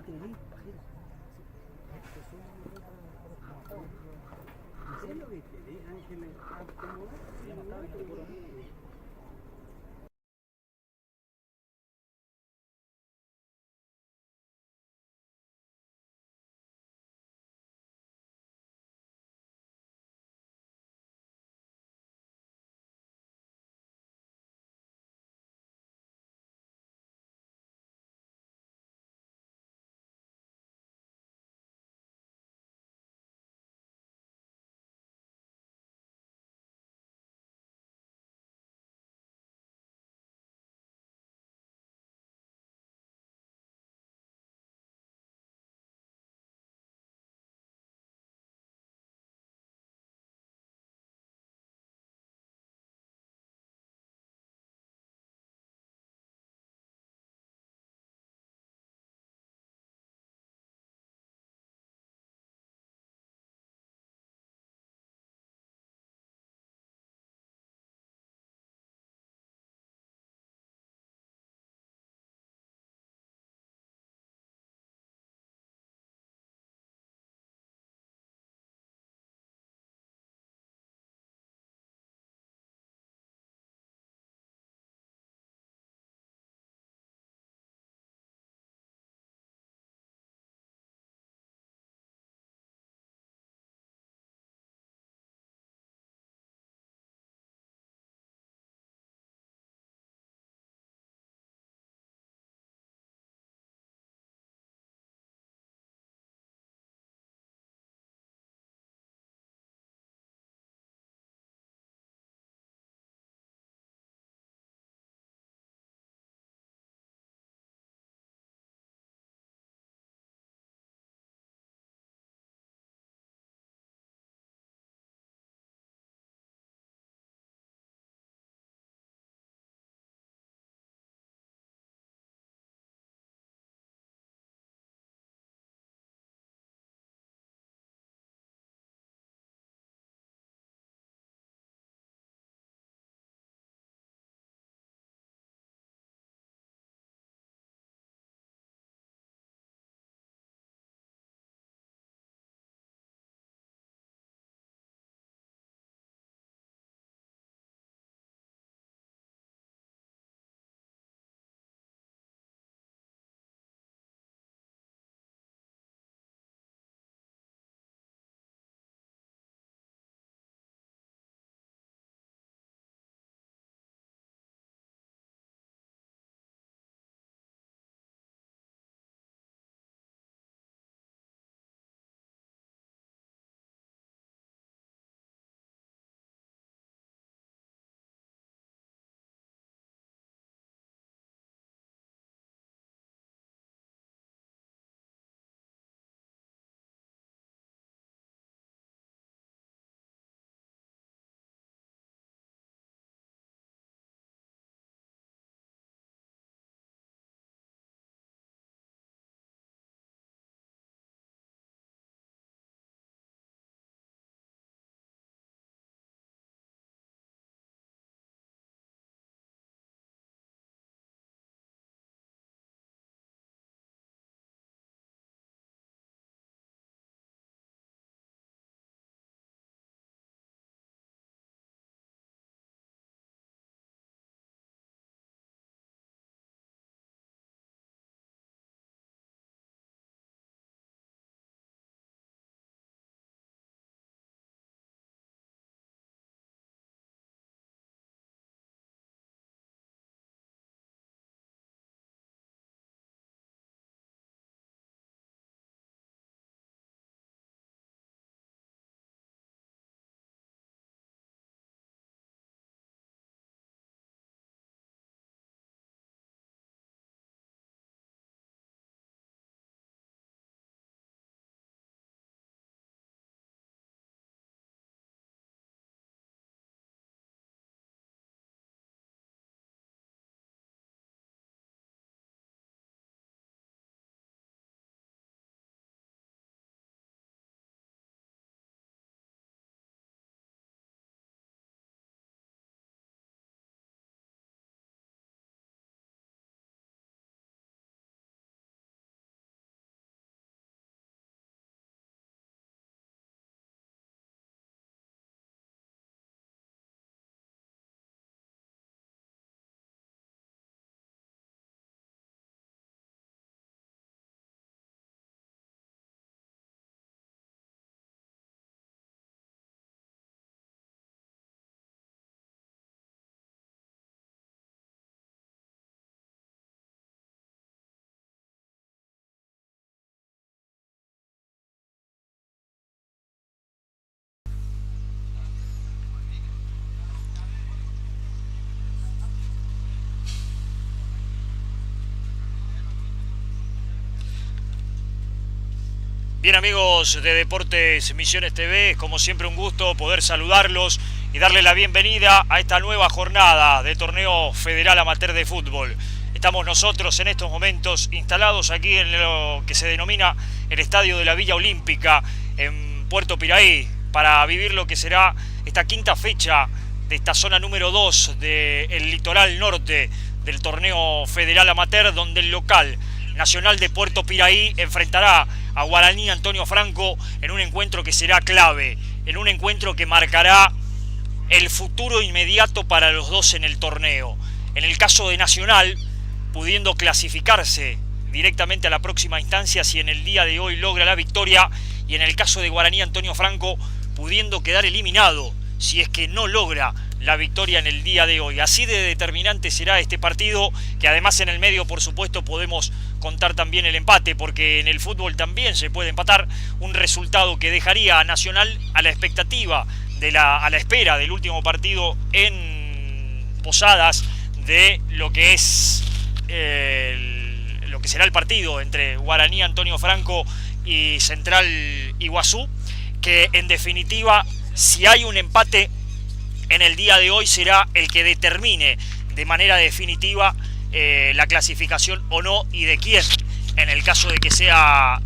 te venís, mira. Te subo para ¿en serio que querés, Ángel? Ya no estaba, no te juro. Bien, amigos de Deportes Misiones TV, como siempre un gusto poder saludarlos y darle la bienvenida a esta nueva jornada de torneo federal amateur de fútbol. Estamos nosotros en estos momentos instalados aquí en lo que se denomina el Estadio de la Villa Olímpica en Puerto Piraí para vivir lo que será esta quinta fecha de esta zona número 2 del litoral norte del torneo federal amateur, donde el local Nacional de Puerto Piraí enfrentará a Guaraní Antonio Franco en un encuentro que será clave, en un encuentro que marcará el futuro inmediato para los dos en el torneo. En el caso de Nacional, pudiendo clasificarse directamente a la próxima instancia si en el día de hoy logra la victoria, y en el caso de Guaraní Antonio Franco, pudiendo quedar eliminado si es que no logra la victoria en el día de hoy. Así de determinante será este partido, que además en el medio, por supuesto, podemos contar también el empate, porque en el fútbol también se puede empatar, un resultado que dejaría a Nacional a la expectativa, a la espera del último partido en Posadas, de lo que es lo que será el partido entre Guaraní Antonio Franco y Central Iguazú, que en definitiva, si hay un empate en el día de hoy, será el que determine de manera definitiva la clasificación o no, y de quién, en el caso de que sea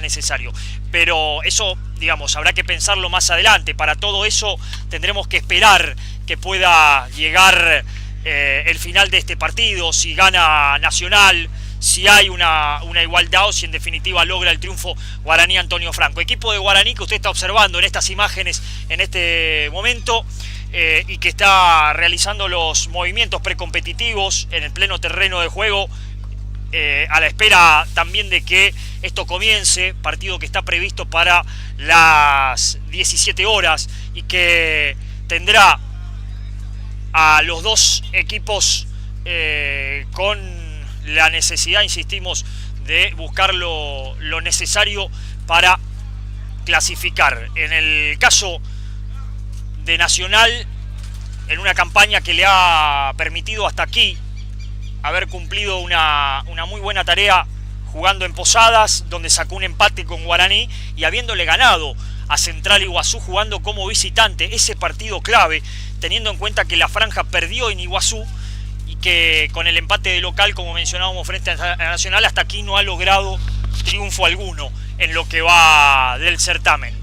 necesario. Pero eso, digamos, habrá que pensarlo más adelante. Para todo eso tendremos que esperar que pueda llegar el final de este partido, si gana Nacional, si hay una igualdad, o si en definitiva logra el triunfo Guaraní Antonio Franco. Equipo de Guaraní que usted está observando en estas imágenes en este momento, y que está realizando los movimientos precompetitivos en el pleno terreno de juego, a la espera también de que esto comience, partido que está previsto para las 17 horas y que tendrá a los dos equipos con la necesidad, insistimos, de buscar lo necesario para clasificar. En el caso de Nacional, en una campaña que le ha permitido hasta aquí haber cumplido una muy buena tarea jugando en Posadas, donde sacó un empate con Guaraní, y habiéndole ganado a Central Iguazú jugando como visitante, ese partido clave, teniendo en cuenta que la franja perdió en Iguazú y que con el empate de local, como mencionábamos, frente a Nacional, hasta aquí no ha logrado triunfo alguno en lo que va del certamen.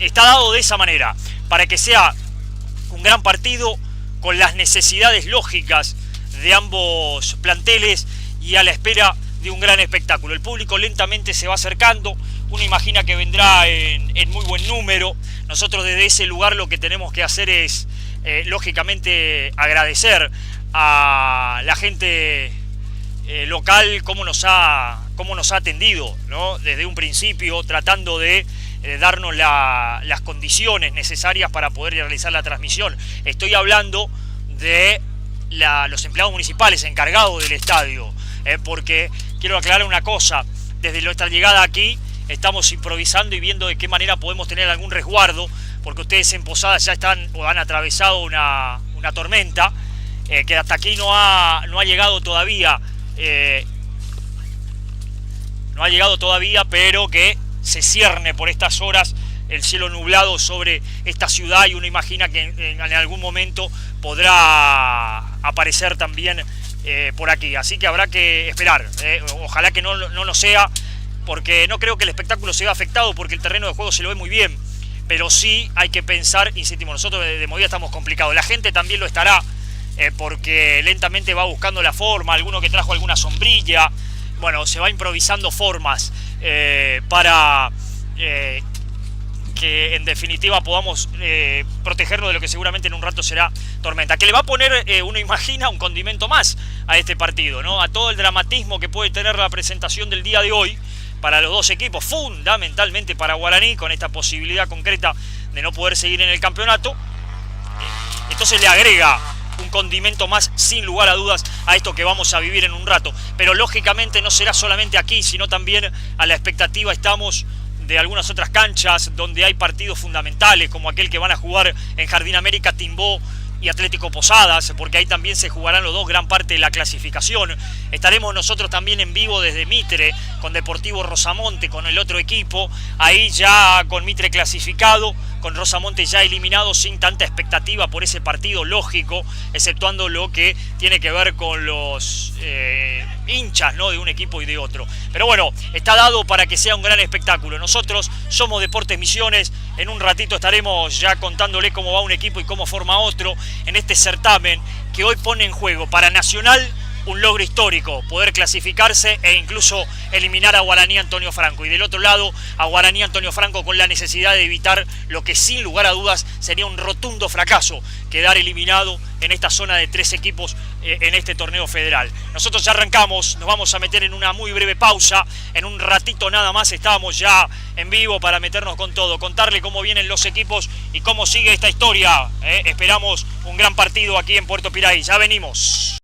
Está dado de esa manera, para que sea un gran partido con las necesidades lógicas de ambos planteles y a la espera de un gran espectáculo. El público lentamente se va acercando, uno imagina que vendrá en muy buen número. Nosotros desde ese lugar lo que tenemos que hacer es, lógicamente, agradecer a la gente local cómo nos ha atendido, ¿no? Desde un principio, tratando de darnos las condiciones necesarias para poder realizar la transmisión. Estoy hablando de los empleados municipales encargados del estadio, porque quiero aclarar una cosa: desde nuestra llegada aquí estamos improvisando y viendo de qué manera podemos tener algún resguardo, porque ustedes en Posadas ya están o han atravesado una tormenta que hasta aquí no ha llegado todavía, pero que se cierne por estas horas el cielo nublado sobre esta ciudad, y uno imagina que en algún momento podrá aparecer también por aquí. Así que habrá que esperar, ojalá que no lo sea, porque no creo que el espectáculo se vea afectado, porque el terreno de juego se lo ve muy bien, pero sí hay que pensar, insistimos, nosotros de movida estamos complicados, la gente también lo estará, porque lentamente va buscando la forma, alguno que trajo alguna sombrilla, bueno, se va improvisando formas para que en definitiva podamos protegernos de lo que seguramente en un rato será tormenta, que le va a poner, uno imagina, un condimento más a este partido, ¿no? A todo el dramatismo que puede tener la presentación del día de hoy para los dos equipos, fundamentalmente para Guaraní, con esta posibilidad concreta de no poder seguir en el campeonato. Entonces le agrega un condimento más, sin lugar a dudas, a esto que vamos a vivir en un rato. Pero lógicamente no será solamente aquí, sino también a la expectativa estamos de algunas otras canchas donde hay partidos fundamentales, como aquel que van a jugar en Jardín América Timbó y Atlético Posadas, porque ahí también se jugarán los dos gran parte de la clasificación. Estaremos nosotros también en vivo desde Mitre, con Deportivo Rosamonte, con el otro equipo, ahí ya con Mitre clasificado, con Rosamonte ya eliminado, sin tanta expectativa por ese partido, lógico, exceptuando lo que tiene que ver con los hinchas, ¿no?, de un equipo y de otro. Pero bueno, está dado para que sea un gran espectáculo. Nosotros somos Deportes Misiones, en un ratito estaremos ya contándole cómo va un equipo y cómo forma otro en este certamen que hoy pone en juego para Nacional un logro histórico, poder clasificarse e incluso eliminar a Guaraní Antonio Franco. Y del otro lado, a Guaraní Antonio Franco con la necesidad de evitar lo que sin lugar a dudas sería un rotundo fracaso, quedar eliminado en esta zona de 3 equipos en este torneo federal. Nosotros ya arrancamos, nos vamos a meter en una muy breve pausa, en un ratito nada más estamos ya en vivo para meternos con todo, contarle cómo vienen los equipos y cómo sigue esta historia. Esperamos un gran partido aquí en Puerto Piraí, ya venimos.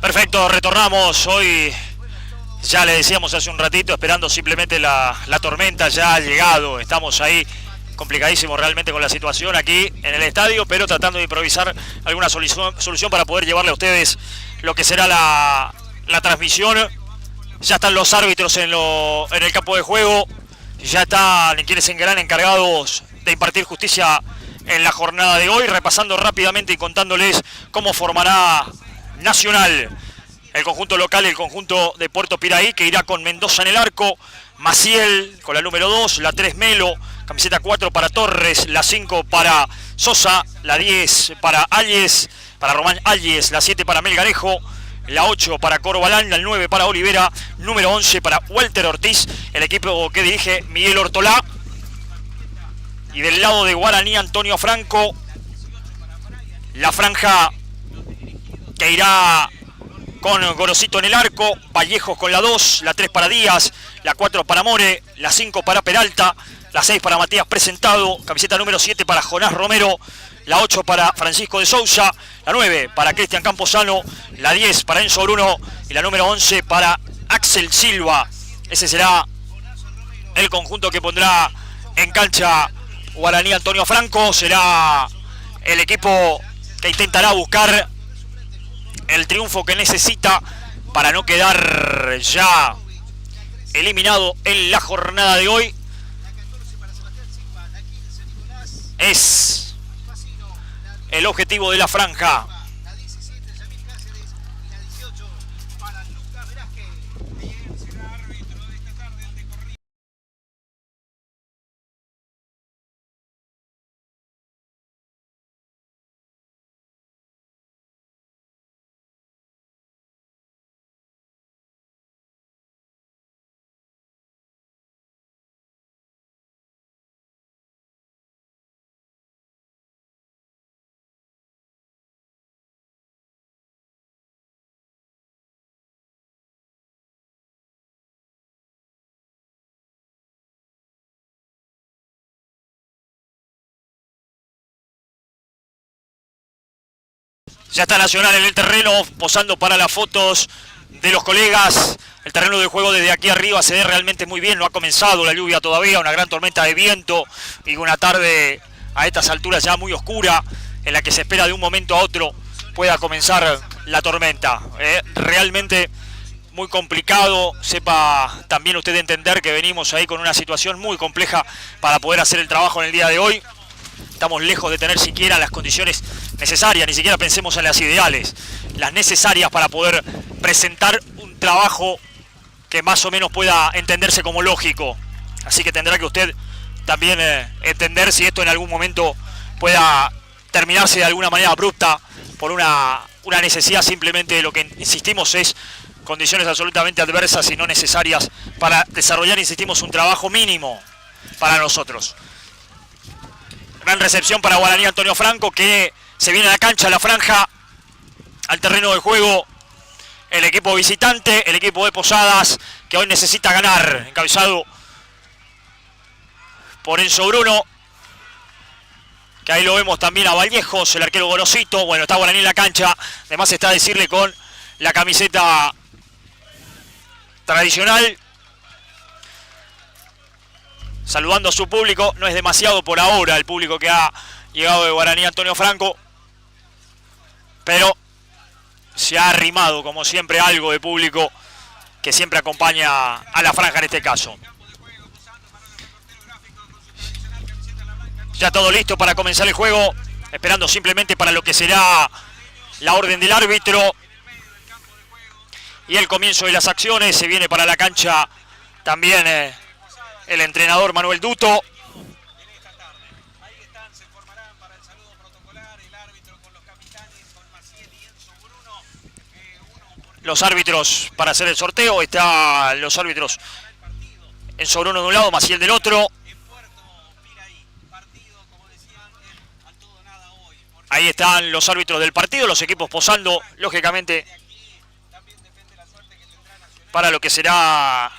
Perfecto, retornamos hoy. Ya le decíamos hace un ratito, esperando simplemente la tormenta, ya ha llegado. Estamos ahí complicadísimos realmente con la situación aquí en el estadio, pero tratando de improvisar alguna solución para poder llevarle a ustedes lo que será la transmisión. Ya están los árbitros en el campo de juego, ya están quienes serán encargados de impartir justicia en la jornada de hoy, repasando rápidamente y contándoles cómo formará Nacional, el conjunto local, el conjunto de Puerto Piraí, que irá con Mendoza en el arco, Maciel con la número 2, la 3 Melo, camiseta 4 para Torres, la 5 para Sosa, la 10 para Ayes, para Román Ayes, la 7 para Melgarejo, la 8 para Corbalán, la 9 para Olivera, número 11 para Walter Ortiz, el equipo que dirige Miguel Ortolá. Y del lado de Guaraní, Antonio Franco, la franja que irá con Gorosito en el arco, Vallejos con la 2, la 3 para Díaz, la 4 para More, la 5 para Peralta, la 6 para Matías Presentado, camiseta número 7 para Jonás Romero, la 8 para Francisco de Sousa, la 9 para Cristian Camposano, la 10 para Enzo Bruno y la número 11 para Axel Silva. Ese será el conjunto que pondrá en cancha Guaraní Antonio Franco. Será el equipo que intentará buscar el triunfo que necesita para no quedar ya eliminado en la jornada de hoy. Es el objetivo de la franja. Ya está Nacional en el terreno, posando para las fotos de los colegas. El terreno de juego desde aquí arriba se ve realmente muy bien. No ha comenzado la lluvia todavía, una gran tormenta de viento y una tarde a estas alturas ya muy oscura, en la que se espera de un momento a otro pueda comenzar la tormenta. Realmente muy complicado. Sepa también usted entender que venimos ahí con una situación muy compleja para poder hacer el trabajo en el día de hoy. Estamos lejos de tener siquiera las condiciones necesarias, ni siquiera pensemos en las ideales, las necesarias para poder presentar un trabajo que más o menos pueda entenderse como lógico. Así que tendrá que usted también entender si esto en algún momento pueda terminarse de alguna manera abrupta por una necesidad. Simplemente lo que insistimos es condiciones absolutamente adversas y no necesarias para desarrollar, insistimos, un trabajo mínimo para nosotros. Gran recepción para Guaraní Antonio Franco, que se viene a la cancha, a la franja, al terreno de juego. El equipo visitante, el equipo de Posadas, que hoy necesita ganar, encabezado por Enzo Bruno, que ahí lo vemos también a Vallejos, el arquero Gorosito. Bueno, está Guaraní en la cancha, además está a decirle con la camiseta tradicional, saludando a su público. No es demasiado por ahora el público que ha llegado de Guaraní Antonio Franco, pero se ha arrimado como siempre algo de público que siempre acompaña a la franja en este caso. Ya todo listo para comenzar el juego, esperando simplemente para lo que será la orden del árbitro y el comienzo de las acciones. Se viene para la cancha también el entrenador Manuel Duto. Los árbitros para hacer el sorteo, están los árbitros Enzo Bruno de un lado, Maciel del otro. Ahí están los árbitros del partido, los equipos posando, lógicamente, para lo que será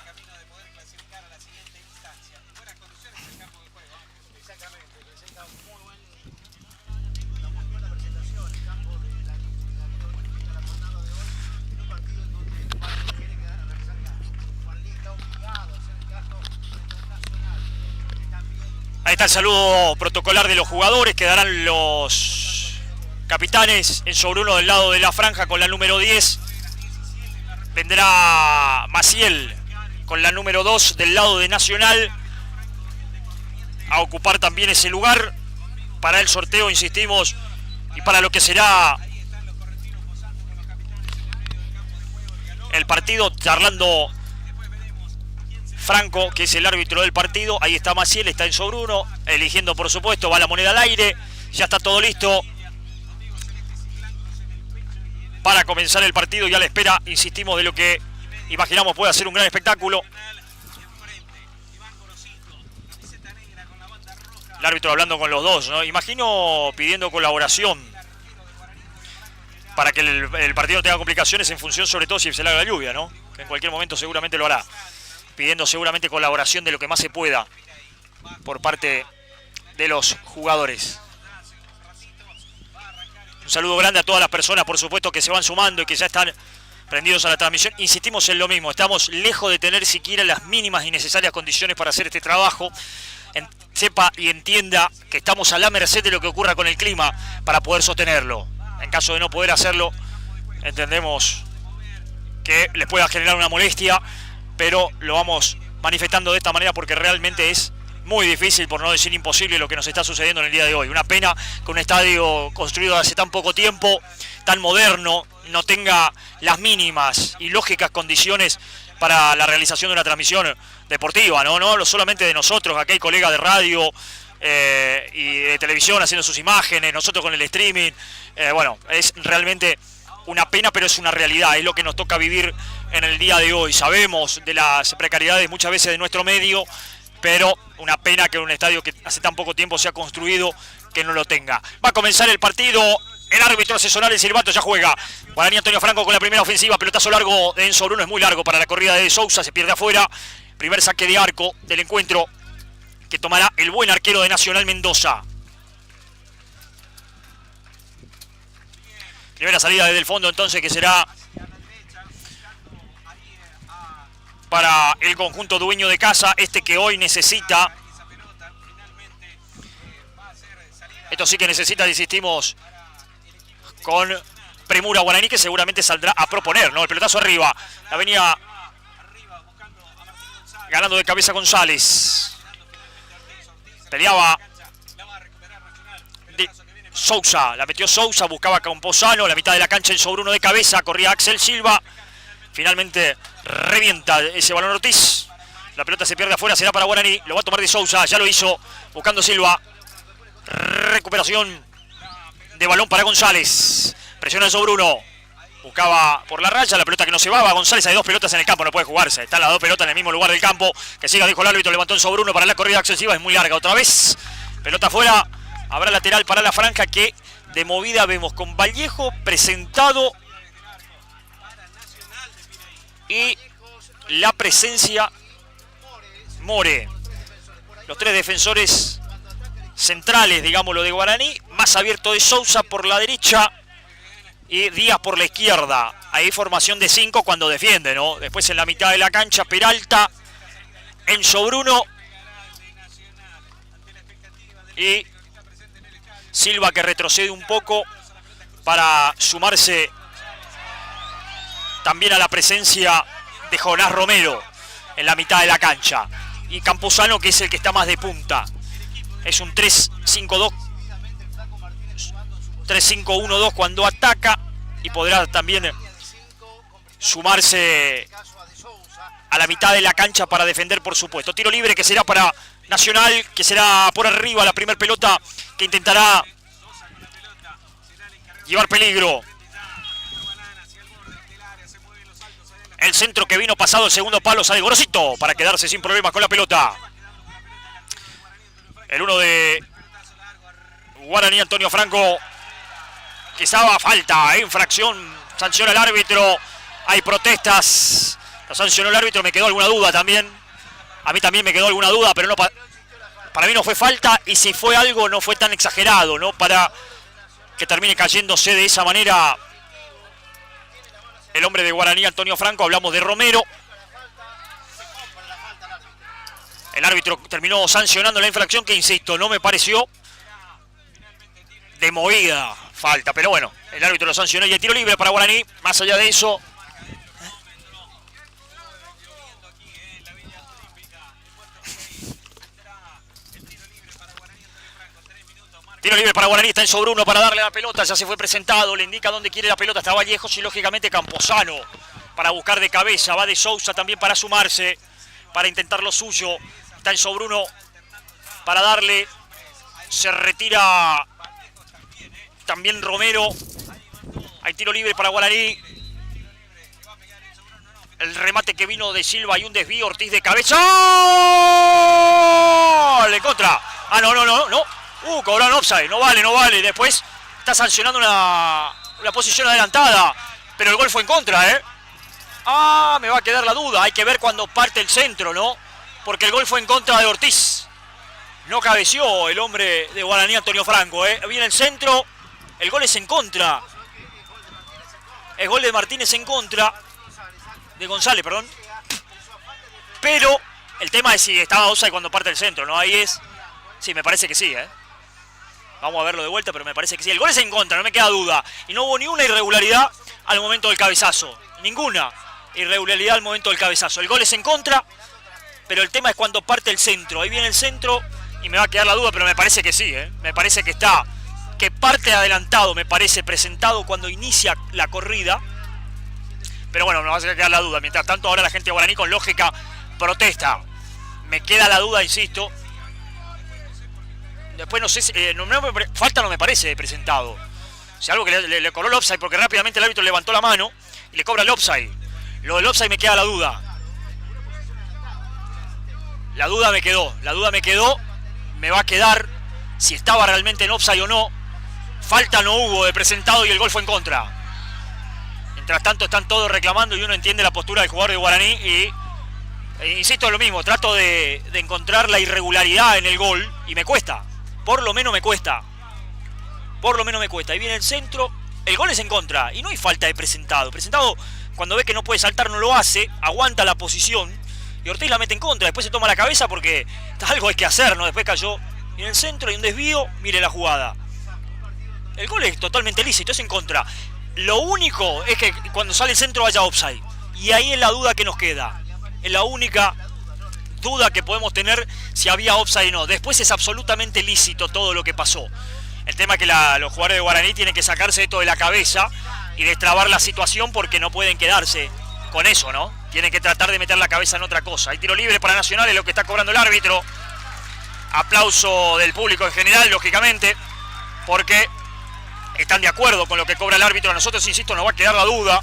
Ahí está el saludo protocolar de los jugadores. Quedarán los capitanes en sobre uno del lado de la franja con la número 10. Vendrá Maciel con la número 2 del lado de Nacional a ocupar también ese lugar para el sorteo, insistimos, y para lo que será el partido. Charlando Franco, que es el árbitro del partido. Ahí está Maciel, está en sobre uno, eligiendo por supuesto, va la moneda al aire, ya está todo listo para comenzar el partido y a la espera, insistimos, de lo que imaginamos puede ser un gran espectáculo. El árbitro hablando con los dos, ¿no? Imagino pidiendo colaboración para que el partido no tenga complicaciones en función, sobre todo si se larga la lluvia, ¿no? Que en cualquier momento seguramente lo hará. Pidiendo seguramente colaboración de lo que más se pueda por parte de los jugadores. Un saludo grande a todas las personas, por supuesto, que se van sumando y que ya están prendidos a la transmisión. Insistimos en lo mismo, estamos lejos de tener siquiera las mínimas y necesarias condiciones para hacer este trabajo. Sepa y entienda que estamos a la merced de lo que ocurra con el clima para poder sostenerlo. En caso de no poder hacerlo, entendemos que les pueda generar una molestia, pero lo vamos manifestando de esta manera porque realmente es muy difícil, por no decir imposible, lo que nos está sucediendo en el día de hoy. Una pena que un estadio construido hace tan poco tiempo, tan moderno, no tenga las mínimas y lógicas condiciones para la realización de una transmisión deportiva, ¿no? No solamente de nosotros, aquí hay colegas de radio y de televisión haciendo sus imágenes, nosotros con el streaming. Bueno, es realmente una pena, pero es una realidad, es lo que nos toca vivir en el día de hoy. Sabemos de las precariedades muchas veces de nuestro medio, pero una pena que un estadio que hace tan poco tiempo se ha construido que no lo tenga. Va a comenzar el partido, el árbitro asesoral, el silbato ya juega. Guaraní Antonio Franco con la primera ofensiva, pelotazo largo de Enzo Bruno, es muy largo para la corrida de Sousa, se pierde afuera. Primer saque de arco del encuentro que tomará el buen arquero de Nacional, Mendoza. Primera salida desde el fondo entonces que será para el conjunto dueño de casa, este que hoy necesita. Esto sí que necesita, insistimos, con premura Guaraní, que seguramente saldrá a proponer, ¿no? El pelotazo arriba, la venía ganando de cabeza González. Peleaba de Sousa, la metió Sousa, buscaba Camposano, la mitad de la cancha en sobre uno de cabeza, corría Axel Silva. Finalmente revienta ese balón Ortiz. La pelota se pierde afuera, será para Guaraní, lo va a tomar de Sousa, ya lo hizo, buscando Silva. Recuperación de balón para González. Presiona sobre uno. Buscaba por la raya, la pelota que no se va. González, hay dos pelotas en el campo, no puede jugarse. Están las dos pelotas en el mismo lugar del campo. Que siga, dijo el árbitro, levantó en sobre uno para la corrida excesiva. Es muy larga otra vez. Pelota afuera. Habrá lateral para la franja que de movida vemos con Vallejo presentado. Y la presencia More. Los tres defensores centrales, digámoslo, de Guaraní. Más abierto de Sousa por la derecha y Díaz por la izquierda. Ahí formación de 5 cuando defiende, ¿no? Después en la mitad de la cancha, Peralta, Enzo Bruno y Silva, que retrocede un poco para sumarse también a la presencia de Jonás Romero en la mitad de la cancha. Y Camposano, que es el que está más de punta. Es un 3-5-2. 3-5-1-2 cuando ataca y podrá también sumarse a la mitad de la cancha para defender, por supuesto. Tiro libre que será para Nacional, que será por arriba la primera pelota que intentará llevar peligro. El centro que vino pasado el segundo palo, sale Gorosito para quedarse sin problemas con la pelota. El uno de Guaraní, Antonio Franco, quizá falta, infracción, sanciona el árbitro, hay protestas, lo sancionó el árbitro, me quedó alguna duda también, a mí también me quedó alguna duda, pero no, para mí no fue falta, y si fue algo no fue tan exagerado, ¿no? Para que termine cayéndose de esa manera el hombre de Guaraní, Antonio Franco. Hablamos de Romero. El árbitro terminó sancionando la infracción que, insisto, no me pareció de movida falta. Pero bueno, el árbitro lo sancionó y el tiro libre para Guaraní. Más allá de eso, tiro libre para Guaraní, está en sobre uno para darle la pelota, ya se fue presentado, le indica dónde quiere la pelota, está Vallejos y lógicamente Camposano para buscar de cabeza, va de Sousa también para sumarse, para intentar lo suyo, está en sobre uno para darle, se retira también Romero, hay tiro libre para Guaraní, el remate que vino de Silva y un desvío, Ortiz de cabeza, ¡gol! En contra, no. Cobraron offside, no vale. Después está sancionando una posición adelantada. Pero el gol fue en contra, ¿eh? Me va a quedar la duda. Hay que ver cuando parte el centro, ¿no? Porque el gol fue en contra de Ortiz. No cabeció el hombre de Guaraní, Antonio Franco, ¿eh? Viene el centro. El gol es en contra. El gol de Martínez en contra. De González, perdón. Pero el tema es si estaba offside cuando parte el centro, ¿no? Ahí es... Sí, me parece que sí, ¿eh? Vamos a verlo de vuelta, pero me parece que sí. El gol es en contra, no me queda duda. Y no hubo ni una irregularidad al momento del cabezazo. Ninguna irregularidad al momento del cabezazo. El gol es en contra, pero el tema es cuando parte el centro. Ahí viene el centro y me va a quedar la duda, pero me parece que sí, ¿eh? Me parece que está, que parte adelantado, me parece presentado cuando inicia la corrida. Pero bueno, me va a quedar la duda. Mientras tanto, ahora la gente de Guaraní con lógica protesta. Me queda la duda, insisto. Después no sé si, falta no me parece presentado. O sea, algo que le cobró el offside porque rápidamente el árbitro levantó la mano y le cobra el offside. Lo del offside me queda la duda. La duda me quedó. Me va a quedar si estaba realmente en offside o no. Falta no hubo de presentado y el gol fue en contra. Mientras tanto están todos reclamando y uno entiende la postura del jugador de Guaraní y insisto en lo mismo, trato de encontrar la irregularidad en el gol y me cuesta. Por lo menos me cuesta. Ahí viene el centro. El gol es en contra. Y no hay falta de presentado. Presentado, cuando ve que no puede saltar, no lo hace. Aguanta la posición. Y Ortiz la mete en contra. Después se toma la cabeza porque algo hay que hacer, ¿no? Después cayó en el centro. Hay un desvío. Mire la jugada. El gol es totalmente lícito. Es en contra. Lo único es que cuando sale el centro vaya offside. Y ahí es la duda que nos queda. Es la única duda que podemos tener si había offside o no. Después es absolutamente lícito todo lo que pasó. El tema es que los jugadores de Guaraní tienen que sacarse esto de la cabeza y destrabar la situación porque no pueden quedarse con eso, ¿no? Tienen que tratar de meter la cabeza en otra cosa. Hay tiro libre para Nacional, es lo que está cobrando el árbitro. Aplauso del público en general, lógicamente, porque están de acuerdo con lo que cobra el árbitro. A nosotros, insisto, nos va a quedar la duda.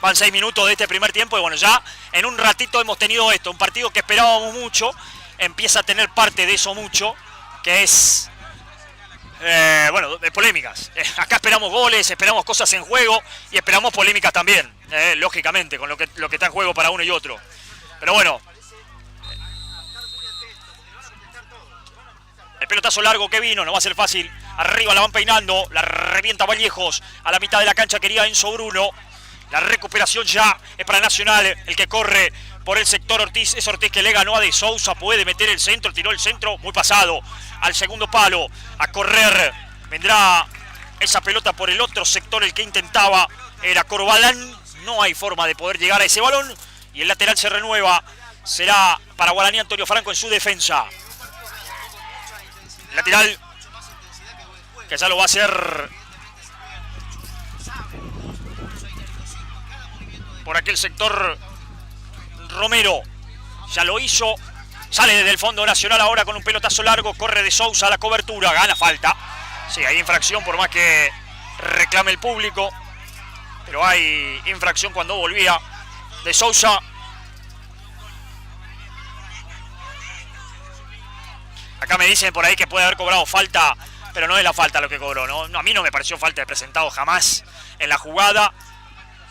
Van 6 minutos de este primer tiempo y bueno, ya en un ratito hemos tenido esto. Un partido que esperábamos mucho, empieza a tener parte de eso mucho, que es, de polémicas. Acá esperamos goles, esperamos cosas en juego y esperamos polémicas también, lógicamente, con lo que está en juego para uno y otro. Pero bueno, el pelotazo largo que vino, no va a ser fácil. Arriba la van peinando, la revienta Vallejos, a la mitad de la cancha quería Enzo Bruno. La recuperación ya es para Nacional, el que corre por el sector Ortiz. Es Ortiz que le ganó a De Sousa, puede meter el centro, tiró el centro, muy pasado. Al segundo palo, a correr. Vendrá esa pelota por el otro sector, el que intentaba era Corbalán. No hay forma de poder llegar a ese balón. Y el lateral se renueva. Será para Guaraní Antonio Franco en su defensa. Lateral que ya lo va a hacer por aquel sector Romero. Ya lo hizo. Sale desde el fondo Nacional ahora con un pelotazo largo. Corre De Sousa a la cobertura. Gana falta. Sí, hay infracción por más que reclame el público. Pero hay infracción cuando volvía De Sousa. Acá me dicen por ahí que puede haber cobrado falta, pero no es la falta lo que cobró, ¿no? A mí no me pareció falta de presentado jamás en la jugada.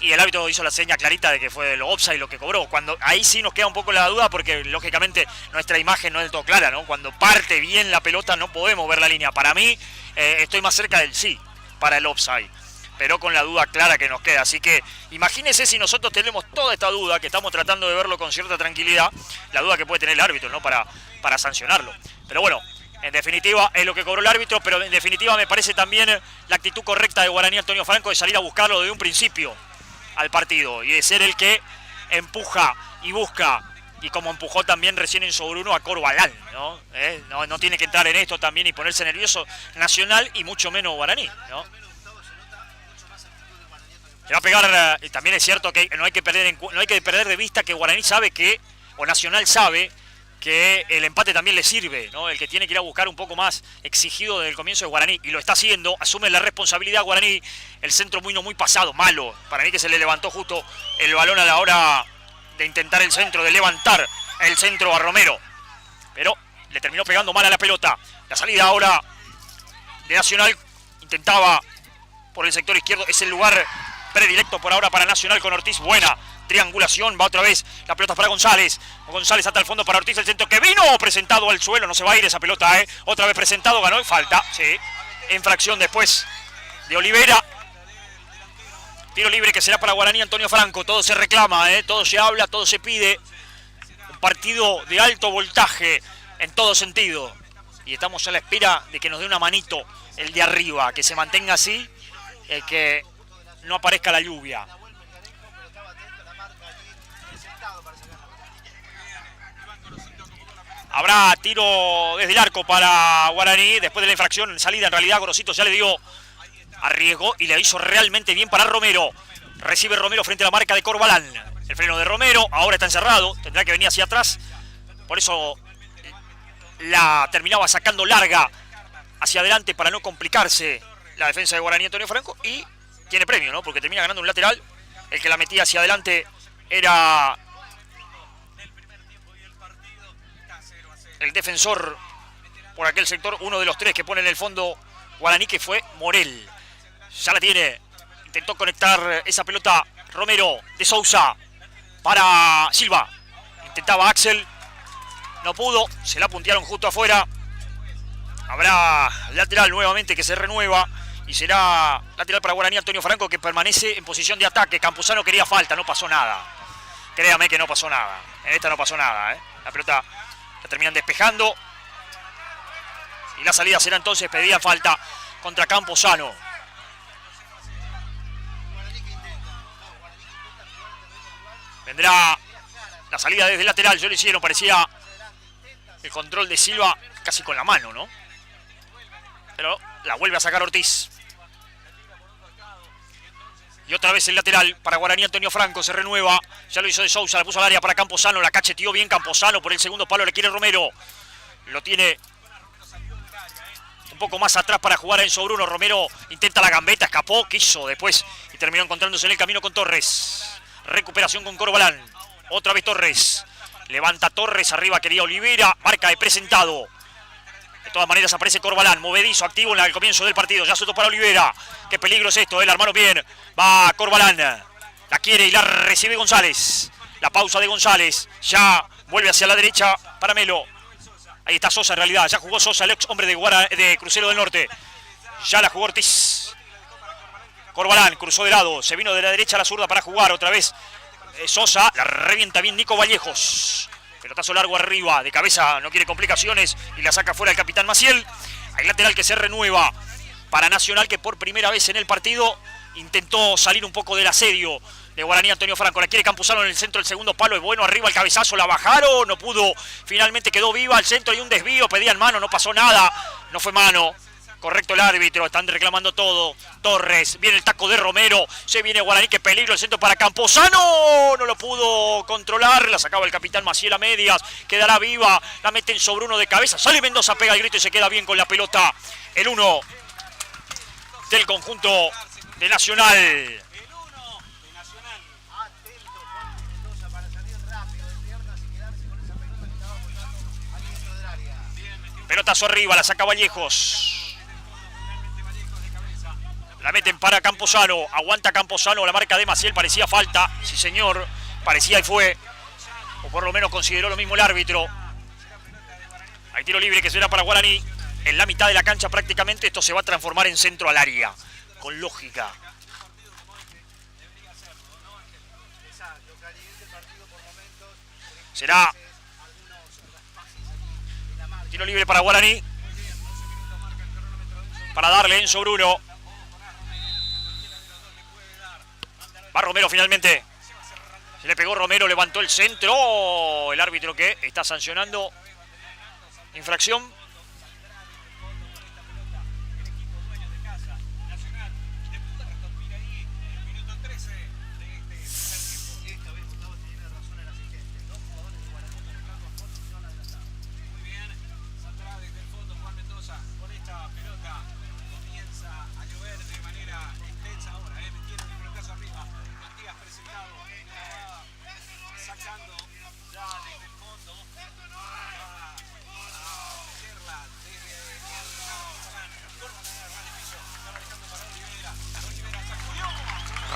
Y el árbitro hizo la seña clarita de que fue lo offside lo que cobró. Cuando ahí sí nos queda un poco la duda porque lógicamente nuestra imagen no es del todo clara, ¿no? Cuando parte bien la pelota no podemos ver la línea. Para mí estoy más cerca del sí para el offside. pero con la duda clara que nos queda. Así que imagínense si nosotros tenemos toda esta duda, que estamos tratando de verlo con cierta tranquilidad, la duda que puede tener el árbitro, ¿no? Para sancionarlo. Pero bueno, en definitiva es lo que cobró el árbitro, pero en definitiva me parece también la actitud correcta de Guaraní Antonio Franco de salir a buscarlo desde un principio al partido y de ser el que empuja y busca, y como empujó también recién en sobre uno a Corbalán, ¿no? No tiene que entrar en esto también y ponerse nervioso Nacional y mucho menos Guaraní, ¿no? Se va a pegar, y también es cierto que no hay que perder de vista que Guaraní sabe que, o Nacional sabe que el empate también le sirve, ¿no? El que tiene que ir a buscar un poco más exigido desde el comienzo de Guaraní, y lo está haciendo, asume la responsabilidad Guaraní, el centro muy pasado, malo, para mí que se le levantó justo el balón a la hora de intentar el centro, de levantar el centro a Romero, pero le terminó pegando mal a la pelota. La salida ahora de Nacional, intentaba por el sector izquierdo, es el lugar predilecto por ahora para Nacional con Ortiz, buena triangulación, va otra vez, la pelota para González, González hasta el fondo para Ortiz, el centro que vino presentado al suelo, no se va a ir esa pelota, otra vez presentado, ganó y falta, sí, infracción después de Olivera, tiro libre que será para Guaraní Antonio Franco, todo se reclama, todo se habla, todo se pide, un partido de alto voltaje en todo sentido, y estamos a la espera de que nos dé una manito el de arriba, que se mantenga así, que no aparezca la lluvia. Habrá tiro desde el arco para Guaraní, después de la infracción, salida en realidad Gorosito ya le dio a riesgo y le hizo realmente bien para Romero. Recibe Romero frente a la marca de Corbalán. El freno de Romero, ahora está encerrado, tendrá que venir hacia atrás, por eso la terminaba sacando larga hacia adelante para no complicarse la defensa de Guaraní Antonio Franco, y tiene premio, ¿no? Porque termina ganando un lateral. El que la metía hacia adelante era el defensor por aquel sector, uno de los tres que pone en el fondo Guaraní, que fue Morel. Ya la tiene, intentó conectar esa pelota Romero de Sousa para Silva. Intentaba Axel, no pudo, se la puntearon justo afuera. Habrá lateral nuevamente que se renueva y será lateral para Guaraní Antonio Franco, que permanece en posición de ataque. Campuzano quería falta, no pasó nada. Créame que no pasó nada. En esta no pasó nada, La pelota la terminan despejando. Y la salida será entonces, pedía falta contra Campuzano. Vendrá la salida desde el lateral, yo lo hicieron, parecía el control de Silva casi con la mano, ¿no? Pero la vuelve a sacar Ortiz. Y otra vez el lateral para Guaraní Antonio Franco, se renueva. Ya lo hizo de Sousa, la puso al área para Campuzano, la cacheteó bien Campuzano, por el segundo palo le quiere Romero. Lo tiene un poco más atrás para jugar a Enzo Bruno. Romero intenta la gambeta, escapó, quiso después y terminó encontrándose en el camino con Torres. Recuperación con Corbalán. Otra vez Torres. Levanta Torres, arriba quería Olivera, marca de presentado. De todas maneras aparece Corbalán, movedizo, activo en el comienzo del partido. Ya suelto para Olivera. Qué peligro es esto, la armaron bien. Va Corbalán. La quiere y la recibe González. La pausa de González. Ya vuelve hacia la derecha para Melo. Ahí está Sosa en realidad. Ya jugó Sosa, el ex hombre de Crucero del Norte. Ya la jugó Ortiz. Corbalán cruzó de lado. Se vino de la derecha a la zurda para jugar otra vez. Sosa, la revienta bien Nico Vallejos. Pelotazo largo arriba, de cabeza, no quiere complicaciones y la saca fuera el capitán Maciel. Hay lateral que se renueva para Nacional, que por primera vez en el partido intentó salir un poco del asedio de Guaraní Antonio Franco. La quiere Campuzano en el centro, el segundo palo es bueno, arriba el cabezazo, la bajaron, no pudo, finalmente quedó viva al centro y un desvío, pedían mano, no pasó nada, no fue mano. Correcto el árbitro, están reclamando todo. Torres, viene el taco de Romero, se viene Guaraní, qué peligro, el centro para Campuzano, no lo pudo controlar, la sacaba el capitán Maciel a medias, quedará viva, la meten sobre uno de cabeza, sale Mendoza, pega el grito y se queda bien con la pelota. El 1 del conjunto de Nacional. Pelotazo arriba, la saca Vallejos. La meten para Campuzano, aguanta Campuzano, la marca de Maciel, parecía falta, sí señor, parecía y fue, o por lo menos consideró lo mismo el árbitro. Hay tiro libre que será para Guaraní, en la mitad de la cancha prácticamente, esto se va a transformar en centro al área, con lógica. Será tiro libre para Guaraní. Para darle Enzo Bruno. Va Romero finalmente. Se le pegó Romero, levantó el centro. Oh, el árbitro que está sancionando infracción.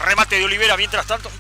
Remate de Olivera mientras tanto.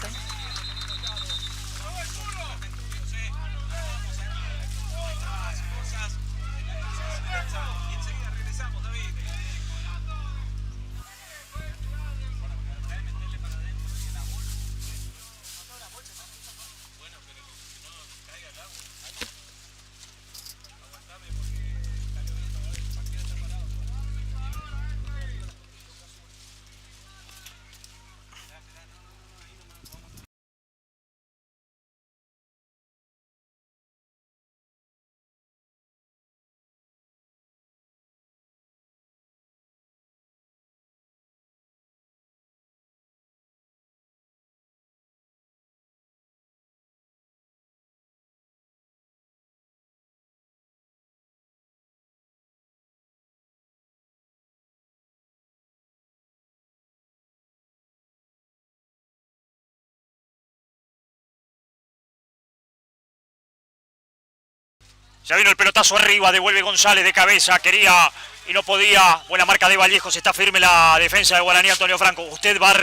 Ya vino el pelotazo arriba, devuelve González de cabeza, quería y no podía. Buena marca de Vallejos, está firme la defensa de Guaraní, Antonio Franco. Usted va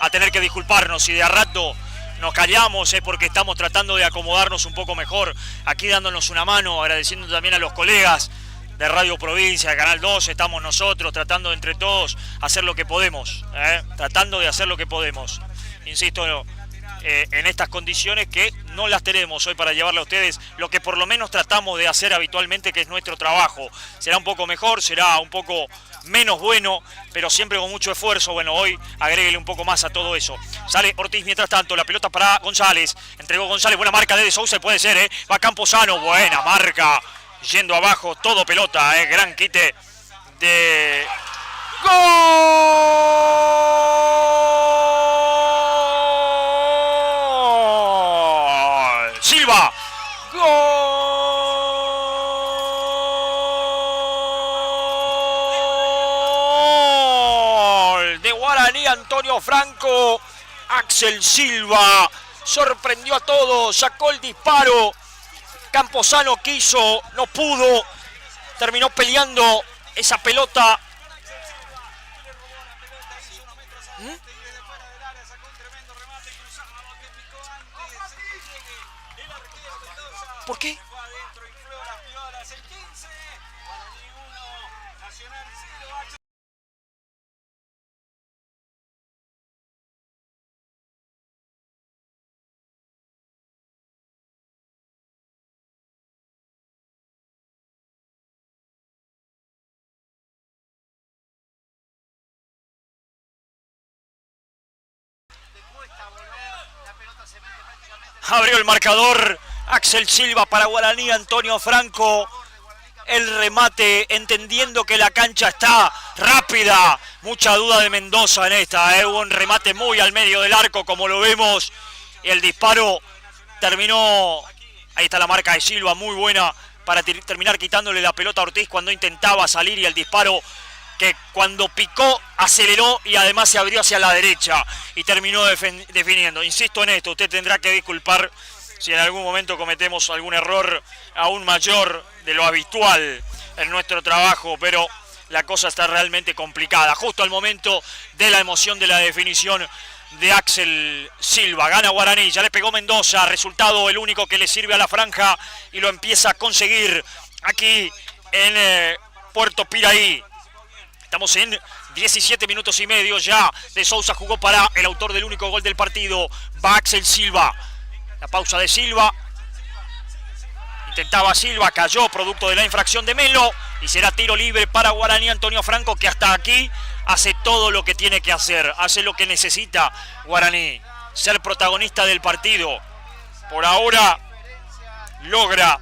a tener que disculparnos si de a rato nos callamos, es porque estamos tratando de acomodarnos un poco mejor, aquí dándonos una mano, agradeciendo también a los colegas de Radio Provincia, de Canal 2, estamos nosotros tratando entre todos hacer lo que podemos, tratando de hacer lo que podemos. Insisto, en estas condiciones que no las tenemos hoy para llevarle a ustedes lo que por lo menos tratamos de hacer habitualmente, que es nuestro trabajo. Será un poco mejor, será un poco menos bueno, pero siempre con mucho esfuerzo. Bueno, hoy agréguele un poco más a todo eso. Sale Ortiz mientras tanto, la pelota para González. Entregó González, buena marca de Sousa, puede ser, va Camposano, buena marca. Yendo abajo, todo pelota, gran quite de... ¡Gol! Silva. ¡Gol! De Guaraní, Antonio Franco. Axel Silva sorprendió a todos, sacó el disparo. Camposano quiso, no pudo, terminó peleando esa pelota. ¿Por qué? Abrió el marcador Axel Silva para Guaraní, Antonio Franco. El remate, entendiendo que la cancha está rápida. Mucha duda de Mendoza en esta. Hubo un remate muy al medio del arco, como lo vemos. Y el disparo terminó. Ahí está la marca de Silva, muy buena para terminar quitándole la pelota a Ortiz cuando intentaba salir. Y el disparo que cuando picó aceleró y además se abrió hacia la derecha y terminó definiendo. Insisto en esto, usted tendrá que disculpar si en algún momento cometemos algún error aún mayor de lo habitual en nuestro trabajo, pero la cosa está realmente complicada. Justo al momento de la emoción de la definición de Axel Silva. Gana Guaraní, ya le pegó Mendoza, resultado el único que le sirve a la franja y lo empieza a conseguir aquí en Puerto Piraí. Estamos en 17 minutos y medio ya. De Sousa jugó para el autor del único gol del partido. Va Axel Silva. La pausa de Silva. Intentaba Silva, cayó producto de la infracción de Melo. Y será tiro libre para Guaraní. Antonio Franco, que hasta aquí hace todo lo que tiene que hacer. Hace lo que necesita Guaraní. Ser protagonista del partido. Por ahora logra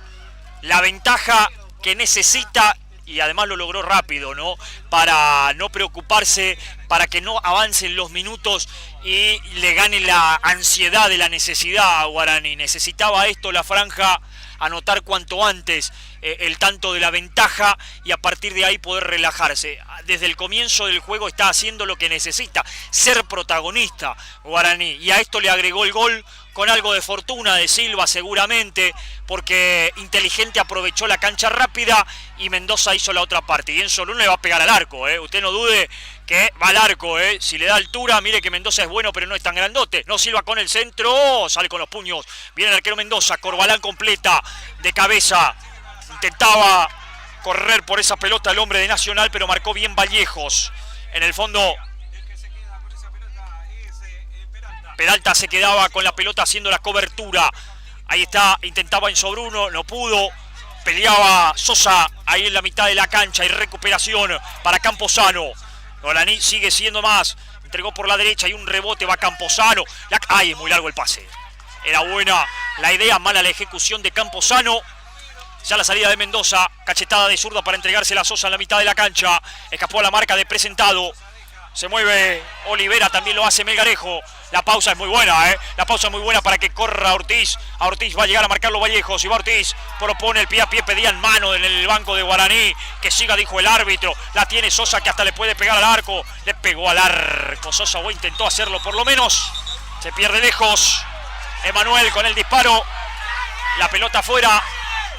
la ventaja que necesita. Y además lo logró rápido, ¿no? Para no preocuparse, para que no avancen los minutos y le gane la ansiedad de la necesidad a Guaraní. Necesitaba esto la franja, anotar cuanto antes el tanto de la ventaja y a partir de ahí poder relajarse. Desde el comienzo del juego está haciendo lo que necesita, ser protagonista Guaraní. Y a esto le agregó el gol con algo de fortuna de Silva seguramente, porque Inteligente aprovechó la cancha rápida y Mendoza hizo la otra parte. Y Enzo Luna le va a pegar al arco, usted no dude que va al arco, si le da altura, mire que Mendoza es bueno pero no es tan grandote. No, Silva con el centro, sale con los puños, viene el arquero Mendoza, Corbalán completa de cabeza, intentaba correr por esa pelota el hombre de Nacional, pero marcó bien Vallejos. En el fondo Peralta se quedaba con la pelota haciendo la cobertura. Ahí está, intentaba Enzo Bruno, no pudo. Peleaba Sosa ahí en la mitad de la cancha y recuperación para Camposano. Guaraní sigue siendo más. Entregó por la derecha y un rebote, va Camposano. ¡Ay, es muy largo el pase! Era buena la idea, mala la ejecución de Camposano. Ya la salida de Mendoza, cachetada de zurda para entregársela a Sosa en la mitad de la cancha. Escapó a la marca de presentado. Se mueve Olivera, también lo hace Melgarejo. La pausa es muy buena, La pausa es muy buena para que corra Ortiz. A Ortiz va a llegar a marcarlo Vallejos. Y va Ortiz, propone el pie a pie, pedían mano en el banco de Guaraní. Que siga, dijo el árbitro. La tiene Sosa, que hasta le puede pegar al arco. Le pegó al arco Sosa, o intentó hacerlo por lo menos. Se pierde lejos. Emanuel con el disparo. La pelota afuera.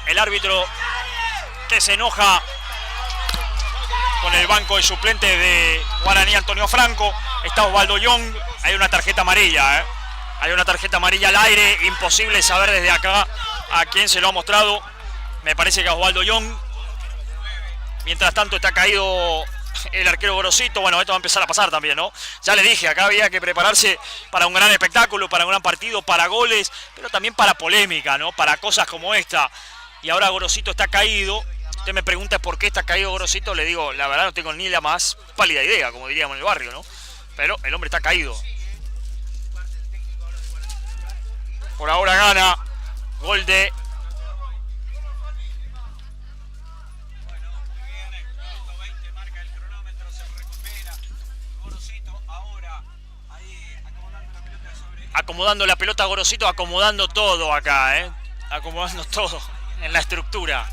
El árbitro que se enoja con el banco de suplente de Guaraní, Antonio Franco. Está Osvaldo Young. Hay una tarjeta amarilla, Hay una tarjeta amarilla al aire. Imposible saber desde acá a quién se lo ha mostrado. Me parece que a Osvaldo Young. Mientras tanto está caído el arquero Gorosito. Bueno, esto va a empezar a pasar también, ¿no? Ya le dije, acá había que prepararse para un gran espectáculo, para un gran partido, para goles, pero también para polémica, ¿no? Para cosas como esta. Y ahora Gorosito está caído. Usted me pregunta por qué está caído Gorosito, le digo, la verdad no tengo ni la más pálida idea, como diríamos en el barrio, ¿no? Pero el hombre está caído. Por ahora gana. Gol de... Acomodando la pelota a Gorosito, acomodando todo acá, Acomodando todo en la estructura.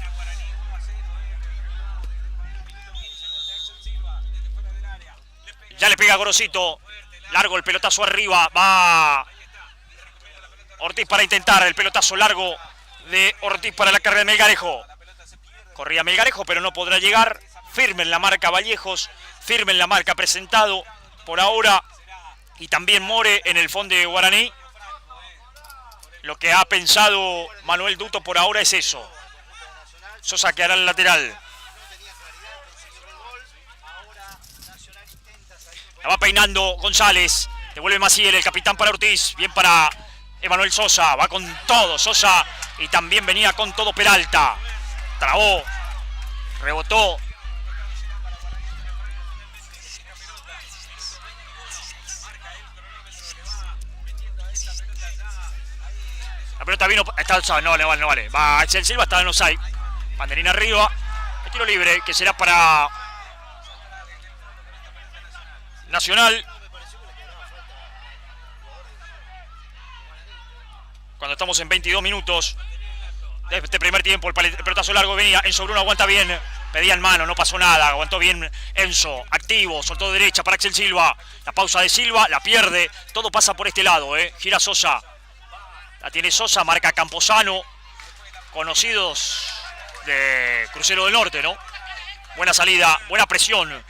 Ya le pega a Gorosito. Largo el pelotazo arriba. Va Ortiz para intentar el pelotazo largo de Ortiz para la carrera de Melgarejo. Corría Melgarejo, pero no podrá llegar. Firme en la marca Vallejos. Firme en la marca presentado por ahora. Y también More en el fondo de Guaraní. Lo que ha pensado Manuel Duto por ahora es eso. Sosa quedará el lateral. La va peinando González. Devuelve Maciel, el capitán para Ortiz. Bien para Emanuel Sosa. Va con todo Sosa. Y también venía con todo Peralta. Trabó. Rebotó. La pelota vino. Está, no vale. Va Axel Silva, está en offside. Banderina arriba. El tiro libre que será para Nacional. Cuando estamos en 22 minutos de este primer tiempo, el pelotazo largo venía. Enzo Bruno aguanta bien. Pedían mano, no pasó nada. Aguantó bien Enzo. Activo, soltó derecha para Axel Silva. La pausa de Silva, la pierde. Todo pasa por este lado, Gira Sosa. La tiene Sosa, marca Camposano. Conocidos de Crucero del Norte, ¿no? Buena salida, buena presión.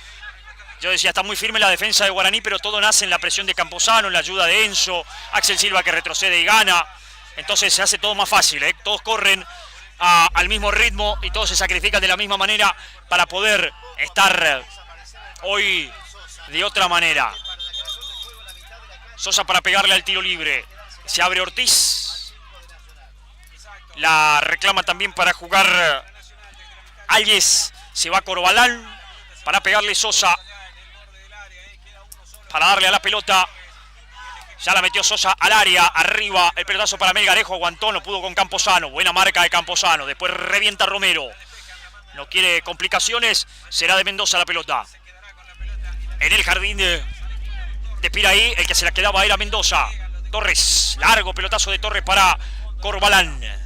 Yo decía, está muy firme la defensa de Guaraní, pero todo nace en la presión de Camposano, en la ayuda de Enzo. Axel Silva que retrocede y gana. Entonces se hace todo más fácil, Todos corren al mismo ritmo y todos se sacrifican de la misma manera para poder estar hoy de otra manera. Sosa para pegarle al tiro libre. Se abre Ortiz. La reclama también para jugar Ayes. Se va Corbalán para pegarle Sosa. Para darle a la pelota. Ya la metió Sosa al área. Arriba el pelotazo para Melgarejo. Aguantó, no pudo con Camposano. Buena marca de Camposano. Después revienta Romero. No quiere complicaciones. Será de Mendoza la pelota. En el jardín de Piraí. El que se la quedaba era Mendoza. Torres. Largo pelotazo de Torres para Corbalán.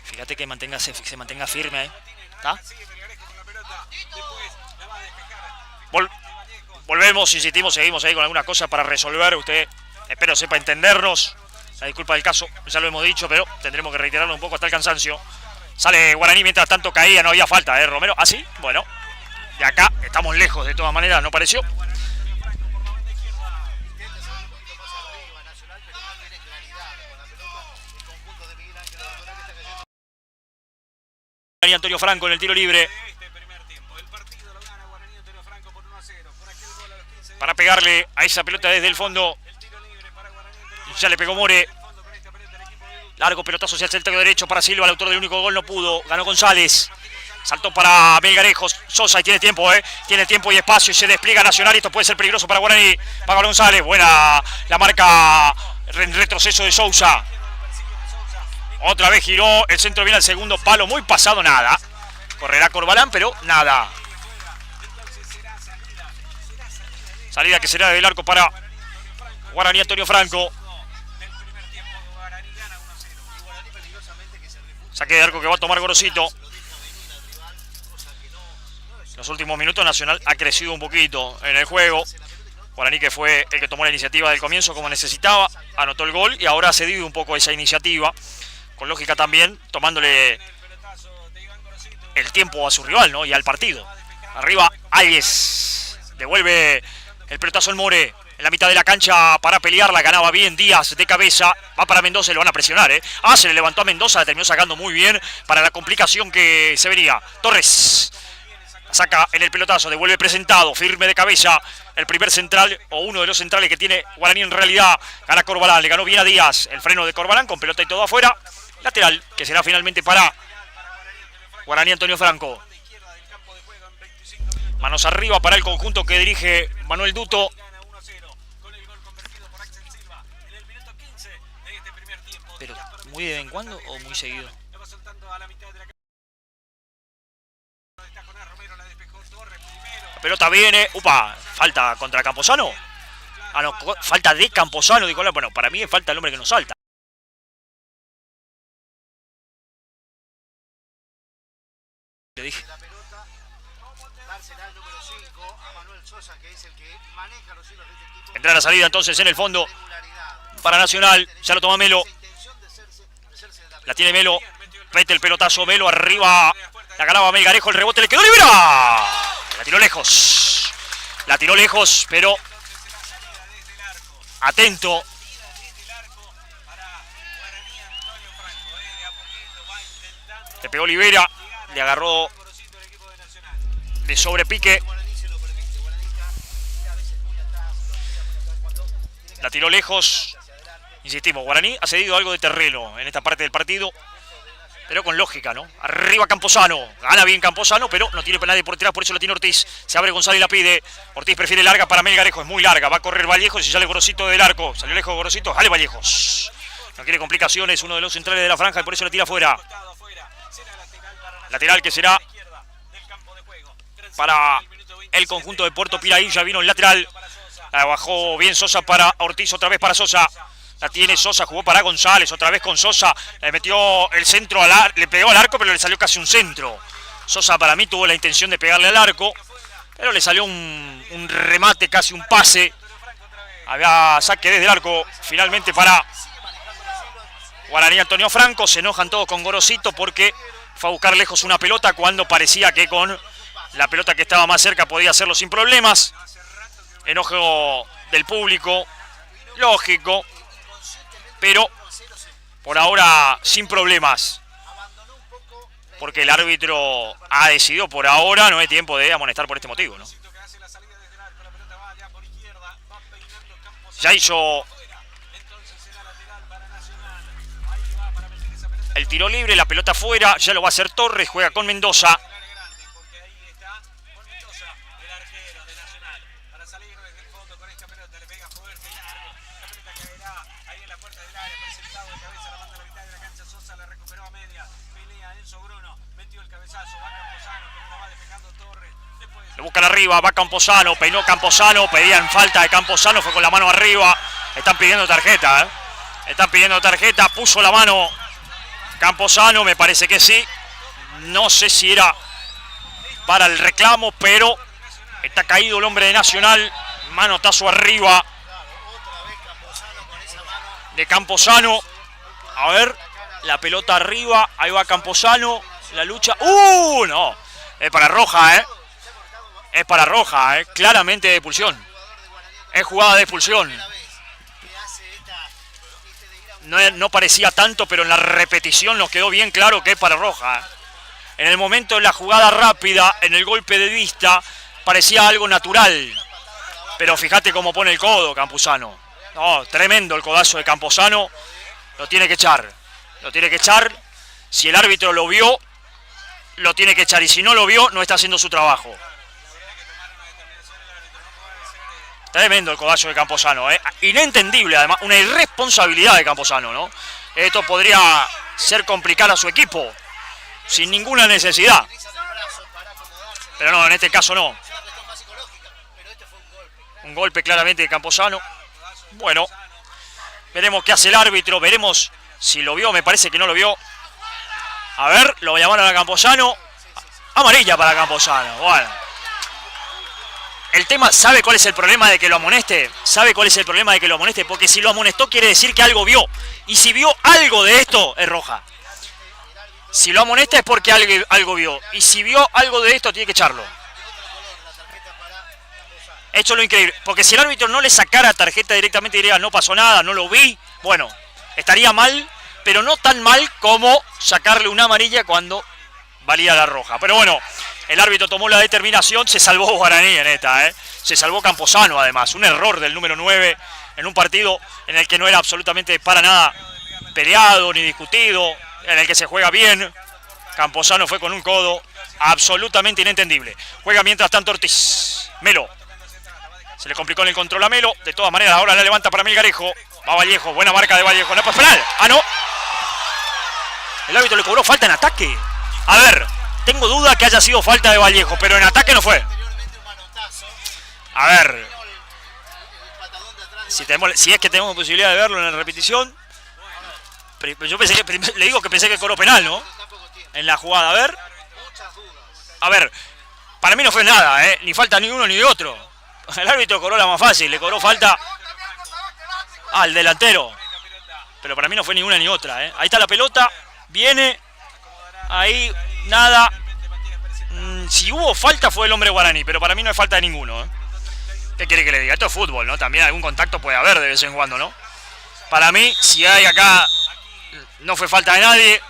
Fíjate que se mantenga firme ahí. ¿Está? Volvemos, insistimos, seguimos ahí con alguna cosa para resolver. Usted, espero sepa entendernos. La disculpa del caso, ya lo hemos dicho, pero tendremos que reiterarlo un poco hasta el cansancio. Sale Guaraní, mientras tanto caía, no había falta, Romero. ¿Ah, sí? Bueno, de acá estamos lejos, de todas maneras, no pareció. Antonio Franco en el tiro libre para pegarle a esa pelota desde el fondo. Ya le pegó More. Largo pelotazo hacia el centro derecho para Silva, el autor del único gol, no pudo. Ganó González. Saltó para Melgarejo. Sosa y tiene tiempo, tiene tiempo y espacio y se despliega Nacional. Y esto puede ser peligroso para Guaraní. Paga González. Buena la marca en retroceso de Sousa. Otra vez giró, el centro viene al segundo palo, muy pasado, nada. Correrá Corbalán, pero nada. Salida que será del arco para Guaraní, Antonio Franco. Saque de arco que va a tomar Gorosito. En los últimos minutos Nacional ha crecido un poquito en el juego. Guaraní, que fue el que tomó la iniciativa del comienzo como necesitaba, anotó el gol y ahora ha cedido un poco esa iniciativa. Con lógica también, tomándole el tiempo a su rival, ¿no? Y al partido. Arriba, Ayes. Devuelve el pelotazo al More. En la mitad de la cancha para pelearla. Ganaba bien Díaz de cabeza. Va para Mendoza y lo van a presionar, se le levantó a Mendoza. La terminó sacando muy bien para la complicación que se venía. Torres. Saca en el pelotazo. Devuelve presentado. Firme de cabeza. El primer central, o uno de los centrales que tiene Guaraní en realidad. Gana Corbalán. Le ganó bien a Díaz. El freno de Corbalán con pelota y todo afuera. Lateral, que será finalmente para Guaraní, Antonio Franco. Manos arriba para el conjunto que dirige Manuel Duto. Pero, ¿muy de vez en cuando o muy seguido? La pelota viene. Upa, falta contra Camposano. Ah, no, falta de Camposano, dijo. Bueno, para mí es falta el hombre que no salta. Le dije. Entra la salida entonces en el fondo para Nacional. Ya lo toma Melo. La tiene Melo. Mete el pelotazo Melo arriba. La ganaba Melgarejo. El rebote le quedó libre. La tiró lejos. La tiró lejos, pero atento. Le pegó Olivera. Le agarró de sobrepique. La tiró lejos. Insistimos, Guaraní ha cedido algo de terreno en esta parte del partido, pero con lógica, ¿no? Arriba Camposano. Gana bien Camposano, pero no tiene nadie por detrás, por eso la tiene Ortiz. Se abre González y la pide. Ortiz prefiere larga para Melgarejo, es muy larga. Va a correr Vallejos y sale Gorosito del arco. Salió lejos Gorosito, sale Vallejos. No quiere complicaciones, uno de los centrales de la franja y por eso la tira afuera. Lateral que será para el conjunto de Puerto Piraí. Ya vino el lateral. La bajó bien Sosa para Ortiz, otra vez para Sosa. La tiene Sosa, jugó para González, otra vez con Sosa. Le metió el centro, le pegó al arco, pero le salió casi un centro. Sosa para mí tuvo la intención de pegarle al arco, pero le salió un remate, casi un pase. Había saque desde el arco, finalmente para Guaraní, Antonio Franco. Se enojan todos con Gorosito porque Fue a buscar lejos una pelota cuando parecía que con la pelota que estaba más cerca podía hacerlo sin problemas. Enojo del público, lógico, pero por ahora sin problemas. Porque el árbitro ha decidido por ahora, no hay tiempo de amonestar por este motivo, ¿no? Ya hizo el tiro libre, la pelota afuera, ya lo va a hacer Torres, juega con Mendoza. Le buscan arriba, va Camposano, peinó Camposano, pedían falta de Camposano, fue con la mano arriba. Están pidiendo tarjeta, ¿eh? Están pidiendo tarjeta, puso la mano Camposano, me parece que sí. No sé si era para el reclamo, pero está caído el hombre de Nacional. Manotazo arriba de Camposano. A ver, la pelota arriba, ahí va Camposano, la lucha. No, es para roja, ¿eh? Es para roja, claramente de expulsión. Es jugada de expulsión. No parecía tanto, pero en la repetición nos quedó bien claro que es para roja. En el momento de la jugada rápida, en el golpe de vista, parecía algo natural. Pero fíjate cómo pone el codo Campuzano. No, tremendo el codazo de Camposano. Lo tiene que echar. Lo tiene que echar. Si el árbitro lo vio, lo tiene que echar. Y si no lo vio, no está haciendo su trabajo. Tremendo el codazo de Camposano, inentendible además, una irresponsabilidad de Camposano, ¿no? Esto podría ser complicar a su equipo, sin ninguna necesidad. Pero no, en este caso no. Un golpe claramente de Camposano. Bueno, veremos qué hace el árbitro, veremos si lo vio, me parece que no lo vio. A ver, lo llamaron a Camposano. Amarilla para Camposano, bueno. El tema, ¿sabe cuál es el problema de que lo amoneste? ¿Sabe cuál es el problema de que lo amoneste? Porque si lo amonestó quiere decir que algo vio. Y si vio algo de esto, es roja. Si lo amonesta es porque algo vio. Y si vio algo de esto, tiene que echarlo. Esto es lo increíble. Porque si el árbitro no le sacara tarjeta directamente y diría, no pasó nada, no lo vi, bueno, estaría mal, pero no tan mal como sacarle una amarilla cuando valía la roja. Pero bueno, el árbitro tomó la determinación, se salvó Guaraní en esta, se salvó Camposano además, un error del número 9 en un partido en el que no era absolutamente para nada peleado ni discutido, en el que se juega bien. Camposano fue con un codo absolutamente inentendible. Juega mientras tanto Ortiz. Melo. Se le complicó en el control a Melo, de todas maneras ahora la levanta para Melgarejo. Va Vallejo, buena marca de Vallejo, no es penal. No. El árbitro le cobró falta en ataque. A ver, tengo duda que haya sido falta de Vallejo, pero en ataque no fue. A ver, si es que tenemos posibilidad de verlo en la repetición. Yo pensé que, le digo que pensé que cobró penal, ¿no? En la jugada, a ver, para mí no fue nada, ni falta ni uno ni de otro. El árbitro cobró la más fácil, le cobró falta al delantero. Pero para mí no fue ni una ni otra, Ahí está la pelota, viene, ahí, nada. Si hubo falta fue el hombre Guaraní, pero para mí no hay falta de ninguno, ¿Qué quiere que le diga? Esto es fútbol, ¿no? También algún contacto puede haber de vez en cuando, ¿no? Para mí, si hay acá, no fue falta de nadie.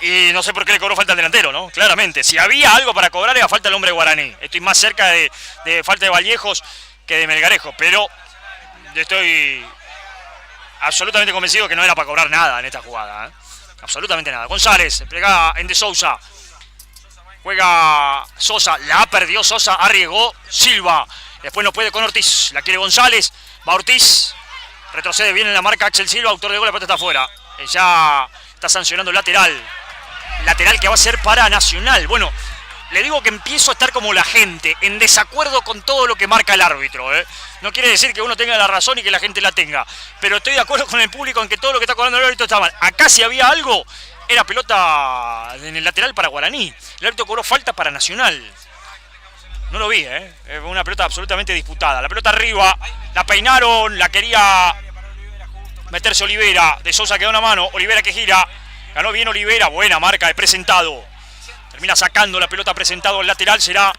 Y no sé por qué le cobró falta al delantero, ¿no? Claramente, si había algo para cobrar era falta del hombre Guaraní. Estoy más cerca de falta de Vallejos que de Melgarejo, pero estoy absolutamente convencido que no era para cobrar nada en esta jugada, Absolutamente nada. González, plega en De Sousa. Juega Sosa, la perdió Sosa, arriesgó Silva. Después no puede con Ortiz, la quiere González. Va Ortiz, retrocede bien en la marca Axel Silva, autor de gol, la pelota está afuera. Ya está sancionando el lateral. Lateral que va a ser para Nacional. Bueno, le digo que empiezo a estar como la gente, en desacuerdo con todo lo que marca el árbitro, No quiere decir que uno tenga la razón y que la gente la tenga, pero estoy de acuerdo con el público en que todo lo que está cobrando el árbitro está mal. Acá si había algo, era pelota en el lateral para Guaraní. El árbitro cobró falta para Nacional. No lo vi, Fue una pelota absolutamente disputada. La pelota arriba, la peinaron, la quería meterse Olivera. De Sousa quedó una mano, Olivera que gira. Ganó bien Olivera, buena marca de Presentado. Termina sacando la pelota Presentado al lateral, será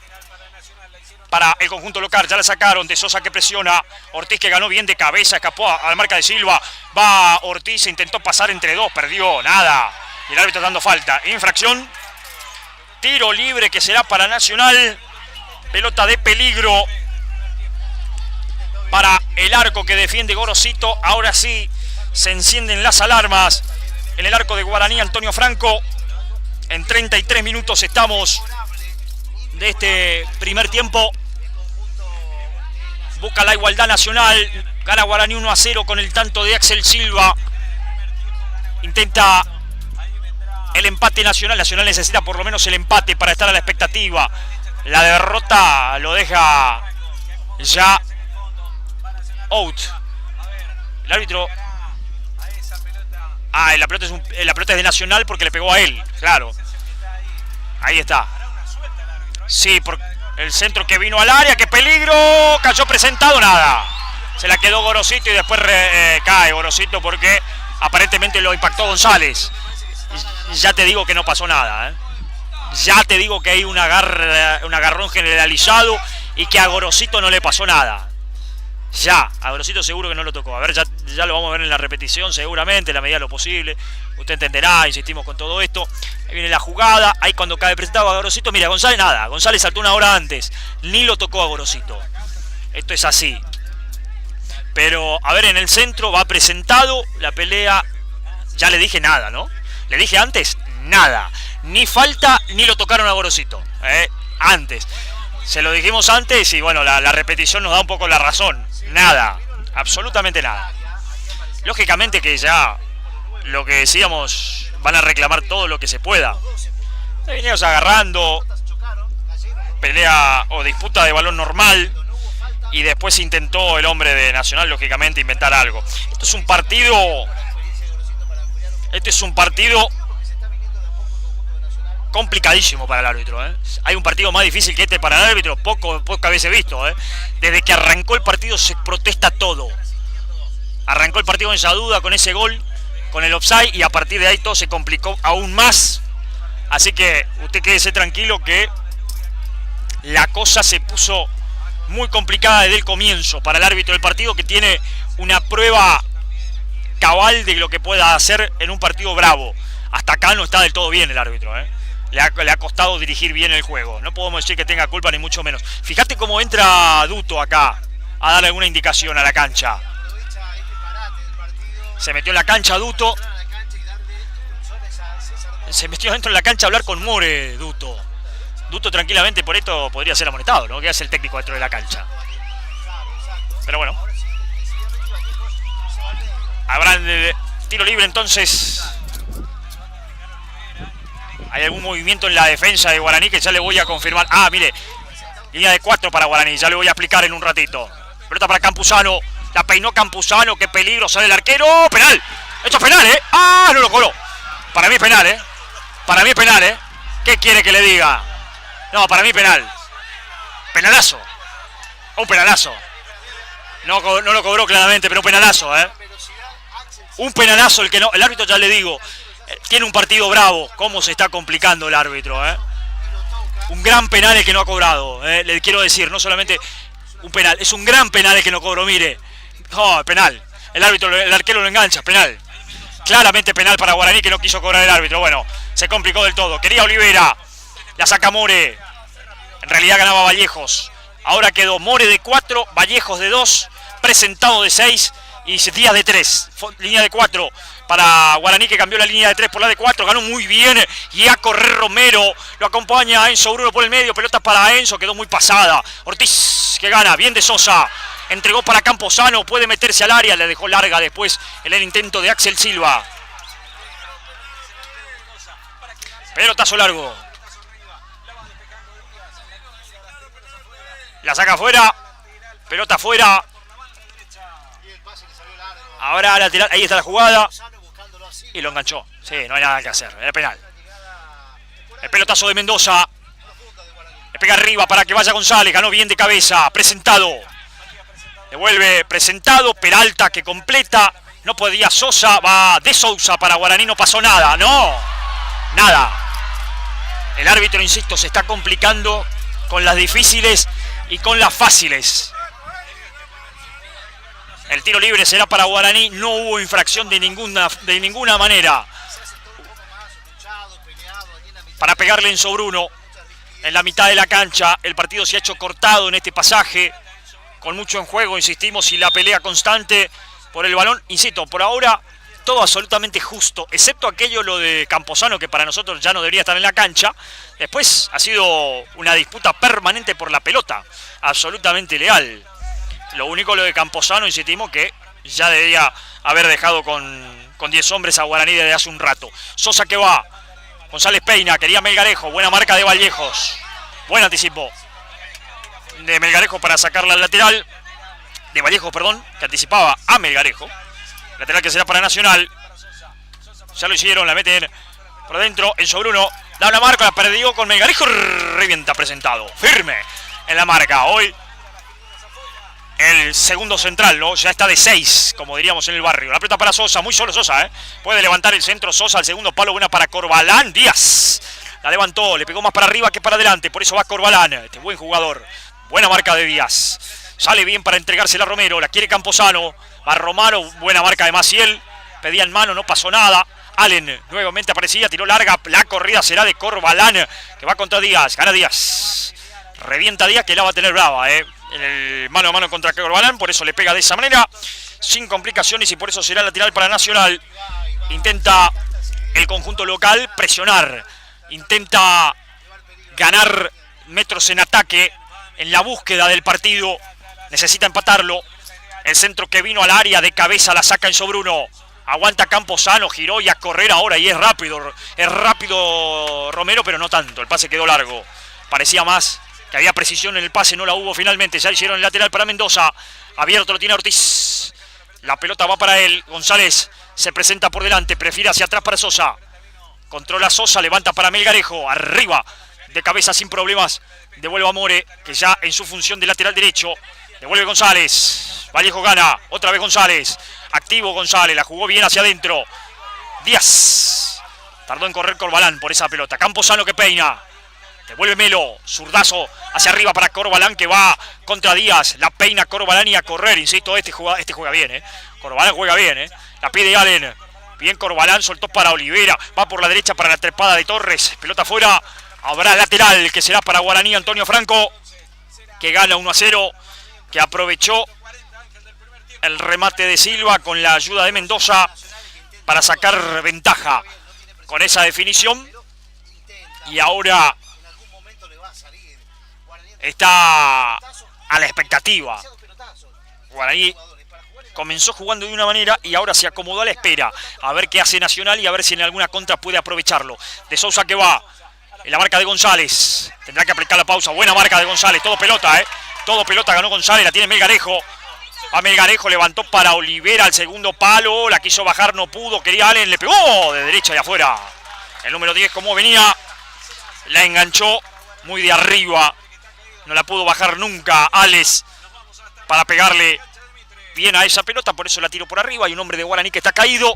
para el conjunto local. Ya la sacaron, De Sosa que presiona, Ortiz que ganó bien de cabeza, escapó a la marca de Silva. Va Ortiz, intentó pasar entre dos, perdió, nada. Y el árbitro dando falta, infracción. Tiro libre que será para Nacional. Pelota de peligro para el arco que defiende Gorosito. Ahora sí se encienden las alarmas en el arco de Guaraní. Antonio Franco. En 33 minutos estamos de este primer tiempo. Busca la igualdad Nacional. Gana Guaraní 1-0 con el tanto de Axel Silva. Intenta el empate Nacional. Nacional necesita por lo menos el empate para estar a la expectativa. La derrota lo deja ya out. El árbitro... la pelota es de Nacional porque le pegó a él, claro. Ahí está. Sí, por el centro que vino al área, qué peligro. Cayó Presentado, nada. Se la quedó Gorosito y después cae Gorosito porque aparentemente lo impactó González. Ya te digo que no pasó nada, ¿eh? Ya te digo que hay un agarrón generalizado y que a Gorosito no le pasó nada. Ya, a Gorosito seguro que no lo tocó. A ver, ya lo vamos a ver en la repetición seguramente, en la medida de lo posible. Usted entenderá, insistimos con todo esto. Ahí viene la jugada, ahí cuando cae Presentado a Gorosito. Mira, González nada, González saltó una hora antes. Ni lo tocó a Gorosito. Esto es así. Pero, a ver, en el centro va Presentado, la pelea. Ya le dije nada, ¿no? Le dije antes, nada. Ni falta, ni lo tocaron a Gorosito. Antes. Se lo dijimos antes y bueno, la repetición nos da un poco la razón. Nada, absolutamente nada. Lógicamente que ya lo que decíamos, van a reclamar todo lo que se pueda. Venimos agarrando, pelea o disputa de balón normal. Y después intentó el hombre de Nacional, lógicamente, inventar algo. Esto es un partido complicadísimo para el árbitro, ¿eh? Hay un partido más difícil que este para el árbitro, pocas veces visto, ¿eh? Desde que arrancó el partido se protesta todo. Arrancó el partido en esa duda con ese gol, con el offside, y a partir de ahí todo se complicó aún más. Así que usted quédese tranquilo que la cosa se puso muy complicada desde el comienzo para el árbitro del partido, que tiene una prueba cabal de lo que pueda hacer en un partido bravo. Hasta acá no está del todo bien el árbitro, ¿eh? Le ha costado dirigir bien el juego. No podemos decir que tenga culpa, ni mucho menos. Fíjate cómo entra Duto acá a dar alguna indicación a la cancha. Se metió en la cancha Duto. Se metió dentro de la cancha a hablar con More, Duto. Duto tranquilamente por esto podría ser amonestado, ¿no? Que hace el técnico dentro de la cancha. Pero bueno. Habrá tiro libre entonces. Hay algún movimiento en la defensa de Guaraní que ya le voy a confirmar. Mire, línea de 4 para Guaraní, ya le voy a explicar en un ratito. Pelota para Campuzano, la peinó Campuzano, qué peligro, sale el arquero. ¡Penal! Esto es penal, ¿eh? No lo cobró. Para mí es penal, ¿eh? Para mí es penal, ¿eh? ¿Qué quiere que le diga? No, para mí penal. Penalazo. Un penalazo. No lo cobró claramente, pero un penalazo, ¿eh? Un penalazo el que no. El árbitro, ya le digo, tiene un partido bravo. Cómo se está complicando el árbitro, ¿eh? Un gran penal el que no ha cobrado, ¿eh? Le quiero decir, no solamente un penal, es un gran penal el que no cobró, mire. Penal. El arquero lo engancha, penal. Claramente penal para Guaraní, que no quiso cobrar el árbitro. Bueno, se complicó del todo. Quería Olivera. La saca More. En realidad ganaba Vallejos. Ahora quedó More de 4, Vallejos de 2, Presentado de 6 y Díaz de 3. Línea de 4 para Guaraní, que cambió la línea de 3 por la de 4. Ganó muy bien. Y a correr Romero. Lo acompaña Enzo Bruno por el medio. Pelota para Enzo. Quedó muy pasada. Ortiz que gana. Bien de Sosa. Entregó para Campuzano. Puede meterse al área. Le dejó larga después en el intento de Axel Silva. Pelotazo largo. La saca afuera. Pelota afuera. Ahora lateral. Ahí está la jugada. Y lo enganchó. Sí, no hay nada que hacer. Era penal. El pelotazo de Mendoza. Le pega arriba para que vaya González. Ganó bien de cabeza. Presentado. Devuelve Presentado. Peralta que completa. No podía Sosa, va de Sousa para Guaraní, no pasó nada, no, nada. El árbitro, insisto, se está complicando con las difíciles y con las fáciles. El tiro libre será para Guaraní, no hubo infracción de ninguna manera para pegarle en Sobruno en la mitad de la cancha. El partido se ha hecho cortado en este pasaje, con mucho en juego, insistimos, y la pelea constante por el balón. Insisto, por ahora todo absolutamente justo, excepto aquello lo de Camposano, que para nosotros ya no debería estar en la cancha. Después ha sido una disputa permanente por la pelota, absolutamente leal. Lo único lo de Camposano, insistimos, que ya debería haber dejado con 10 hombres a Guaraní desde hace un rato. Sosa que va, González peina, quería Melgarejo, buena marca de Vallejos, buen anticipo de Melgarejo para sacarla al lateral, de Vallejos, perdón, que anticipaba a Melgarejo. Lateral que será para Nacional. Ya lo hicieron, la meten por dentro. En Sobruno da una marca, la perdió con Melgarejo. Revienta presentado, firme en la marca. Hoy el segundo central, ¿no? Ya está de 6, como diríamos en el barrio. La pelota para Sosa, muy solo Sosa, Puede levantar el centro Sosa al segundo palo, buena para Corbalán. Díaz la levantó, le pegó más para arriba que para adelante. Por eso va Corbalán, este buen jugador. Buena marca de Díaz. Sale bien para entregársela a Romero, la quiere Camposano. Va Romano, buena marca de Maciel. Pedía en mano, no pasó nada. Allen nuevamente aparecía, tiró larga. La corrida será de Corbalán, que va contra Díaz. Gana Díaz. Revienta Díaz, que la va a tener brava, En el mano a mano contra Corbalán, por eso le pega de esa manera, sin complicaciones, y por eso será lateral para Nacional. Intenta el conjunto local presionar. Intenta ganar metros en ataque, en la búsqueda del partido. Necesita empatarlo. El centro que vino al área de cabeza la saca en Sobruno. Aguanta Camposano, giró y a correr ahora, y es rápido Romero, pero no tanto, el pase quedó largo. Parecía más que había precisión en el pase, no la hubo finalmente. Ya hicieron el lateral para Mendoza. Abierto lo tiene Ortiz. La pelota va para él. González se presenta por delante, prefiere hacia atrás para Sosa. Controla Sosa, levanta para Melgarejo. Arriba, de cabeza sin problemas. Devuelve a More, que ya en su función de lateral derecho. Devuelve González. Vallejo gana. Otra vez González. Activo González. La jugó bien hacia adentro. Díaz. Tardó en correr Corbalán por esa pelota. Camposano que peina. Devuelve Melo. Zurdazo hacia arriba para Corbalán, que va contra Díaz. La peina Corbalán y a correr. Insisto, este juega bien, Corbalán juega bien, La pide Allen. Bien Corbalán. Soltó para Olivera. Va por la derecha para la trepada de Torres. Pelota afuera. Habrá lateral que será para Guaraní. Antonio Franco, que gana 1-0. Que aprovechó el remate de Silva con la ayuda de Mendoza para sacar ventaja con esa definición. Y ahora está a la expectativa. Guaraní comenzó jugando de una manera y ahora se acomodó a la espera. A ver qué hace Nacional y a ver si en alguna contra puede aprovecharlo. De Sousa que va en la marca de González. Tendrá que aplicar la pausa. Buena marca de González. Todo pelota, Todo pelota ganó González. La tiene Melgarejo. A Melgarejo, levantó para Olivera al segundo palo. La quiso bajar, no pudo. Quería Allen. Le pegó de derecha y afuera. El número 10, como venía, la enganchó muy de arriba. No la pudo bajar nunca Alex para pegarle bien a esa pelota. Por eso la tiró por arriba. Hay un hombre de Guaraní que está caído.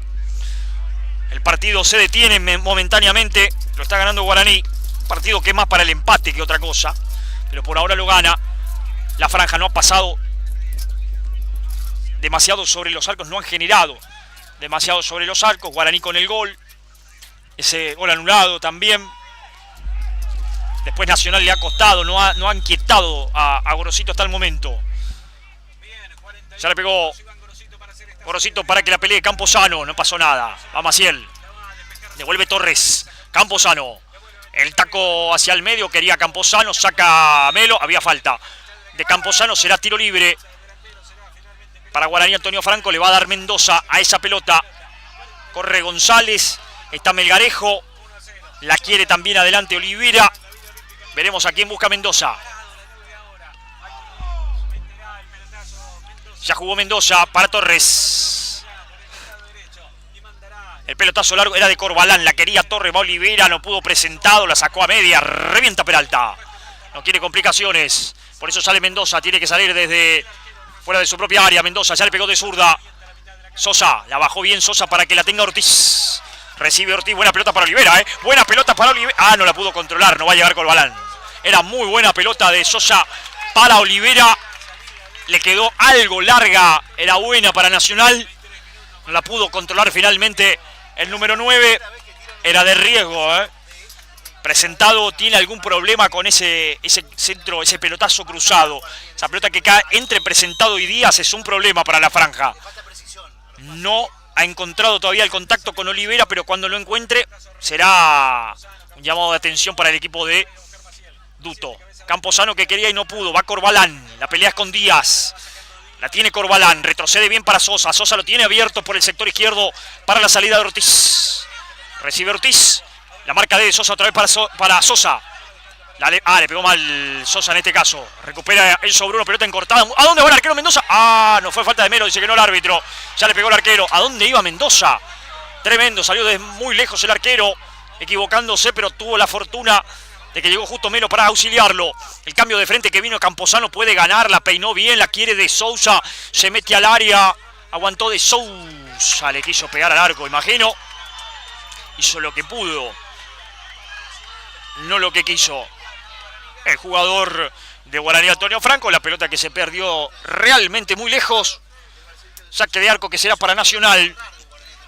El partido se detiene momentáneamente. Lo está ganando Guaraní. Partido que es más para el empate que otra cosa. Pero por ahora lo gana. La franja no ha pasado demasiado sobre los arcos. No han generado demasiado sobre los arcos. Guaraní con el gol. Ese gol anulado también. Después Nacional le ha costado. No ha inquietado a Gorosito hasta el momento. Ya le pegó Gorosito para que la pelee Camposano. No pasó nada. Va Maciel. Devuelve Torres. Camposano. El taco hacia el medio. Quería Camposano. Saca Melo. Había falta de Camposano. Será tiro libre para Guaraní. Antonio Franco le va a dar Mendoza a esa pelota. Corre González. Está Melgarejo. La quiere también adelante Olivera. Veremos a quién busca Mendoza. Ya jugó Mendoza para Torres. El pelotazo largo era de Corbalán. La quería Torres. Va Olivera. No pudo presentado. La sacó a media. Revienta Peralta. No quiere complicaciones. Por eso sale Mendoza. Tiene que salir desde fuera de su propia área. Mendoza ya le pegó de zurda. Sosa, la bajó bien Sosa para que la tenga Ortiz. Recibe Ortiz, buena pelota para Olivera, buena pelota para Olivera. Ah, no la pudo controlar, no va a llegar Corbalán. Era muy buena pelota de Sosa para Olivera. Le quedó algo larga, era buena para Nacional. No la pudo controlar finalmente el número 9. Era de riesgo, Presentado tiene algún problema con ese centro, ese pelotazo cruzado. Esa pelota que cae entre Presentado y Díaz es un problema para la franja. No ha encontrado todavía el contacto con Olivera, pero cuando lo encuentre será un llamado de atención para el equipo de Duto. Camposano que quería y no pudo, va Corbalán, la pelea es con Díaz. La tiene Corbalán, retrocede bien para Sosa. Sosa lo tiene abierto por el sector izquierdo para la salida de Ortiz. Recibe Ortiz. La marca de Sosa otra vez para Sosa. Le pegó mal Sosa en este caso. Recupera el sobre uno, pelota encortada. ¿A dónde va el arquero Mendoza? Ah, no fue falta de Melo, dice que no el árbitro. Ya le pegó el arquero. ¿A dónde iba Mendoza? Tremendo, salió de muy lejos el arquero. Equivocándose, pero tuvo la fortuna de que llegó justo Melo para auxiliarlo. El cambio de frente que vino Camposano puede ganar. La peinó bien, la quiere de Sousa. Se mete al área. Aguantó de Sousa. Le quiso pegar al arco, imagino. Hizo lo que pudo. No lo que quiso el jugador de Guaraní, Antonio Franco. La pelota que se perdió realmente muy lejos. Saque de arco que será para Nacional.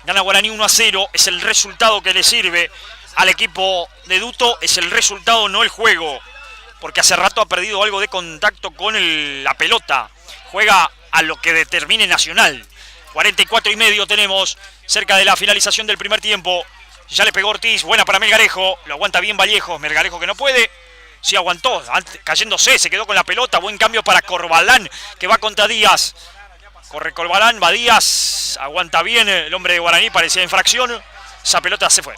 Gana Guaraní 1-0. Es el resultado que le sirve al equipo de Duto. Es el resultado, no el juego. Porque hace rato ha perdido algo de contacto con la pelota. Juega a lo que determine Nacional. 44 y medio tenemos cerca de la finalización del primer tiempo. Ya le pegó Ortiz, buena para Melgarejo. Lo aguanta bien Vallejos, Melgarejo que no puede. Sí aguantó, cayéndose, se quedó con la pelota. Buen cambio para Corbalán, que va contra Díaz. Corre Corbalán, va Díaz. Aguanta bien el hombre de Guaraní, parecía infracción. Esa pelota se fue.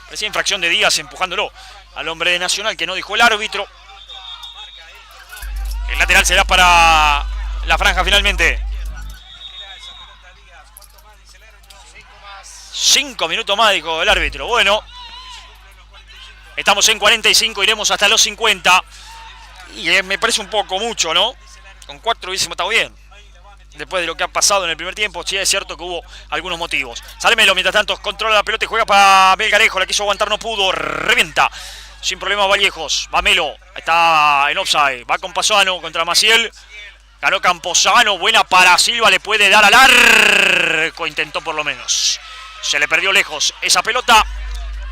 Parecía infracción de Díaz empujándolo al hombre de Nacional, que no dijo el árbitro. El lateral será para la franja finalmente. 5 minutos más, dijo el árbitro. Bueno, estamos en 45, iremos hasta los 50. Y me parece un poco mucho, ¿no? Con 4 hubiésemos estado bien. Después de lo que ha pasado en el primer tiempo, sí es cierto que hubo algunos motivos. Sale Melo, mientras tanto, controla la pelota y juega para Melgarejo. La quiso aguantar, no pudo. Revienta. Sin problema Vallejos. Va Melo. Está en offside. Va con Pasano contra Maciel. Ganó Camposano. Buena para Silva. Le puede dar al arco. Intentó por lo menos. Se le perdió lejos esa pelota.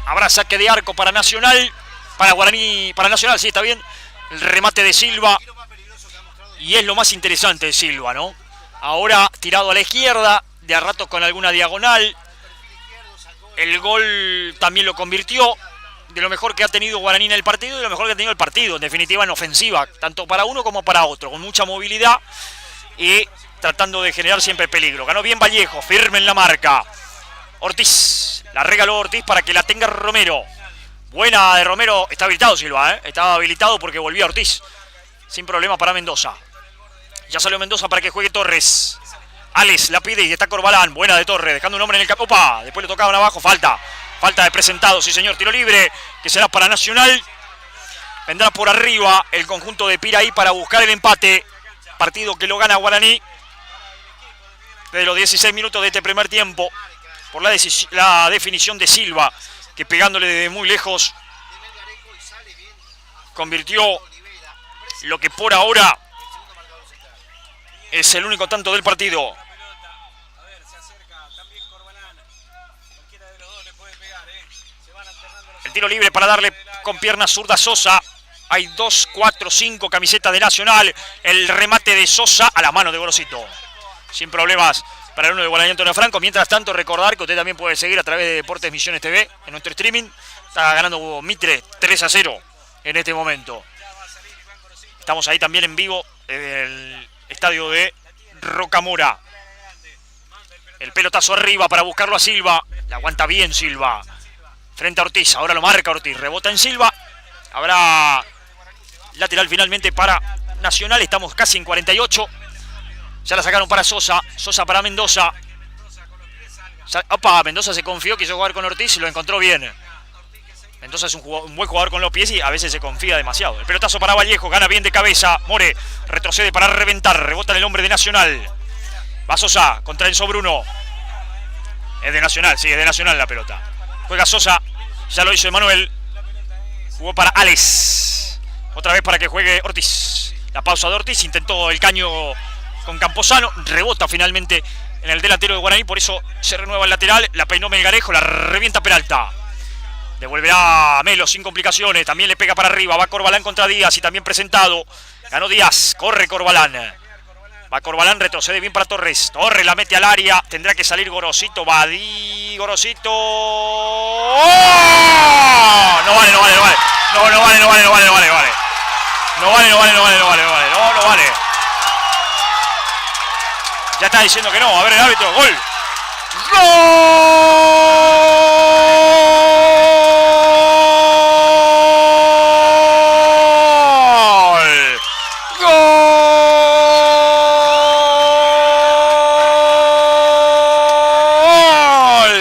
Habrá saque de arco para Nacional. Para Guaraní. Para Nacional, sí, está bien. El remate de Silva. Y es lo más interesante de Silva, ¿no? Ahora tirado a la izquierda. De a rato con alguna diagonal. El gol también lo convirtió. De lo mejor que ha tenido Guaraní en el partido. Y de lo mejor que ha tenido el partido. En definitiva, en ofensiva. Tanto para uno como para otro. Con mucha movilidad. Y tratando de generar siempre peligro. Ganó bien Vallejo. Firme en la marca. Ortiz, la regaló Ortiz para que la tenga Romero. Buena de Romero, está habilitado Silva, Estaba habilitado porque volvía Ortiz. Sin problema para Mendoza. Ya salió Mendoza para que juegue Torres. Alex la pide y está Corbalán. Buena de Torres, dejando un hombre en el campo. ¡Opa! Después le tocaban abajo, falta. Falta de Presentado, sí señor, tiro libre. Que será para Nacional. Vendrá por arriba el conjunto de Piraí para buscar el empate. Partido que lo gana Guaraní. De los 16 minutos de este primer tiempo. Por la definición de Silva, que pegándole desde muy lejos convirtió lo que por ahora es el único tanto del partido. El tiro libre para darle con pierna zurda a Sosa. Hay 2, 4, 5 camisetas de Nacional. El remate de Sosa a la mano de Gorosito. Sin problemas para el uno de Guaraní, Antonio Franco. Mientras tanto, recordar que usted también puede seguir a través de Deportes Misiones TV en nuestro streaming. Está ganando Mitre 3-0 en este momento. Estamos ahí también en vivo en el estadio de Rocamora. El pelotazo arriba para buscarlo a Silva. La aguanta bien Silva. Frente a Ortiz. Ahora lo marca Ortiz. Rebota en Silva. Habrá lateral finalmente para Nacional. Estamos casi en 48. Ya la sacaron para Sosa. Sosa para Mendoza. Opa, Mendoza se confió, quiso jugar con Ortiz y lo encontró bien. Mendoza es un buen jugador con los pies y a veces se confía demasiado. El pelotazo para Vallejo, gana bien de cabeza. More retrocede para reventar. Rebota en el hombre de Nacional. Va Sosa contra Enzo Bruno. Es de Nacional, sí, es de Nacional la pelota. Juega Sosa, ya lo hizo Emanuel. Jugó para Alex. Otra vez para que juegue Ortiz. La pausa de Ortiz, intentó el caño con Camposano. Rebota finalmente en el delantero de Guaraní, por eso se renueva el lateral. La peinó Melgarejo, la revienta Peralta. Devolverá a Melo sin complicaciones. También le pega para arriba. Va Corbalán contra Díaz y también presentado. Ganó Díaz. Corre Corbalán. Va Corbalán, retrocede bien para Torres. Torres la mete al área. Tendrá que salir Gorosito. Badí. Gorosito. ¡Oh! No vale, no vale, no vale. No, no vale, no vale, no vale, no vale, no vale. No vale, no vale, no vale, no vale, no vale. No, no vale. Ya está diciendo que no. A ver el árbitro. Gol. ¡Gol!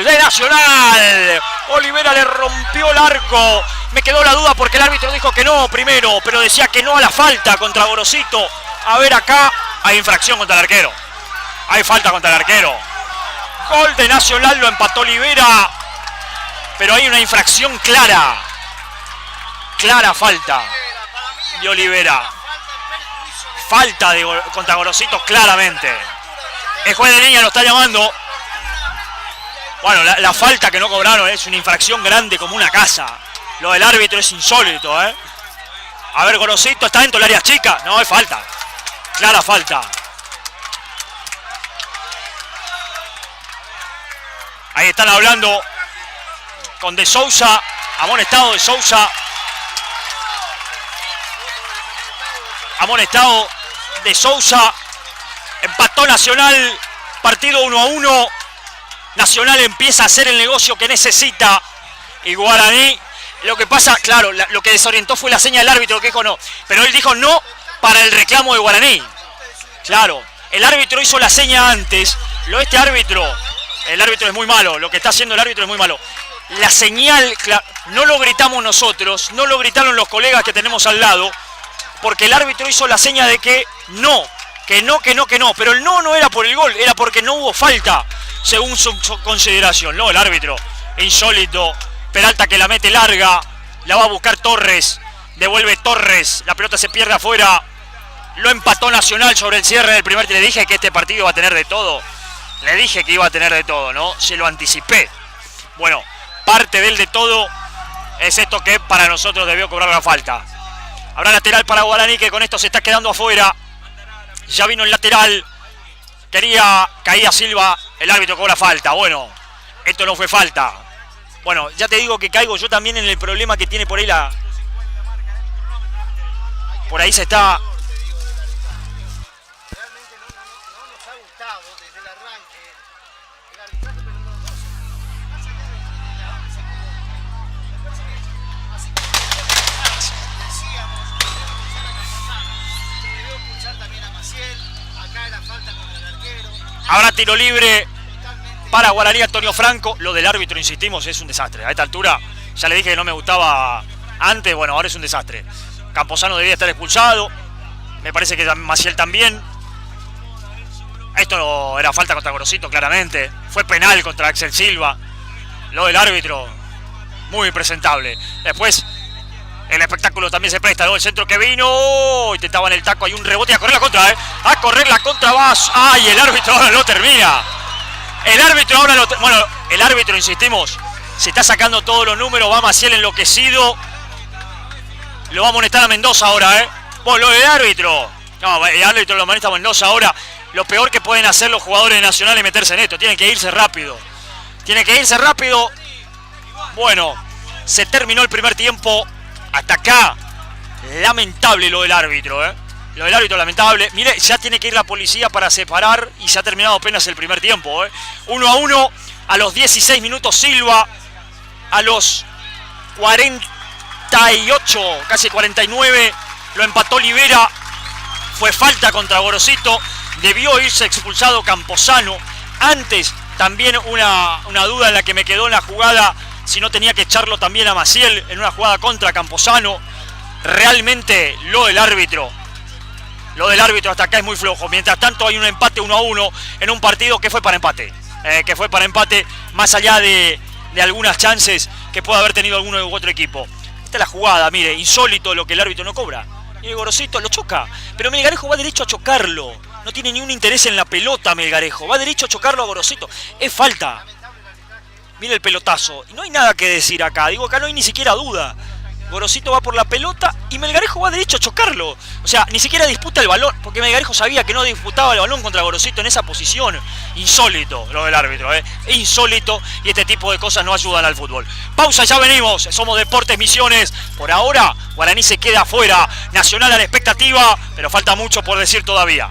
De Nacional. Olivera le rompió el arco. Me quedó la duda porque el árbitro dijo que no primero, pero decía que no a la falta contra Gorosito. A ver, acá hay infracción contra el arquero. Hay falta contra el arquero. Gol de Nacional, lo empató Olivera. Pero hay una infracción clara. Clara falta de Olivera. Falta contra Gorosito claramente. El juez de línea lo está llamando. Bueno, la falta que no cobraron es una infracción grande como una casa. Lo del árbitro es insólito, ¿eh? A ver, Gorosito está dentro del área chica. No, es falta. Clara falta. Ahí están hablando con De Sousa. Amonestado De Sousa. Amonestado De Sousa. Empató Nacional. Partido 1-1. Nacional empieza a hacer el negocio que necesita. Y Guaraní, lo que pasa, claro, lo que desorientó fue la seña del árbitro que dijo no. Pero él dijo no para el reclamo de Guaraní. Claro, el árbitro hizo la seña antes. Este árbitro, el árbitro es muy malo. Lo que está haciendo el árbitro es muy malo. La señal, no lo gritamos nosotros, no lo gritaron los colegas que tenemos al lado. Porque el árbitro hizo la seña de que no. Que no. Pero el no era por el gol, era porque no hubo falta. Según su consideración, ¿no? El árbitro, insólito. Peralta que la mete larga, la va a buscar Torres, devuelve Torres, la pelota se pierde afuera. Lo empató Nacional sobre el cierre del primer. Le dije que este partido iba a tener de todo. Le dije que iba a tener de todo, ¿no? Se lo anticipé. Bueno, parte del de todo es esto que para nosotros debió cobrar la falta. Habrá lateral para Guaraní, que con esto se está quedando afuera. Ya vino el lateral. Caía Silva, el árbitro cobra falta. Bueno, esto no fue falta. Bueno, ya te digo que caigo yo también en el problema que tiene por ahí Por ahí se está... Realmente no nos ha gustado desde el arranque el arbitraje, pero los dos, más allá de la base que me parece que así como decíamos, expulsar a Campazano, se debió expulsar también a Maciel. Acá era falta contra el arquero. Ahora tiro libre para Guaraní. Antonio Franco. Lo del árbitro, insistimos, es un desastre. A esta altura ya le dije que no me gustaba antes. Bueno, ahora es un desastre. Camposano debía estar expulsado. Me parece que Maciel también. Esto no era falta contra Gorosito, claramente. Fue penal contra Axel Silva. Lo del árbitro, muy presentable. Después, el espectáculo también se presta, ¿no? El centro que vino. Intentaban el taco, hay un rebote y a correr la contra, ¿eh? A correr la contra va. ¡Ay! El árbitro ahora lo termina. El árbitro ahora lo... Bueno, el árbitro, insistimos, se está sacando todos los números. Va Maciel enloquecido. Lo va a amonestar a Mendoza ahora, ¿eh? Bueno, lo del árbitro. No, el árbitro lo amonesta a Mendoza ahora. Lo peor que pueden hacer los jugadores nacionales es meterse en esto. Tienen que irse rápido. Tienen que irse rápido. Bueno, se terminó el primer tiempo. Hasta acá. Lamentable lo del árbitro, ¿eh? Lo del árbitro lamentable. Mire, ya tiene que ir la policía para separar y se ha terminado apenas el primer tiempo, ¿eh? 1-1 a los 16 minutos Silva. A los 48, casi 49, lo empató Olivera. Fue falta contra Gorosito. Debió irse expulsado Camposano. Antes también una duda en la que me quedó en la jugada, si no tenía que echarlo también a Maciel en una jugada contra Camposano. Realmente lo del árbitro Lo del árbitro hasta acá es muy flojo. Mientras tanto hay un empate 1-1 en un partido que fue para empate. Más allá de algunas chances que pueda haber tenido alguno u otro equipo. Esta es la jugada, mire, insólito lo que el árbitro no cobra. Y el Gorosito lo choca. Pero Melgarejo va derecho a chocarlo. No tiene ni un interés en la pelota Melgarejo. Va derecho a chocarlo a Gorosito. Es falta. Mire el pelotazo. Y no hay nada que decir acá. Digo, acá no hay ni siquiera duda. Gorosito va por la pelota y Melgarejo va derecho a chocarlo. O sea, ni siquiera disputa el balón, porque Melgarejo sabía que no disputaba el balón contra Gorosito en esa posición. Insólito lo del árbitro, insólito, y este tipo de cosas no ayudan al fútbol. Pausa, ya venimos. Somos Deportes Misiones. Por ahora, Guaraní se queda afuera. Nacional a la expectativa, pero falta mucho por decir todavía.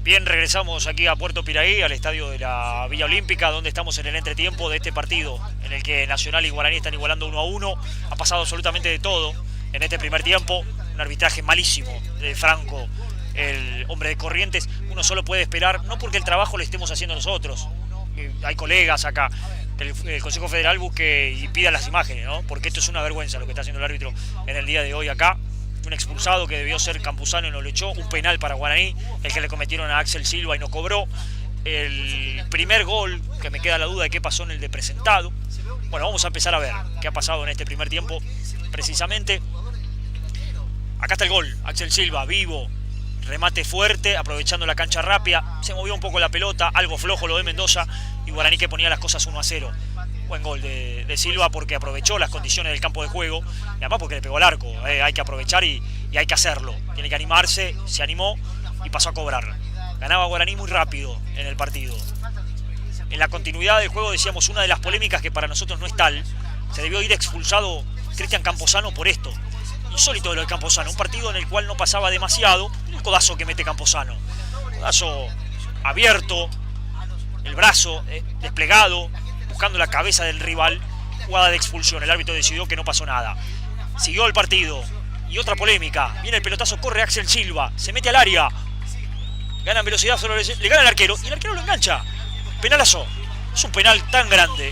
Bien, regresamos aquí a Puerto Piraí, al estadio de la Villa Olímpica, donde estamos en el entretiempo de este partido, en el que Nacional y Guaraní están igualando 1-1. Ha pasado absolutamente de todo en este primer tiempo. Un arbitraje malísimo de Franco, el hombre de Corrientes. Uno solo puede esperar, no porque el trabajo lo estemos haciendo nosotros. Hay colegas acá, que el Consejo Federal busque y pida las imágenes, ¿no? Porque esto es una vergüenza lo que está haciendo el árbitro en el día de hoy acá. Un expulsado que debió ser Campuzano y no lo echó. Un penal para Guaraní, el que le cometieron a Axel Silva y no cobró. El primer gol, que me queda la duda de qué pasó en el de presentado. Bueno, vamos a empezar a ver qué ha pasado en este primer tiempo. Precisamente, acá está el gol. Axel Silva, vivo. Remate fuerte, aprovechando la cancha rápida. Se movió un poco la pelota, algo flojo lo de Mendoza. Y Guaraní que ponía las cosas 1-0. Buen gol de Silva porque aprovechó las condiciones del campo de juego. Y además porque le pegó al arco. Hay que aprovechar y hay que hacerlo. Tiene que animarse, se animó y pasó a cobrar. Ganaba Guaraní muy rápido en el partido. En la continuidad del juego decíamos una de las polémicas que para nosotros no es tal. Se debió ir expulsado Cristian Camposano por esto. Insólito de lo de Camposano. Un partido en el cual no pasaba demasiado. El codazo que mete Camposano. Codazo abierto. El brazo desplegado. Buscando la cabeza del rival. Jugada de expulsión. El árbitro decidió que no pasó nada. Siguió el partido. Y otra polémica. Viene el pelotazo. Corre Axel Silva. Se mete al área. Gana en velocidad. Le gana al arquero. Y el arquero lo engancha. Penalazo. Es un penal tan grande.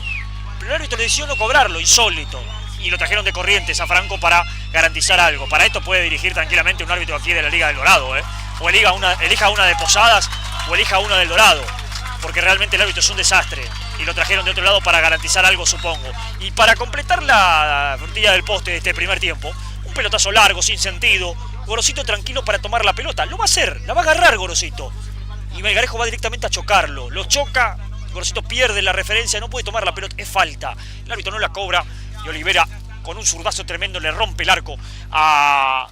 Pero el árbitro decidió no cobrarlo. Insólito. Y lo trajeron de Corrientes a Franco para garantizar algo. Para esto puede dirigir tranquilamente un árbitro aquí de la Liga del Dorado. O elija una de Posadas o elija una del Dorado. Porque realmente el árbitro es un desastre. Y lo trajeron de otro lado para garantizar algo, supongo. Y para completar la frutilla del poste de este primer tiempo, un pelotazo largo, sin sentido. Gorosito tranquilo para tomar la pelota. Lo va a hacer, la va a agarrar Gorosito. Y Melgarejo va directamente a chocarlo. Lo choca, Gorosito pierde la referencia, no puede tomar la pelota, es falta. El árbitro no la cobra y Olivera con un zurdazo tremendo le rompe el arco al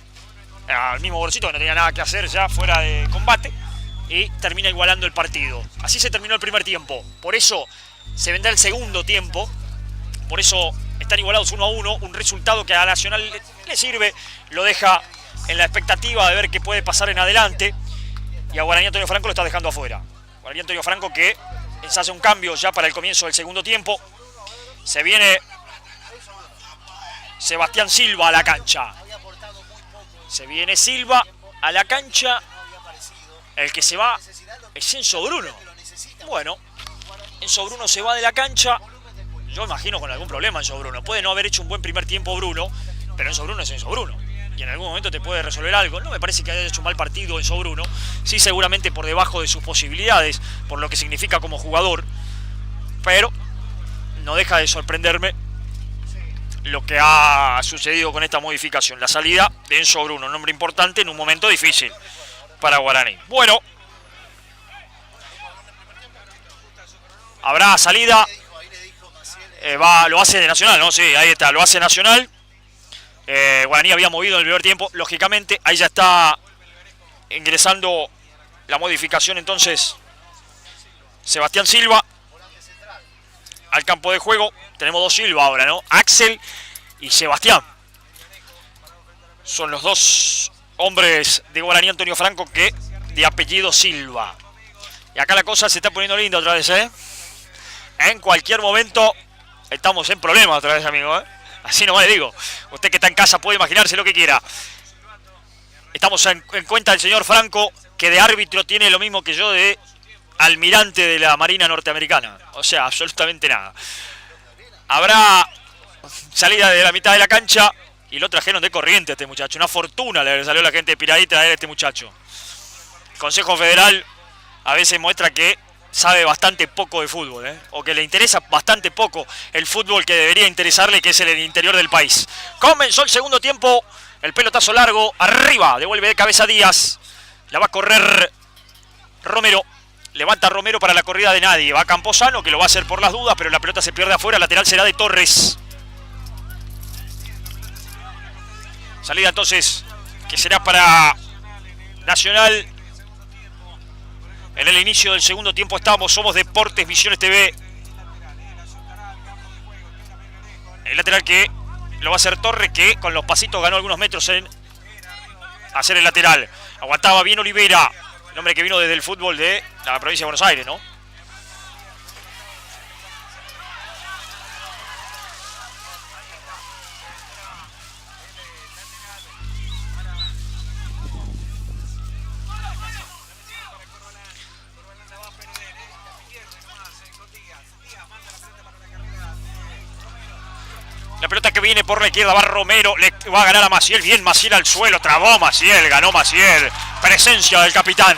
mismo Gorosito, que no tenía nada que hacer ya fuera de combate. Y termina igualando el partido. Así se terminó el primer tiempo. Por eso se vendrá el segundo tiempo. Por eso están igualados 1-1. Un resultado que a Nacional le sirve. Lo deja en la expectativa de ver qué puede pasar en adelante. Y a Guaraní Antonio Franco lo está dejando afuera. Guaraní Antonio Franco que hace un cambio ya para el comienzo del segundo tiempo. Se viene Sebastián Silva a la cancha. Se viene Silva a la cancha. El que se va es Enzo Bruno. Bueno, Enzo Bruno se va de la cancha. Yo imagino con algún problema Enzo Bruno. Puede no haber hecho un buen primer tiempo Bruno, pero Enzo Bruno es Enzo Bruno. Y en algún momento te puede resolver algo. No me parece que haya hecho un mal partido Enzo Bruno. Sí, seguramente por debajo de sus posibilidades, por lo que significa como jugador. Pero no deja de sorprenderme lo que ha sucedido con esta modificación. La salida de Enzo Bruno, un hombre importante en un momento difícil para Guaraní. Bueno, habrá salida. Lo hace de Nacional, ¿no? Sí, ahí está, lo hace Nacional. Guaraní había movido en el primer tiempo, lógicamente. Ahí ya está ingresando la modificación entonces Sebastián Silva al campo de juego. Tenemos dos Silva ahora, ¿no? Axel y Sebastián. Son los dos hombres de Guaraní Antonio Franco que de apellido Silva. Y acá la cosa se está poniendo linda otra vez, ¿eh? En cualquier momento estamos en problemas otra vez, amigo, ¿eh? Así nomás le digo. Usted que está en casa puede imaginarse lo que quiera. Estamos en cuenta del señor Franco, que de árbitro tiene lo mismo que yo de almirante de la Marina norteamericana. O sea, absolutamente nada. Habrá salida de la mitad de la cancha y lo trajeron de Corrientes a este muchacho. Una fortuna le salió a la gente de Piraí traer a este muchacho. El Consejo Federal a veces muestra que sabe bastante poco de fútbol, ¿eh? O que le interesa bastante poco el fútbol que debería interesarle, que es el interior del país. Comenzó el segundo tiempo, el pelotazo largo, arriba, devuelve de cabeza Díaz, la va a correr Romero, levanta Romero para la corrida de nadie, va Camposano, que lo va a hacer por las dudas, pero la pelota se pierde afuera, lateral será de Torres. Salida entonces, que será para Nacional. En el inicio del segundo tiempo somos Deportes Misiones TV. El lateral que lo va a hacer Torres, que con los pasitos ganó algunos metros en hacer el lateral. Aguantaba bien Olivera. El hombre que vino desde el fútbol de la provincia de Buenos Aires, ¿no? La pelota que viene por la izquierda va Romero, le va a ganar a Maciel, bien Maciel al suelo, trabó Maciel, ganó Maciel, presencia del capitán,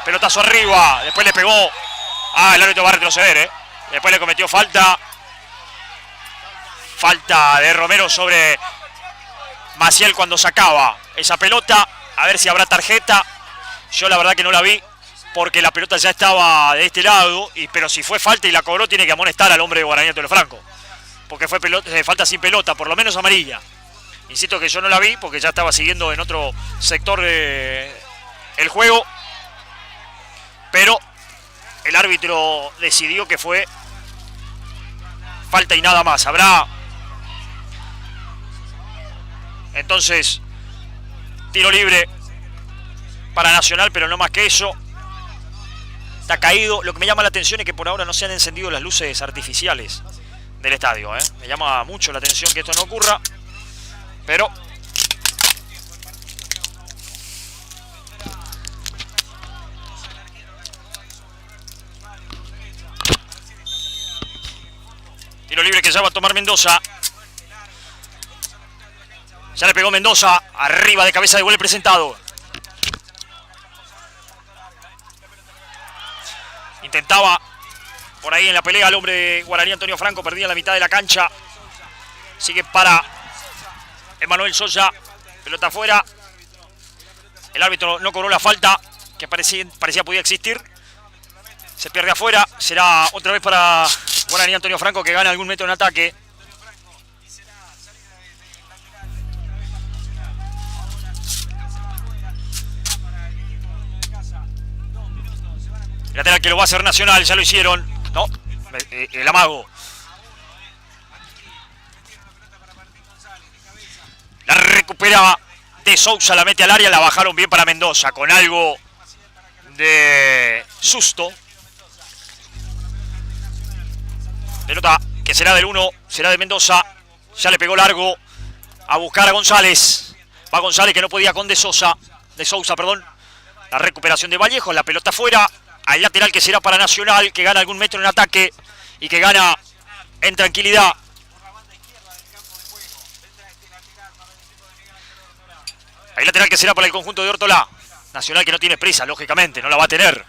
pelotazo arriba, después le pegó, el árbitro va a retroceder, después le cometió falta de Romero sobre Maciel cuando sacaba esa pelota, a ver si habrá tarjeta, yo la verdad que no la vi, porque la pelota ya estaba de este lado, pero si fue falta y la cobró tiene que amonestar al hombre de Guaraní Antonio Franco. Porque fue falta sin pelota, por lo menos amarilla. Insisto que yo no la vi porque ya estaba siguiendo en otro sector el juego. Pero el árbitro decidió que fue falta y nada más. Habrá entonces tiro libre para Nacional, pero no más que eso. Está caído. Lo que me llama la atención es que por ahora no se han encendido las luces artificiales del estadio, Me llama mucho la atención que esto no ocurra, pero tiro libre que ya va a tomar Mendoza. Ya le pegó Mendoza, arriba de cabeza de gol el presentado. Intentaba por ahí en la pelea el hombre de Guaraní Antonio Franco, perdía la mitad de la cancha. Sigue para Emanuel Sosa, pelota afuera. El árbitro no cobró la falta que parecía podía existir. Se pierde afuera, será otra vez para Guaraní Antonio Franco que gana algún metro en ataque. El lateral que lo va a hacer Nacional, ya lo hicieron. No, el amago. La recupera de Sousa, la mete al área, la bajaron bien para Mendoza, con algo de susto. Pelota que será del 1, será de Mendoza. Ya le pegó largo a buscar a González. Va González que no podía con de Sousa, perdón. La recuperación de Vallejo, la pelota fuera. Al lateral que será para Nacional, que gana algún metro en ataque y que gana en tranquilidad. Al lateral que será para el conjunto de Ortolá. Nacional que no tiene prisa, lógicamente, no la va a tener.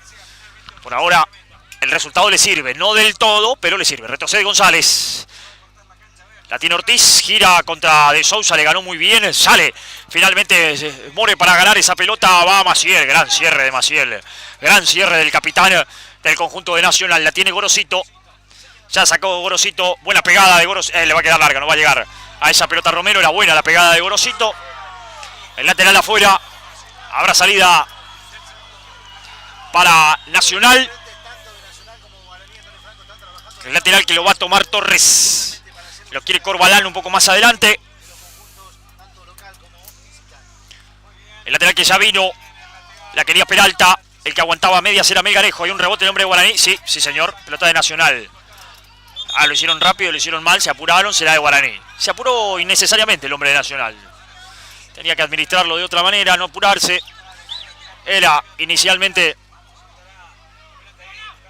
Por ahora el resultado le sirve, no del todo, pero le sirve. Retrocede González. La tiene Ortiz, gira contra de Sousa, le ganó muy bien, sale finalmente More para ganar esa pelota, va Maciel, gran cierre de Maciel, gran cierre del capitán del conjunto de Nacional, la tiene Gorosito, ya sacó Gorosito, buena pegada de Gorosito, le va a quedar larga, no va a llegar a esa pelota Romero, era buena la pegada de Gorosito, el lateral afuera, habrá salida para Nacional, el lateral que lo va a tomar Torres. Lo quiere Corbalán un poco más adelante. El lateral que ya vino. La quería Peralta. El que aguantaba medias era Melgarejo. Hay un rebote del hombre de Guaraní. Sí, sí señor. Pelota de Nacional. Lo hicieron rápido, lo hicieron mal. Se apuraron. Será de Guaraní. Se apuró innecesariamente el hombre de Nacional. Tenía que administrarlo de otra manera. No apurarse. Era inicialmente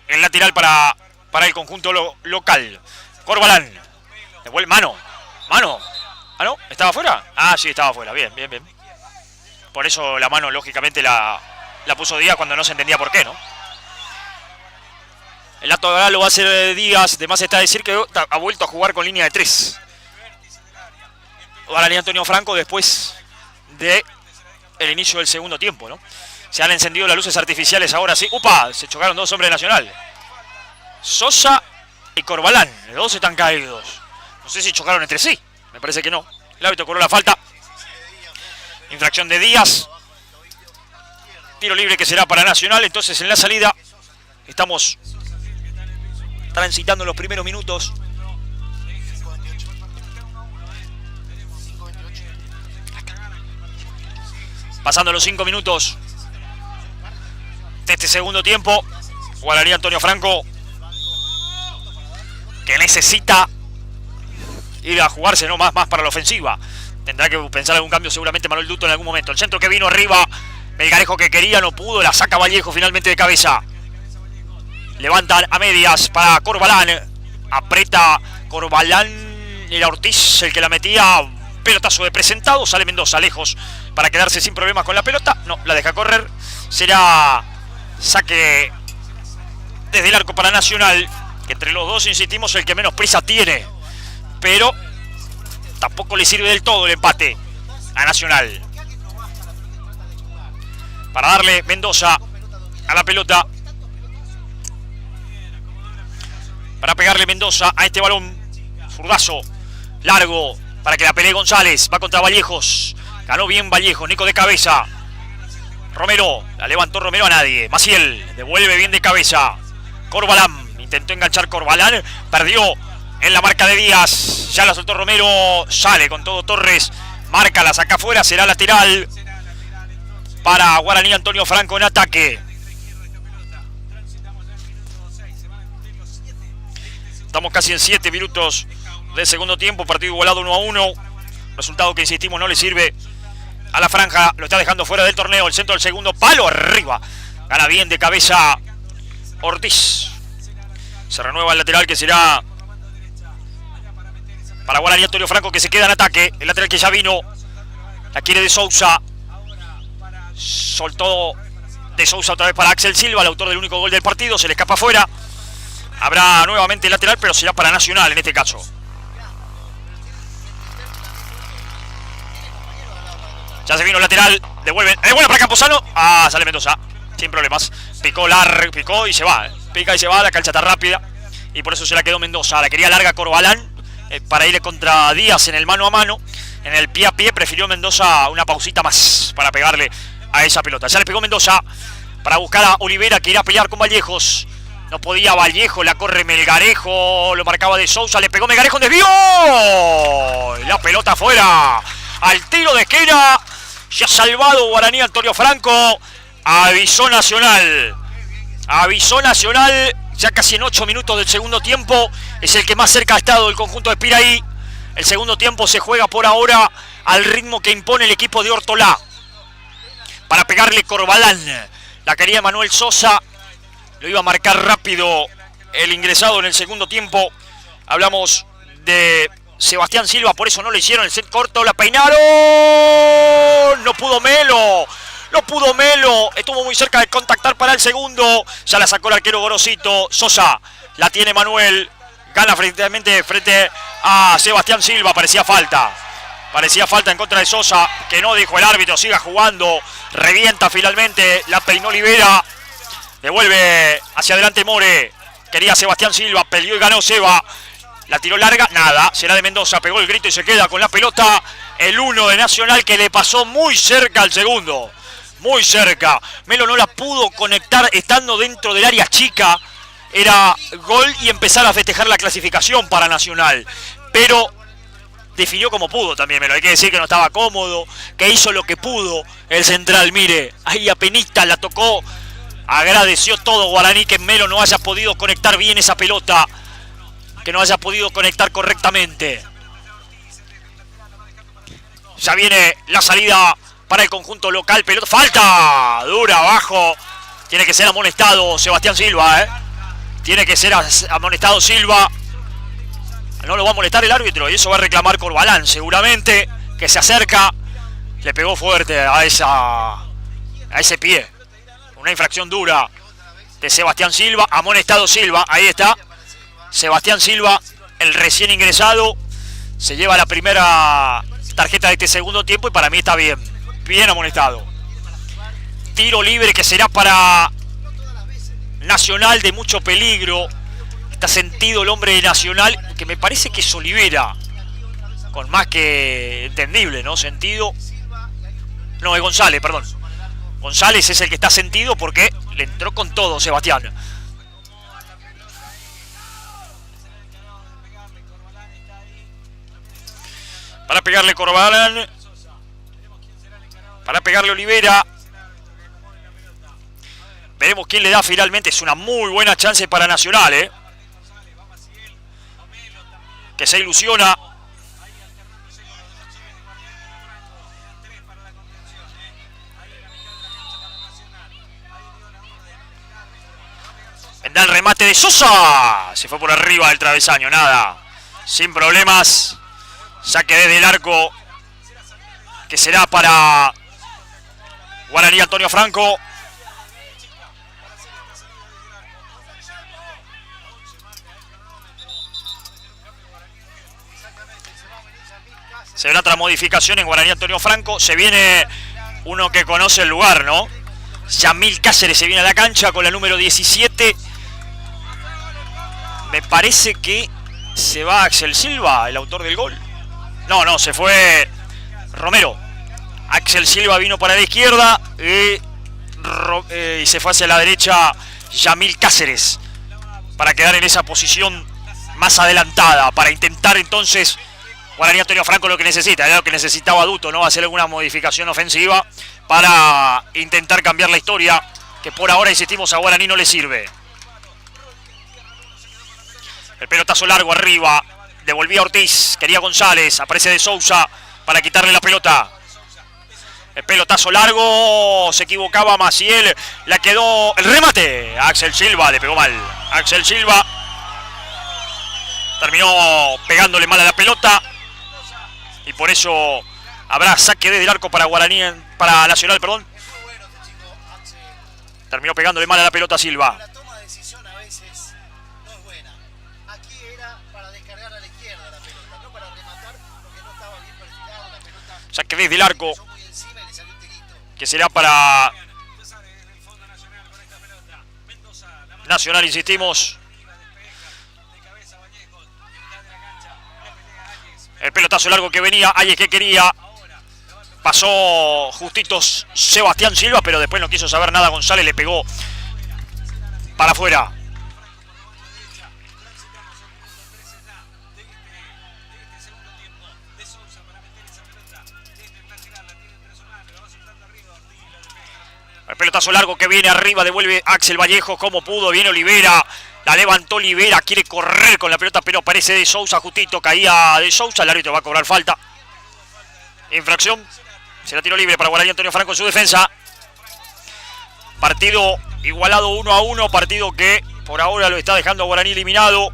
el lateral para el conjunto local. Corbalán. Devuelve mano. Ah, ¿no? ¿Estaba afuera? Ah, sí, estaba afuera. Bien. Por eso la mano, lógicamente, la puso Díaz cuando no se entendía por qué, ¿no? El acto de lo va a hacer Díaz. Además está a decir que ha vuelto a jugar con línea de 3. Guaraní Antonio Franco después de el inicio del segundo tiempo, ¿no? Se han encendido las luces artificiales ahora sí. ¡Upa! Se chocaron dos hombres de Nacional. Sosa y Corbalán. Los dos están caídos. No sé si chocaron entre sí. Me parece que no. El árbitro cobró la falta. Infracción de Díaz. Tiro libre que será para Nacional. Entonces en la salida estamos transitando los primeros minutos. Pasando los 5 minutos de este segundo tiempo. Guaraní Antonio Franco, que necesita ir a jugarse, ¿no? más para la ofensiva. Tendrá que pensar algún cambio seguramente Manuel Duto en algún momento. El centro que vino arriba, Melgarejo que quería, no pudo, la saca Vallejo finalmente de cabeza. Levantan a medias para Corbalán. Aprieta Corbalán, era Ortiz el que la metía. Pelotazo de presentado, sale Mendoza lejos para quedarse sin problemas con la pelota. No, la deja correr. Será saque desde el arco para Nacional, que entre los dos, insistimos, el que menos prisa tiene. Pero tampoco le sirve del todo el empate a Nacional. Para darle Mendoza a la pelota. Para pegarle Mendoza a este balón. Zurdazo largo para que la pelee González. Va contra Vallejos. Ganó bien Vallejos. Nico de cabeza. Romero. La levantó Romero a nadie. Maciel. Devuelve bien de cabeza. Corbalán. Intentó enganchar Corbalán. Perdió en la marca de Díaz. Ya la soltó Romero. Sale con todo Torres. Marca, la saca afuera. Será lateral para Guaraní Antonio Franco en ataque. Estamos casi en 7 minutos del segundo tiempo. Partido igualado 1-1. Resultado que, insistimos, no le sirve a la franja. Lo está dejando fuera del torneo. El centro del segundo palo arriba. Gana bien de cabeza Ortiz. Se renueva el lateral que será para Guaraní Antonio Franco, que se queda en ataque. El lateral que ya vino. La quiere de Sousa. Soltó de Sousa otra vez para Axel Silva, el autor del único gol del partido. Se le escapa afuera. Habrá nuevamente el lateral, pero será para Nacional en este caso. Ya se vino el lateral. Devuelve para Camposano. Ah, sale Mendoza. Sin problemas. Picó y se va. Pica y se va. La cancha está rápida. Y por eso se la quedó Mendoza. La quería larga Corbalán para ir contra Díaz en el mano a mano. En el pie a pie prefirió Mendoza una pausita más para pegarle a esa pelota. Ya le pegó Mendoza para buscar a Olivera, que irá a pelear con Vallejos. No podía Vallejo, la corre Melgarejo, lo marcaba de Sousa, le pegó Melgarejo, desvió. La pelota afuera. Al tiro de esquina. Se ha salvado Guaraní Antonio Franco. Avisó Nacional. Ya casi en 8 minutos del segundo tiempo. Es el que más cerca ha estado el conjunto de Piraí. El segundo tiempo se juega por ahora al ritmo que impone el equipo de Ortolá. Para pegarle Corbalán. La quería Manuel Sosa. Lo iba a marcar rápido el ingresado en el segundo tiempo. Hablamos de Sebastián Silva, por eso no lo hicieron. El set corto, la peinaron. No pudo Melo. Estuvo muy cerca de contactar para el segundo. Ya la sacó el arquero Gorosito. Sosa, la tiene Manuel. Gana frente a Sebastián Silva. Parecía falta en contra de Sosa, que no dijo el árbitro. Siga jugando. Revienta finalmente. La peinó Olivera. Devuelve hacia adelante More. Quería Sebastián Silva. Peleó y ganó Seba. La tiró larga. Nada. Será de Mendoza. Pegó el grito y se queda con la pelota. El 1 de Nacional, que le pasó muy cerca al segundo. Muy cerca. Melo no la pudo conectar estando dentro del área chica. Era gol y empezar a festejar la clasificación para Nacional. Pero definió como pudo también Melo. Hay que decir que no estaba cómodo. Que hizo lo que pudo el central. Mire. Ahí apenita la tocó. Agradeció todo Guaraní que Melo no haya podido conectar bien esa pelota. Que no haya podido conectar correctamente. Ya viene la salida para el conjunto local. Pelota. Falta. Dura abajo. Tiene que ser amonestado Sebastián Silva. Tiene que ser amonestado Silva. No lo va a molestar el árbitro. Y eso va a reclamar Corbalán seguramente. Que se acerca. Le pegó fuerte a ese pie. Una infracción dura de Sebastián Silva. Amonestado Silva. Ahí está. Sebastián Silva, el recién ingresado, se lleva la primera tarjeta de este segundo tiempo y para mí está bien. Bien amonestado. Tiro libre que será para Nacional, de mucho peligro. Está sentido el hombre de Nacional, que me parece que es Olivera. Con más que entendible, ¿no? Sentido. No, es González, perdón. González es el que está sentido porque le entró con todo Sebastián. Para pegarle Corbalán. Para pegarle Olivera. Veremos quién le da finalmente. Es una muy buena chance para Nacional, que se ilusiona. Vendrá el remate de Sosa. Se fue por arriba del travesaño, nada. Sin problemas. Saque desde el arco, que será para Guaraní Antonio Franco. Se verá otra modificación en Guaraní Antonio Franco. Se viene uno que conoce el lugar, ¿no? Yamil Cáceres se viene a la cancha con la número 17. Me parece que se va Axel Silva, el autor del gol. No, se fue Romero. Axel Silva vino para la izquierda y se fue hacia la derecha Yamil Cáceres para quedar en esa posición más adelantada, para intentar entonces Guaraní Antonio Franco lo que necesita, era lo que necesitaba Duto, ¿no? Hacer alguna modificación ofensiva para intentar cambiar la historia, que por ahora, insistimos, a Guaraní no le sirve. El pelotazo largo arriba, devolvía Ortiz, quería González, aparece De Sousa para quitarle la pelota. El pelotazo largo, se equivocaba Maciel, la quedó el remate. Axel Silva le pegó mal. Axel Silva terminó pegándole mal a la pelota y por eso habrá saque desde el arco para Guaraní, para Nacional, perdón. Terminó pegándole mal a la pelota a Silva. La toma de decisión a veces no es buena. Aquí era para descargar a la izquierda la pelota, no para rematar porque no estaba bien perfilada la pelota. Saque desde el arco, que será para Nacional, insistimos. El pelotazo largo que venía, Ayes que quería. Pasó justitos Sebastián Silva, pero después no quiso saber nada. González le pegó para afuera. El pelotazo largo que viene arriba, devuelve Axel Vallejo como pudo, viene Olivera, la levantó Olivera, quiere correr con la pelota, pero aparece De Sousa justito, caía De Sousa, el árbitro va a cobrar falta. Infracción, será tiro libre para Guaraní Antonio Franco en su defensa. Partido igualado 1-1, partido que por ahora lo está dejando a Guaraní eliminado.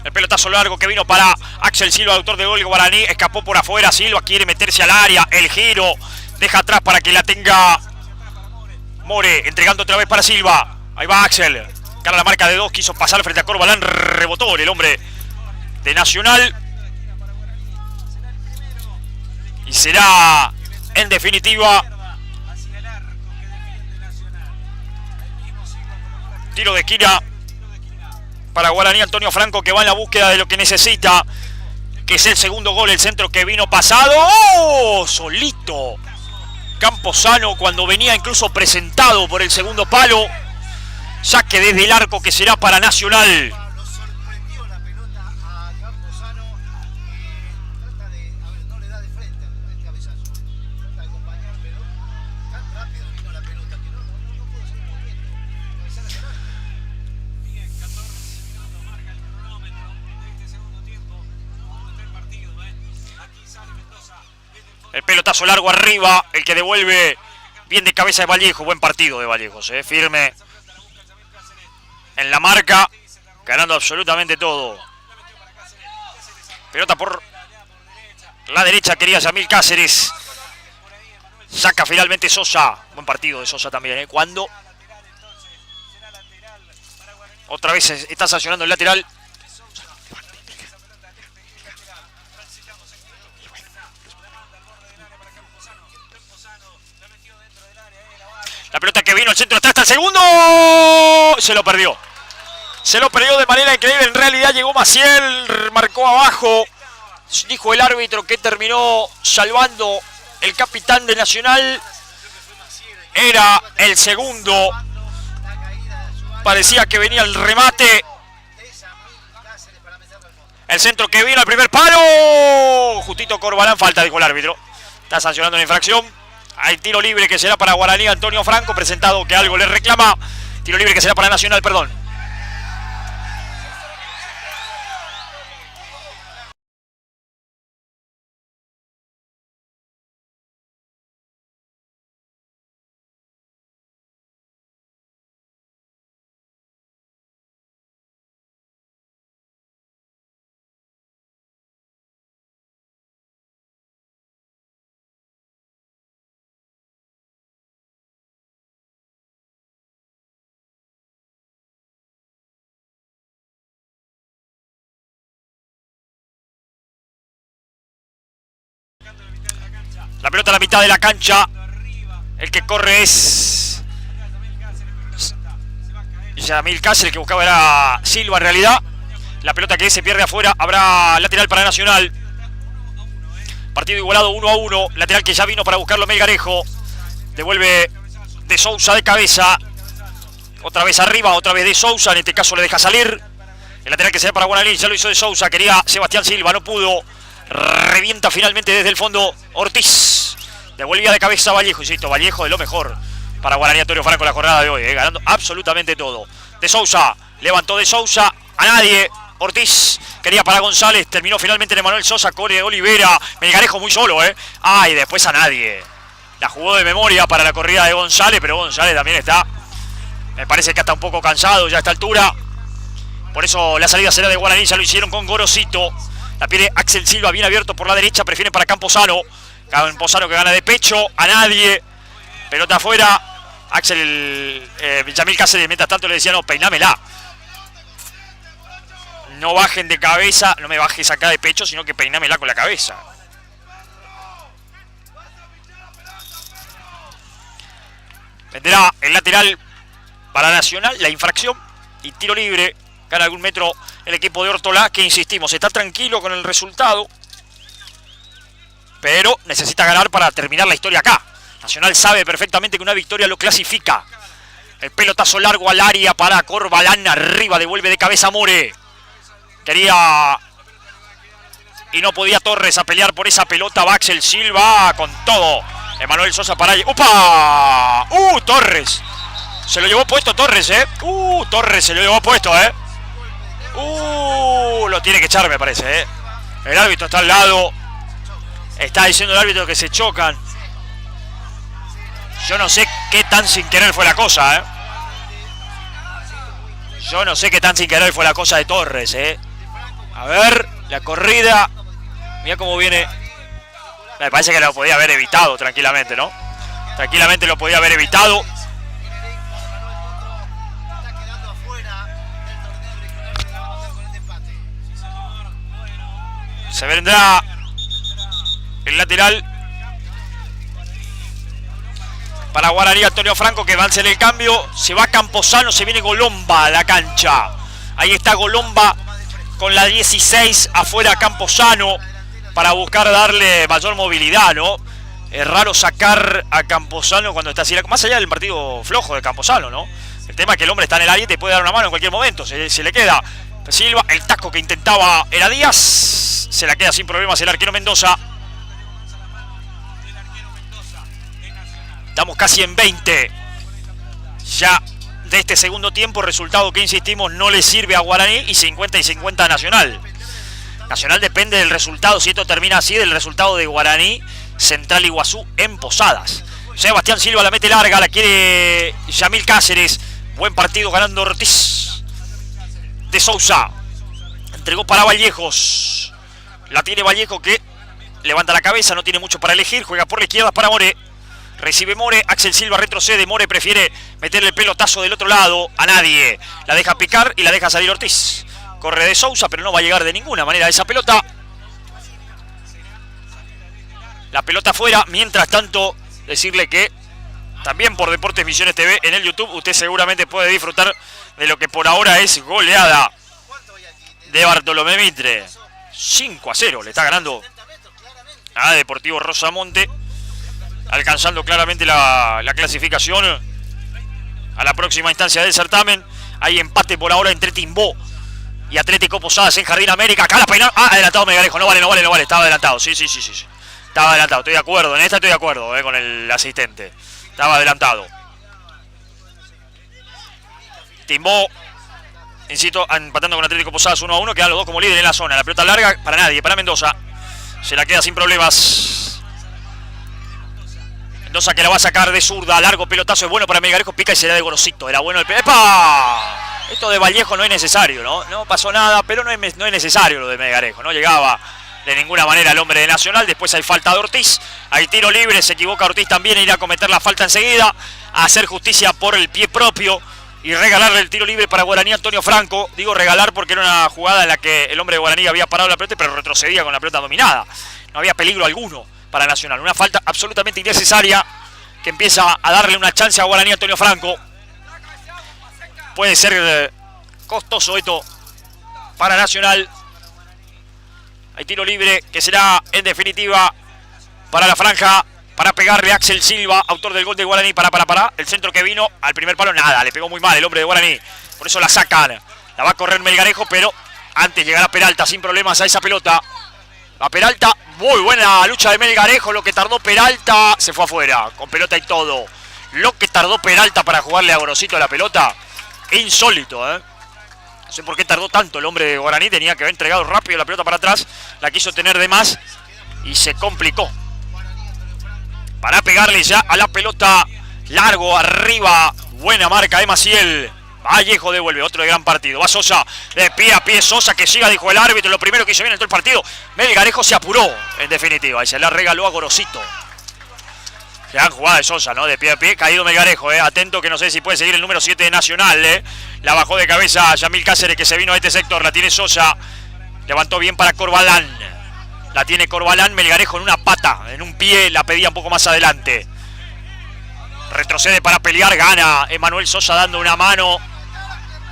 El pelotazo largo que vino para Axel Silva, autor del gol de Guaraní. Escapó por afuera, Silva quiere meterse al área. El giro, deja atrás para que la tenga More. Entregando otra vez para Silva. Ahí va Axel. Cara a la marca de 2, quiso pasar frente a Corbalán. Rebotó el hombre de Nacional. Y será, en definitiva, tiro de esquina para Guaraní Antonio Franco, que va en la búsqueda de lo que necesita, que es el segundo gol, el centro que vino pasado. ¡Oh! Solito Camposano, cuando venía incluso presentado por el segundo palo. Saque desde el arco que será para Nacional. Lo sorprendió la pelota a Camposano. Trata de, a ver, no le da de frente el cabezazo. Trata de acompañar, pero tan rápido vino la pelota que no pudo hacer un movimiento. Cabezar hacia adelante. Bien, 14 minutos marca el cronómetro de este segundo tiempo. ¿Cómo está el partido, Aquí sale Mendoza. El pelotazo largo arriba, el que devuelve bien de cabeza de Vallejo. Buen partido de Vallejos, firme en la marca, ganando absolutamente todo. Pelota por la derecha, quería Yamil Cáceres. Saca finalmente Sosa. Buen partido de Sosa también, Cuando otra vez está sancionando el lateral. La pelota que vino al centro, hasta el segundo. Se lo perdió. Se lo perdió de manera increíble. En realidad llegó Maciel, marcó abajo. Dijo el árbitro que terminó salvando el capitán de Nacional. Era el segundo. Parecía que venía el remate. El centro que vino al primer palo. Justito Corbalán, falta, dijo el árbitro. Está sancionando una infracción. Hay tiro libre que será para Guaraní. Antonio Franco, presentado que algo le reclama. Tiro libre que será para Nacional, perdón. La pelota a la mitad de la cancha. El que corre es Yamil Cáceres. El que buscaba era Silva en realidad. La pelota que se pierde afuera. Habrá lateral para Nacional. Partido igualado 1-1. Lateral que ya vino para buscarlo Melgarejo. Devuelve De Sousa de cabeza. Otra vez arriba, otra vez De Sousa. En este caso le deja salir. El lateral que se da para Guaraní. Ya lo hizo De Sousa. Quería Sebastián Silva, no pudo. Revienta finalmente desde el fondo Ortiz. Devolvía de cabeza Vallejo. Insisto, Vallejo de lo mejor para Guaraní. Antonio Franco la jornada de hoy, ganando absolutamente todo. De Sousa, levantó De Sousa. A nadie. Ortiz quería para González. Terminó finalmente en Emanuel Sosa. Core Olivera. Melgarejo muy solo, y después a nadie. La jugó de memoria para la corrida de González. Pero González también está, me parece que está un poco cansado ya a esta altura. Por eso la salida será de Guaraní. Ya lo hicieron con Gorosito. La pierde Axel Silva, bien abierto por la derecha. Prefiere para Camposano. Camposano que gana de pecho. A nadie. Pelota afuera. Axel Yamil Cáceres, mientras tanto, le decía: no, peinámela. No bajen de cabeza. No me bajes acá de pecho, sino que peinámela con la cabeza. Vendrá el lateral para Nacional. La infracción y tiro libre. Gana algún metro el equipo de Ortolá, que insistimos, está tranquilo con el resultado, pero necesita ganar para terminar la historia acá. Nacional sabe perfectamente que una victoria lo clasifica. El pelotazo largo al área para Corbalán, arriba, devuelve de cabeza More. Quería y no podía Torres a pelear por esa pelota. Va Axel Silva con todo. Emanuel Sosa para allí. ¡Upa! Torres. Se lo llevó puesto Torres, Torres se lo llevó puesto, lo tiene que echar, me parece, El árbitro está al lado. Está diciendo el árbitro que se chocan. Yo no sé qué tan sin querer fue la cosa, Yo no sé qué tan sin querer fue la cosa de Torres, A ver, la corrida. Mira cómo viene. Me parece que lo podía haber evitado tranquilamente, ¿no? Tranquilamente lo podía haber evitado. Se vendrá el lateral para Guaraní. Antonio Franco, que avance en el cambio. Se va Camposano, se viene Golomba a la cancha. Ahí está Golomba con la 16 afuera Camposano para buscar darle mayor movilidad, ¿no? Es raro sacar a Camposano cuando está así, más allá del partido flojo de Camposano, ¿no? El tema es que el hombre está en el área y te puede dar una mano en cualquier momento. Se le queda Silva, el taco que intentaba era Díaz. Se la queda sin problemas el arquero Mendoza. Estamos casi en 20 ya de este segundo tiempo. Resultado que, insistimos, no le sirve a Guaraní y 50 a Nacional. Nacional depende del resultado, si esto termina así, del resultado de Guaraní Central Iguazú en Posadas. Sebastián Silva la mete larga, la quiere Yamil Cáceres. Buen partido ganando Ortiz. De Sousa entregó para Vallejos. La tiene Vallejo, que levanta la cabeza, no tiene mucho para elegir. Juega por la izquierda para More. Recibe More, Axel Silva retrocede. More prefiere meterle el pelotazo del otro lado. A nadie. La deja picar y la deja salir Ortiz. Corre De Sousa, pero no va a llegar de ninguna manera a esa pelota. La pelota afuera. Mientras tanto, decirle que también por Deportes Misiones TV en el YouTube usted seguramente puede disfrutar de lo que por ahora es goleada de Bartolomé Mitre. 5-0 le está ganando a Deportivo Rosamonte, alcanzando claramente la clasificación a la próxima instancia del certamen. Hay empate por ahora entre Timbó y Atlético Posadas en Jardín América. Acá la peinada. Adelantado Melgarejo. No vale. Estaba adelantado. Sí. Estaba adelantado, estoy de acuerdo. En esta estoy de acuerdo con el asistente. Estaba adelantado. Timbó, insisto, empatando con Atlético Posadas 1-1. Quedan los dos como líderes en la zona. La pelota larga para nadie, para Mendoza. Se la queda sin problemas. Mendoza que la va a sacar de zurda. Largo pelotazo, es bueno para Melgarejo. Pica y se da de Gorosito. Era bueno el... ¡Epa! Esto de Vallejo no es necesario, ¿no? No pasó nada, pero no es necesario lo de Melgarejo. No llegaba de ninguna manera el hombre de Nacional. Después hay falta de Ortiz. Hay tiro libre. Se equivoca Ortiz también en ir a cometer la falta enseguida. A hacer justicia por el pie propio. Y regalarle el tiro libre para Guaraní Antonio Franco. Digo regalar porque era una jugada en la que el hombre de Guaraní había parado la pelota, pero retrocedía con la pelota dominada. No había peligro alguno para Nacional. Una falta absolutamente innecesaria que empieza a darle una chance a Guaraní Antonio Franco. Puede ser costoso esto para Nacional. Hay tiro libre que será en definitiva para la franja. Para pegarle a Axel Silva, autor del gol de Guaraní. Para. El centro que vino al primer palo, nada. Le pegó muy mal el hombre de Guaraní. Por eso la sacan. La va a correr Melgarejo, pero antes llegará Peralta sin problemas a esa pelota. A Peralta, muy buena lucha de Melgarejo. Lo que tardó Peralta se fue afuera. Con pelota y todo. Lo que tardó Peralta para jugarle a Gorosito a la pelota. Insólito, ¿eh? No sé por qué tardó tanto el hombre de Guaraní. Tenía que haber entregado rápido la pelota para atrás. La quiso tener de más y se complicó. Para pegarle ya a la pelota. Largo, arriba. Buena marca de Maciel. Vallejo devuelve, otro de gran partido. Va Sosa, de pie a pie Sosa, que siga, dijo el árbitro. Lo primero que hizo bien en todo el partido. Melgarejo se apuró, en definitiva. Y se la regaló a Gorosito. Gran jugada de Sosa, ¿no? De pie a pie. Caído Melgarejo, Atento que no sé si puede seguir el número 7 de Nacional, La bajó de cabeza Yamil Cáceres, que se vino a este sector. La tiene Sosa. Levantó bien para Corbalán. La tiene Corbalán, Melgarejo en una pata, en un pie, la pedía un poco más adelante. Retrocede para pelear, gana Emanuel Sosa dando una mano.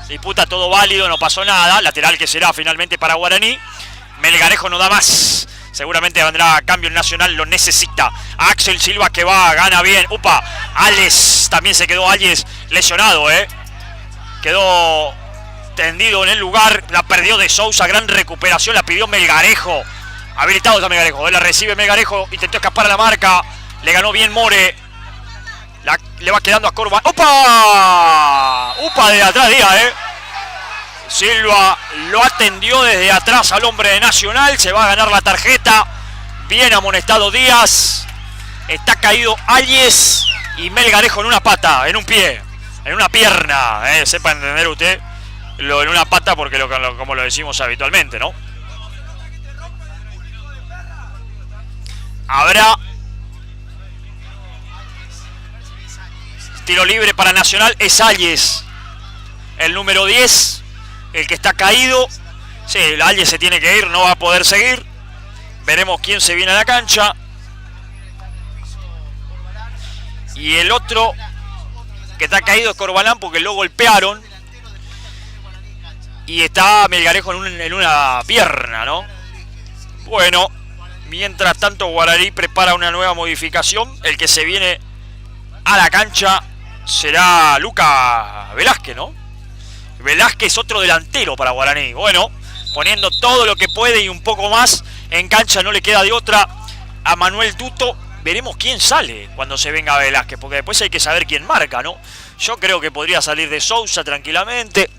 Disputa todo válido, no pasó nada. Lateral que será finalmente para Guaraní. Melgarejo no da más. Seguramente vendrá a cambio el Nacional, lo necesita. Axel Silva que va, gana bien. Upa, Ales, también se quedó Ales lesionado, Quedó tendido en el lugar, la perdió de Sousa, gran recuperación, la pidió Melgarejo. Habilitado está Melgarejo, la recibe Melgarejo, intentó escapar a la marca, le ganó bien More. Le va quedando a Corba. ¡Upa! ¡Upa de atrás, Díaz, Silva lo atendió desde atrás al hombre de Nacional, se va a ganar la tarjeta. Bien amonestado Díaz. Está caído Ayes y Melgarejo en una pata, en un pie, en una pierna, sepa entender usted lo en una pata porque como lo decimos habitualmente, ¿no? Habrá tiro libre para Nacional, es Ayes, el número 10, el que está caído. Sí, el Ayes se tiene que ir, no va a poder seguir. Veremos quién se viene a la cancha. Y el otro que está caído es Corbalán porque lo golpearon. Y está Melgarejo en una pierna, ¿no? Bueno, mientras tanto Guaraní prepara una nueva modificación. El que se viene a la cancha será Lucas Velázquez, ¿no? Velázquez, otro delantero para Guaraní. Bueno, poniendo todo lo que puede y un poco más en cancha, no le queda de otra a Manuel Duto. Veremos quién sale cuando se venga Velázquez, porque después hay que saber quién marca, ¿no? Yo creo que podría salir de Sousa tranquilamente.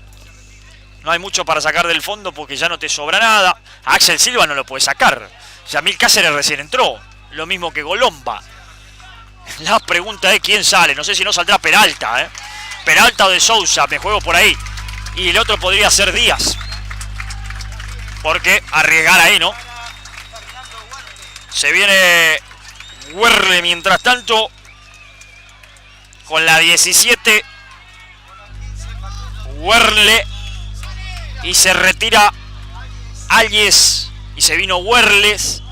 No hay mucho para sacar del fondo porque ya no te sobra nada. A Axel Silva no lo puede sacar. Yamil Cáceres recién entró. Lo mismo que Golomba. La pregunta es quién sale. No sé si no saldrá Peralta, Peralta o de Sousa, me juego por ahí. Y el otro podría ser Díaz. Porque arriesgar ahí, ¿no? Se viene Werle mientras tanto. Con la 17. Werle. Y se retira Ayes. Y se vino Werles.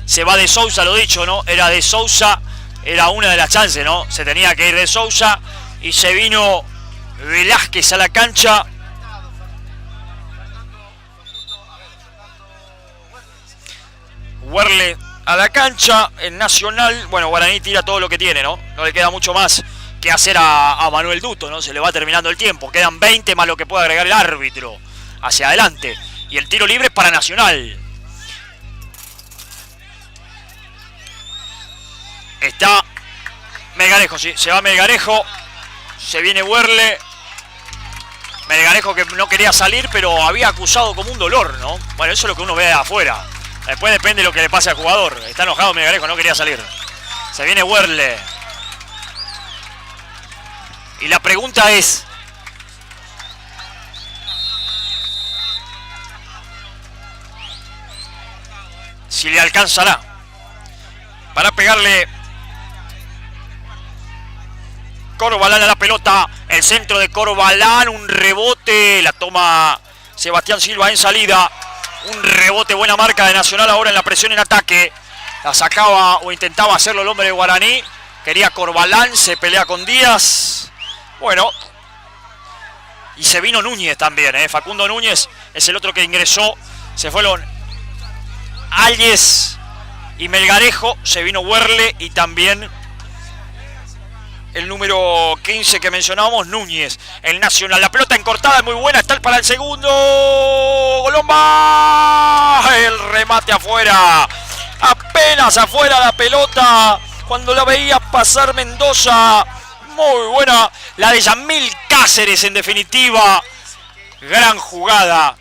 Se va de Sousa, lo dicho, ¿no? Era de Sousa. Era una de las chances, ¿no? Se tenía que ir de Sousa. Y se vino Velázquez a la cancha. Werle a la cancha. En Nacional. Bueno, Guaraní tira todo lo que tiene, ¿no? No le queda mucho más que hacer a Manuel Duto, ¿no? Se le va terminando el tiempo. Quedan 20 más lo que puede agregar el árbitro. Hacia adelante. Y el tiro libre para Nacional. Está Melgarejo, sí, se va Melgarejo. Se viene Werle. Melgarejo que no quería salir, pero había acusado como un dolor, ¿no? Bueno, eso es lo que uno ve de afuera. Después depende de lo que le pase al jugador. Está enojado Melgarejo, no quería salir. Se viene Werle. Y la pregunta es... si le alcanzará para pegarle Corbalán a la pelota. El centro de Corbalán, un rebote, la toma Sebastián Silva en salida. Un rebote, buena marca de Nacional ahora en la presión en ataque. La sacaba o intentaba hacerlo el hombre de Guaraní. Quería Corbalán, se pelea con Díaz. Bueno. Y se vino Núñez también, Facundo Núñez es el otro que ingresó. Se fueron Ayes y Melgarejo. Se vino Werle y también el número 15 que mencionábamos, Núñez. El Nacional, la pelota encortada, muy buena, está para el segundo. Golomba. El remate afuera. Apenas afuera la pelota. Cuando la veía pasar Mendoza. Muy buena. La de Yamil Cáceres en definitiva. Gran jugada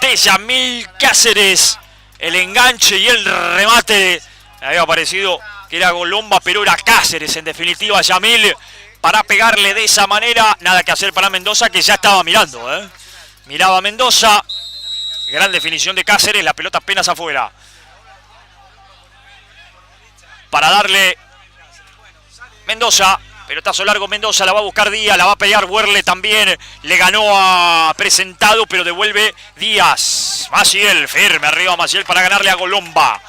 de Yamil Cáceres. El enganche y el remate. Había parecido que era Golomba, pero era Cáceres en definitiva. Yamil para pegarle de esa manera. Nada que hacer para Mendoza, que ya estaba mirando. Miraba a Mendoza. Gran definición de Cáceres. La pelota apenas afuera. Para darle Mendoza. Pelotazo largo Mendoza, la va a buscar Díaz, la va a pelear Werle también. Le ganó a Presentado, pero devuelve Díaz. Maciel, firme arriba Maciel para ganarle a Golomba.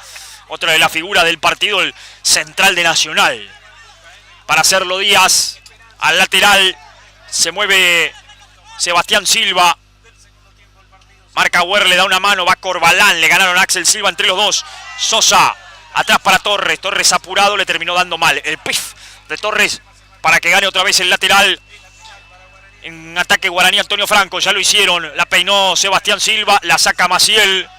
Otra de las figuras del partido, el central de Nacional. Para hacerlo Díaz, al lateral, se mueve Sebastián Silva. Marca Werle, da una mano, va Corbalán, le ganaron a Axel Silva entre los dos. Sosa, atrás para Torres, Torres apurado, le terminó dando mal. El pif de Torres para que gane otra vez el lateral. En ataque Guaraní, Antonio Franco, ya lo hicieron. La peinó Sebastián Silva, la saca Maciel.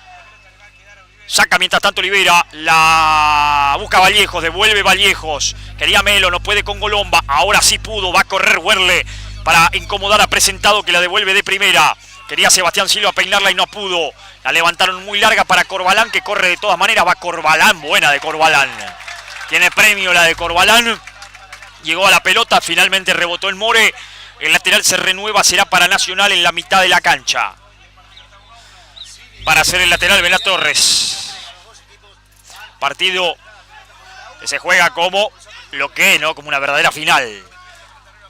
Saca mientras tanto Olivera, la busca Vallejos, devuelve Vallejos. Quería Melo, no puede con Golomba. Ahora sí pudo, va a correr Werle para incomodar a Presentado, que la devuelve de primera. Quería Sebastián Silva peinarla y no pudo. La levantaron muy larga para Corbalán, que corre de todas maneras. Va Corbalán, buena de Corbalán. Tiene premio la de Corbalán. Llegó a la pelota, finalmente rebotó el More. El lateral se renueva, será para Nacional en la mitad de la cancha. Para hacer el lateral, Vela Torres. Partido que se juega como lo que es, ¿no? Como una verdadera final.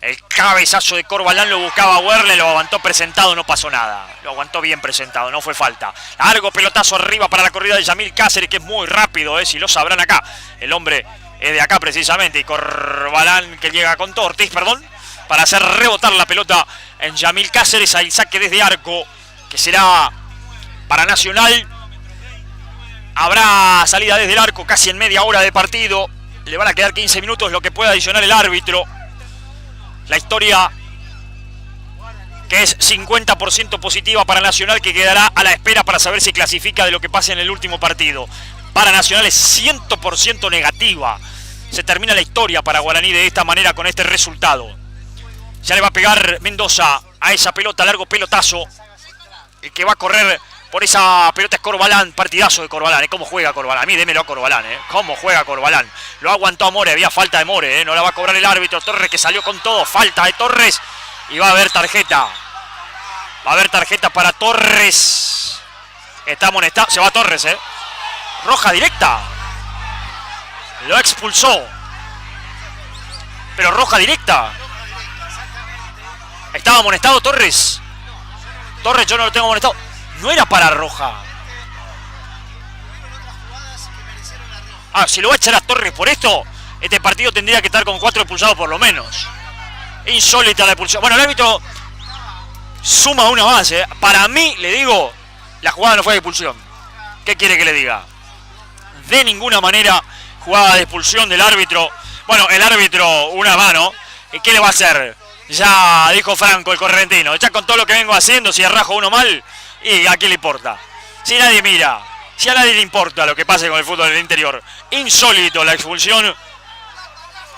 El cabezazo de Corbalán lo buscaba Werle, lo aguantó Presentado, no pasó nada. Lo aguantó bien Presentado, no fue falta. Largo pelotazo arriba para la corrida de Yamil Cáceres, que es muy rápido, si lo sabrán acá. El hombre es de acá precisamente. Y Corbalán que llega con todo, Ortiz, perdón, para hacer rebotar la pelota en Yamil Cáceres. Ahí saque desde arco, que será para Nacional. Habrá salida desde el arco casi en media hora de partido. Le van a quedar 15 minutos, lo que pueda adicionar el árbitro. La historia que es 50% positiva para Nacional, que quedará a la espera para saber si clasifica de lo que pase en el último partido. Para Nacional es 100% negativa. Se termina la historia para Guaraní de esta manera con este resultado. Ya le va a pegar Mendoza a esa pelota, largo pelotazo. El que va a correr por esa pelota es Corbalán. Partidazo de Corbalán, ¿Cómo juega Corbalán? A mí démelo a Corbalán, ¿Cómo juega Corbalán? Lo aguantó a More, había falta de More, No la va a cobrar el árbitro. Torres, que salió con todo, falta de Torres. Y va a haber tarjeta. Va a haber tarjeta para Torres. Está amonestado, se va Torres, Roja directa. Lo expulsó. Pero roja directa. Estaba amonestado Torres. Torres, yo no lo tengo amonestado. No era para roja. Ah, si lo va a echar a Torres por esto, este partido tendría que estar con 4 expulsados por lo menos. Insólita la expulsión. Bueno, el árbitro suma una más, Para mí, le digo, la jugada no fue de expulsión. ¿Qué quiere que le diga? De ninguna manera jugada de expulsión del árbitro. Bueno, el árbitro, una mano. ¿Y qué le va a hacer? Ya dijo Franco, el correntino. Ya con todo lo que vengo haciendo, si arrajo uno mal, ¿y a quién le importa? Si nadie mira. Si a nadie le importa lo que pase con el fútbol en el interior. Insólito la expulsión.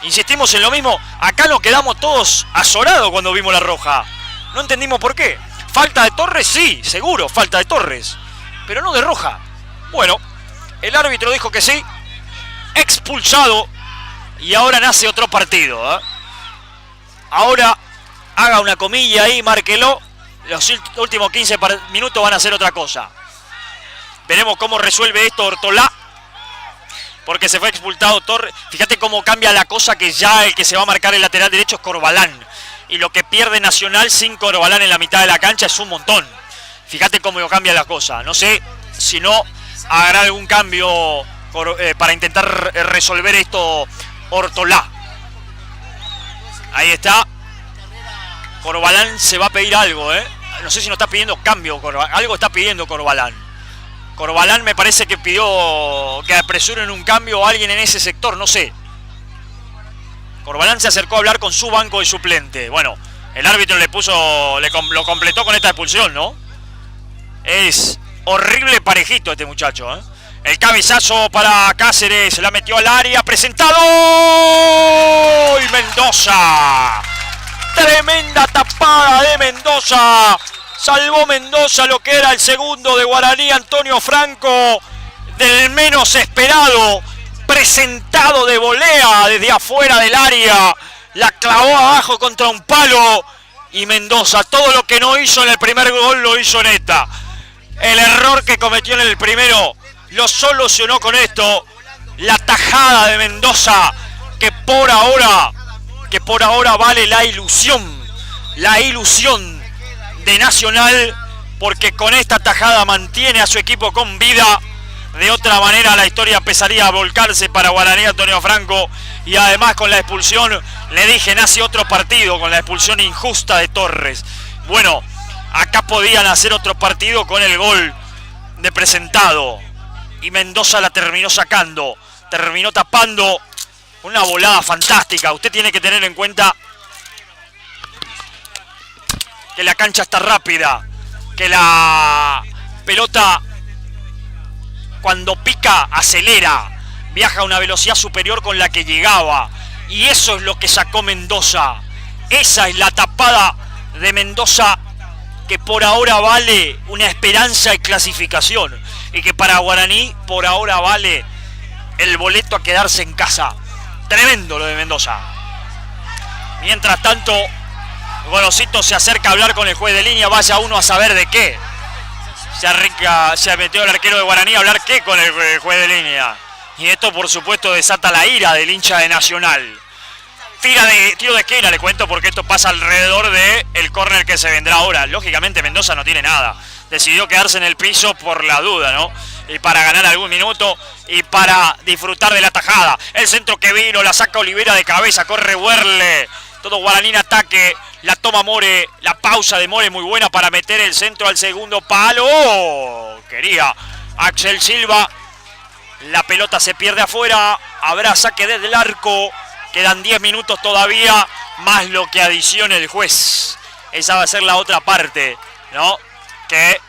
Insistimos en lo mismo. Acá nos quedamos todos azorados cuando vimos la roja. No entendimos por qué. ¿Falta de Torres? Sí, seguro, falta de Torres. Pero no de roja. Bueno, el árbitro dijo que sí. Expulsado. Y ahora nace otro partido, ¿eh? Ahora haga una comilla ahí, márquelo. Los últimos 15 minutos van a hacer otra cosa. Veremos cómo resuelve esto Ortolá. Porque se fue expulsado Torres. Fíjate cómo cambia la cosa, que ya el que se va a marcar el lateral derecho es Corbalán. Y lo que pierde Nacional sin Corbalán en la mitad de la cancha es un montón. Fíjate cómo cambia la cosa. No sé si no hará algún cambio para intentar resolver esto Ortolá. Ahí está. Corbalán se va a pedir algo, ¿eh? No sé si no está pidiendo cambio. Algo está pidiendo Corbalán. Corbalán me parece que pidió que apresuren un cambio a alguien en ese sector, no sé. Corbalán se acercó a hablar con su banco de suplente. Bueno, el árbitro lo completó con esta expulsión, ¿no? Es horrible parejito este muchacho, ¿eh? El cabezazo para Cáceres, la metió al área, presentado. ¡Y Mendoza! Tremenda tapada de Mendoza. Salvó Mendoza lo que era el segundo de Guaraní, Antonio Franco, del menos esperado, presentado de volea desde afuera del área, la clavó abajo contra un palo y Mendoza, todo lo que no hizo en el primer gol lo hizo en esta. El error que cometió en el primero lo solucionó con esto, la tajada de Mendoza, que por ahora vale la ilusión de Nacional, porque con esta tajada mantiene a su equipo con vida. De otra manera la historia empezaría a volcarse para Guaraní, Antonio Franco, y además con la expulsión, le dije, nace otro partido con la expulsión injusta de Torres. Bueno, acá podían hacer otro partido con el gol de presentado, y Mendoza la terminó sacando, terminó tapando. Una volada fantástica. Usted tiene que tener en cuenta que la cancha está rápida, que la pelota cuando pica acelera, viaja a una velocidad superior con la que llegaba, y eso es lo que sacó Mendoza. Esa es la tapada de Mendoza, que por ahora vale una esperanza de clasificación, y que para Guaraní por ahora vale el boleto a quedarse en casa. Tremendo lo de Mendoza. Mientras tanto, Gorosito se acerca a hablar con el juez de línea, vaya uno a saber de qué. Se metió el arquero de Guaraní a hablar qué con el juez de línea. Y esto por supuesto desata la ira del hincha de Nacional. Tiro de esquina, le cuento, porque esto pasa alrededor del córner que se vendrá ahora. Lógicamente Mendoza no tiene nada. Decidió quedarse en el piso por la duda, ¿no? Y para ganar algún minuto y para disfrutar de la tajada. El centro que vino, la saca Olivera de cabeza, corre Werle. Todo Guaraní en ataque, la toma More, la pausa de More muy buena para meter el centro al segundo palo. ¡Oh! Quería Axel Silva. La pelota se pierde afuera, habrá saque desde el arco. Quedan 10 minutos todavía, más lo que adicione el juez. Esa va a ser la otra parte, ¿no? Que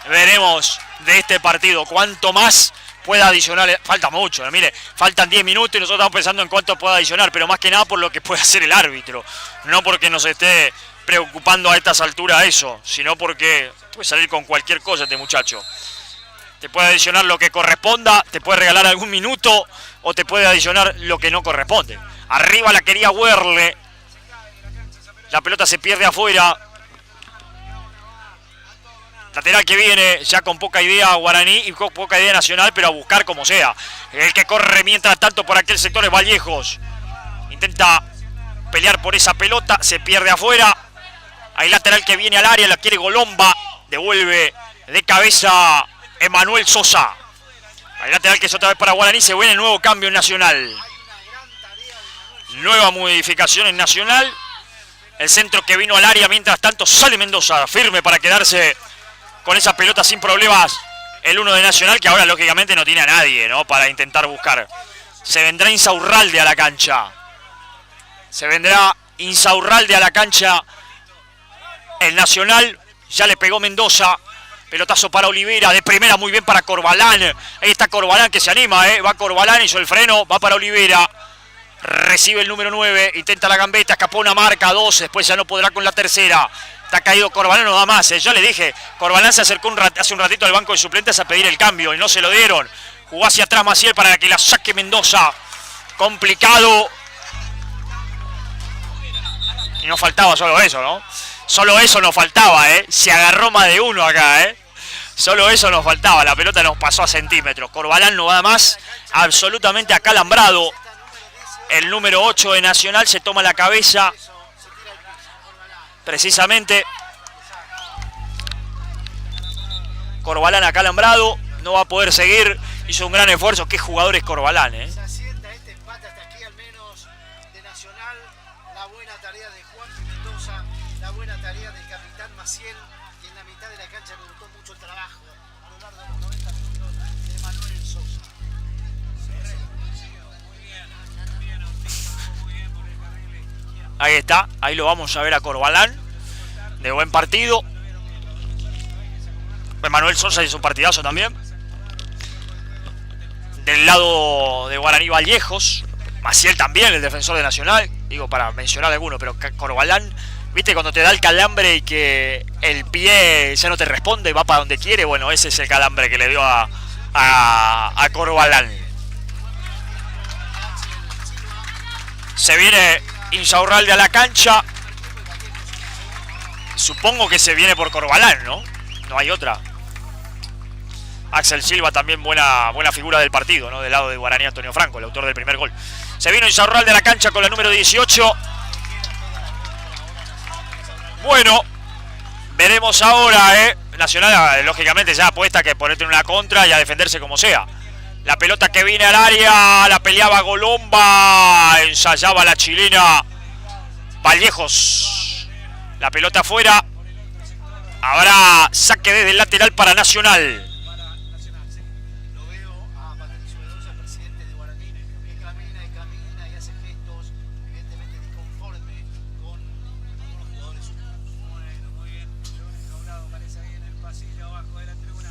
veremos de este partido. Cuánto más pueda adicionar. Falta mucho, mire, faltan 10 minutos y nosotros estamos pensando en cuánto pueda adicionar, pero más que nada por lo que puede hacer el árbitro. No porque nos esté preocupando a estas alturas eso, sino porque puede salir con cualquier cosa este muchacho. Te puede adicionar lo que corresponda, te puede regalar algún minuto o te puede adicionar lo que no corresponde. Arriba la quería Werle. La pelota se pierde afuera. Lateral que viene ya con poca idea Guaraní y con poca idea Nacional, pero a buscar como sea. El que corre mientras tanto por aquel sector es Vallejos. Intenta pelear por esa pelota, se pierde afuera. Hay lateral que viene al área, la quiere Golomba. Devuelve de cabeza Emanuel Sosa. Hay lateral que es otra vez para Guaraní, se viene nuevo cambio en Nacional. Nueva modificación en Nacional. El centro que vino al área, mientras tanto sale Mendoza, firme para quedarse con esa pelota sin problemas. El 1 de Nacional, que ahora lógicamente no tiene a nadie, ¿no? Para intentar buscar. Se vendrá Insaurralde a la cancha. Se vendrá Insaurralde a la cancha. El Nacional ya le pegó Mendoza. Pelotazo para Olivera, de primera muy bien para Corbalán. Ahí está Corbalán que se anima, va Corbalán, hizo el freno, va para Olivera. Recibe el número 9, intenta la gambeta, escapó una marca, 2, después ya no podrá con la tercera. Está caído Corbalán, no da más. Yo le dije, Corbalán se acercó hace un ratito al banco de suplentes a pedir el cambio y no se lo dieron. Jugó hacia atrás Maciel para que la saque Mendoza. Complicado. Y no faltaba solo eso, ¿no? Solo eso nos faltaba, Se agarró más de uno acá, Solo eso nos faltaba. La pelota nos pasó a centímetros. Corbalán no va más. Absolutamente acalambrado. El número 8 de Nacional se toma la cabeza. Precisamente. Corbalán acalambrado. No va a poder seguir. Hizo un gran esfuerzo. Qué jugador es Corbalán, Se asienta este empate hasta aquí al menos de Nacional. La buena tarea de Juan Mendoza. La buena tarea del capitán Maciel. Y en la mitad de la cancha me gustó mucho el trabajo a lo largo de los 90 minutos de Manuel Sosa. Ahí está, ahí lo vamos a ver a Corbalán. De buen partido. Manuel Sosa hizo un partidazo también. Del lado de Guaraní Vallejos. Maciel también, el defensor de Nacional. Digo, para mencionar alguno, pero Corbalán, viste cuando te da el calambre y que el pie ya no te responde, va para donde quiere. Bueno, ese es el calambre que le dio a Corbalán. Se viene Insaurralde a la cancha. Supongo que se viene por Corbalán, ¿no? No hay otra. Axel Silva también buena figura del partido, ¿no? Del lado de Guaraní Antonio Franco, el autor del primer gol. Se vino Insaurralde a la cancha con la número 18. Bueno, veremos ahora, Nacional, lógicamente ya apuesta que ponerte en una contra y a defenderse como sea. La pelota que viene al área, la peleaba Golomba, ensayaba la chilena Vallejos. La pelota afuera. Habrá saque desde el lateral para Nacional. Lo veo a Patricio Mendoza, presidente de Guaraní, que camina y hace gestos, evidentemente disconforme con algunos jugadores suyos. Bueno, muy bien. Lo único hablado parece ahí en el pasillo abajo de la tribuna.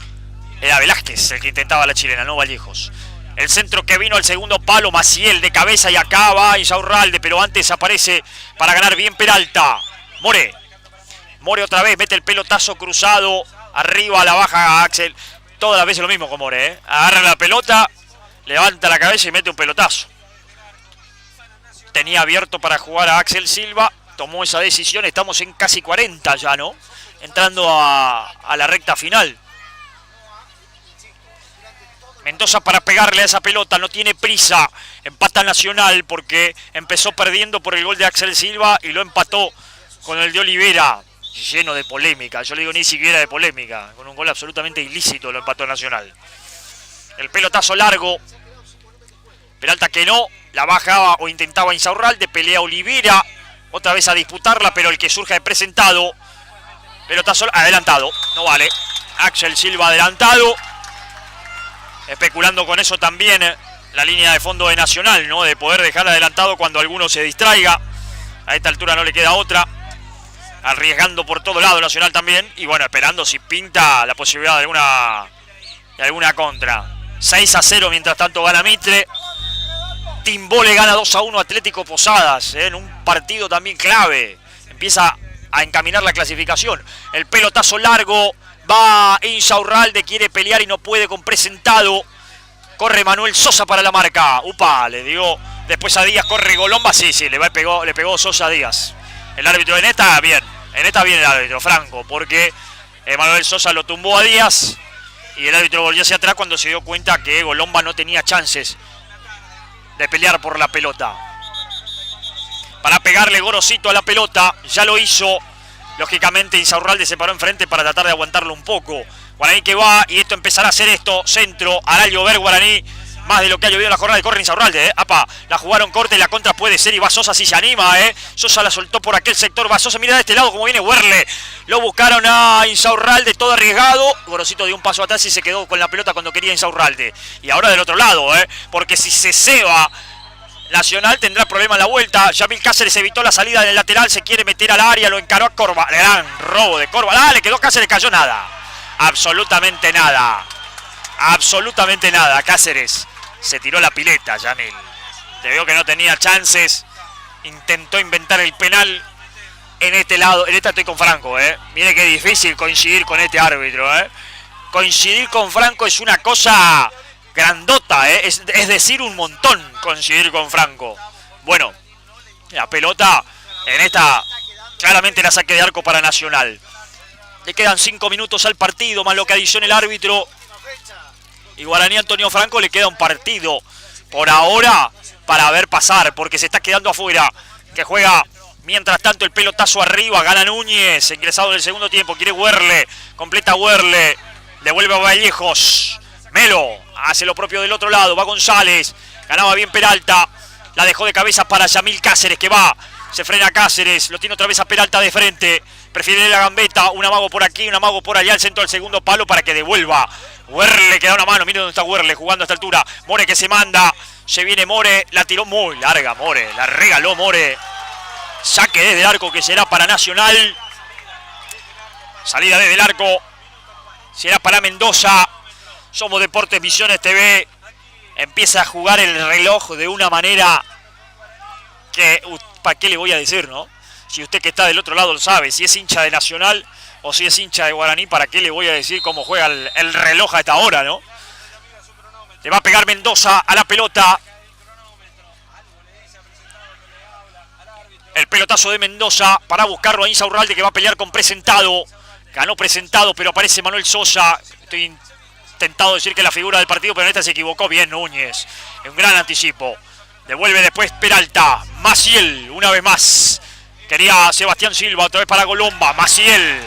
Era Velázquez el que intentaba la chilena, no Vallejos. El centro que vino al segundo palo, Maciel de cabeza y acá va Insaurralde, pero antes aparece para ganar bien Peralta. More otra vez, mete el pelotazo cruzado, arriba la baja Axel. Todas las veces lo mismo con More, Agarra la pelota, levanta la cabeza y mete un pelotazo. Tenía abierto para jugar a Axel Silva, tomó esa decisión, estamos en casi 40 ya, ¿no? Entrando a la recta final. Mendoza para pegarle a esa pelota, no tiene prisa. Empata Nacional porque empezó perdiendo por el gol de Axel Silva y lo empató con el de Olivera. Lleno de polémica, yo le digo ni siquiera de polémica. Con un gol absolutamente ilícito lo empató Nacional. El pelotazo largo. Peralta que no, la bajaba o intentaba Insaurralde, pelea Olivera. Otra vez a disputarla, pero el que surge de presentado. Pelotazo adelantado, no vale. Axel Silva adelantado. Especulando con eso también la línea de fondo de Nacional, ¿no? De poder dejar adelantado cuando alguno se distraiga. A esta altura no le queda otra. Arriesgando por todo lado Nacional también. Y bueno, esperando si pinta la posibilidad de alguna contra. 6-0 mientras tanto gana Mitre. Timbó le gana 2-1 Atlético Posadas, en un partido también clave. Empieza a encaminar la clasificación. El pelotazo largo. Va Insaurralde, quiere pelear y no puede con presentado. Corre Manuel Sosa para la marca. Upa, le dio después a Díaz, corre Golomba. Sí, le pegó Sosa a Díaz. El árbitro en esta, bien. En esta viene el árbitro, Franco, porque Manuel Sosa lo tumbó a Díaz. Y el árbitro volvió hacia atrás cuando se dio cuenta que Golomba no tenía chances de pelear por la pelota. Para pegarle Gorosito a la pelota, ya lo hizo. Lógicamente Insaurralde se paró enfrente para tratar de aguantarlo un poco. Guaraní que va y esto empezará a hacer esto. Centro, hará llover Guaraní. Más de lo que ha llovido en la jornada de corre Insaurralde, Apa, la jugaron corte y la contra puede ser y va Sosa si se anima, Sosa la soltó por aquel sector, va Sosa, mira de este lado como viene Werle. Lo buscaron a Insaurralde, todo arriesgado. Gorosito dio un paso atrás y se quedó con la pelota cuando quería Insaurralde. Y ahora del otro lado, porque si se ceba Nacional tendrá problema en la vuelta. Yamil Cáceres evitó la salida del lateral, se quiere meter al área, lo encaró a Corbalán. Gran robo de Corbalán, le quedó Cáceres, cayó nada. Absolutamente nada. Absolutamente nada. Cáceres se tiró la pileta, Yamil. Te veo que no tenía chances. Intentó inventar el penal. En este lado, en esta estoy con Franco, Mire qué difícil coincidir con este árbitro, Coincidir con Franco es una cosa grandota, es decir, un montón coincidir con Franco. Bueno, la pelota en esta, claramente la saque de arco para Nacional. Le quedan 5 minutos al partido, más lo que adiciona el árbitro. Y Guaraní Antonio Franco le queda un partido por ahora para ver pasar, porque se está quedando afuera. Que juega, mientras tanto, el pelotazo arriba, gana Núñez, ingresado en el segundo tiempo, quiere Werle, completa Werle, devuelve a Vallejos. Melo hace lo propio del otro lado, va González, ganaba bien Peralta, la dejó de cabeza para Yamil Cáceres, que va, se frena Cáceres, lo tiene otra vez a Peralta de frente, prefiere la gambeta, un amago por aquí, un amago por allá, al centro del segundo palo para que devuelva. Werle que da una mano, miren dónde está Werle jugando a esta altura, More que se manda, se viene More, la tiró muy larga More, la regaló More, saque desde el arco que será para Nacional, salida desde el arco, será para Mendoza. Somos Deportes Misiones TV. Empieza a jugar el reloj de una manera que, ¿para qué le voy a decir, no? Si usted que está del otro lado lo sabe, si es hincha de Nacional o si es hincha de Guaraní, ¿para qué le voy a decir cómo juega el reloj a esta hora, no? Le va a pegar Mendoza a la pelota. El pelotazo de Mendoza para buscarlo a Insaurralde, que va a pelear con Presentado. Ganó Presentado, pero aparece Manuel Sosa. Estoy intentado decir que la figura del partido, pero en esta se equivocó bien Núñez. Un gran anticipo. Devuelve después Peralta. Maciel, una vez más. Quería Sebastián Silva, otra vez para Colomba. Maciel.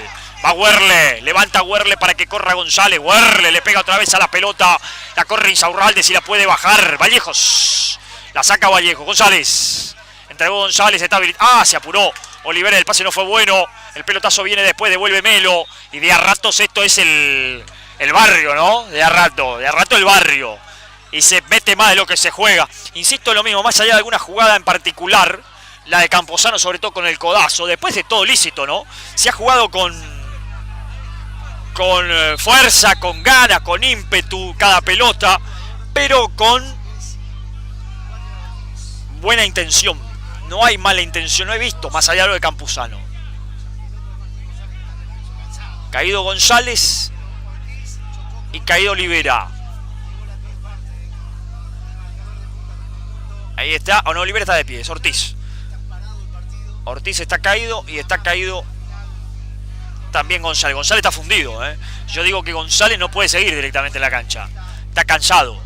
Va Werle. Levanta Werle para que corra González. Werle le pega otra vez a la pelota. La corre Insaurralde si la puede bajar. Vallejos. La saca Vallejos. González. Entregó González. Está habilitado. Se apuró. Olivera, el pase no fue bueno. El pelotazo viene después. Devuelve Melo. Y de a ratos esto es el barrio, ¿no? De a rato el barrio. Y se mete más de lo que se juega. Insisto en lo mismo, más allá de alguna jugada en particular, la de Camposano, sobre todo con el codazo. Después de todo lícito, ¿no? Se ha jugado con fuerza, con ganas, con ímpetu cada pelota, pero con buena intención. No hay mala intención, no he visto más allá de lo de Campuzano. Caído González y caído Olivera. Ahí está, o no, Olivera está de pie, es Ortiz. Ortiz está caído y está caído también González. González está fundido, Yo digo que González no puede seguir directamente en la cancha. Está cansado.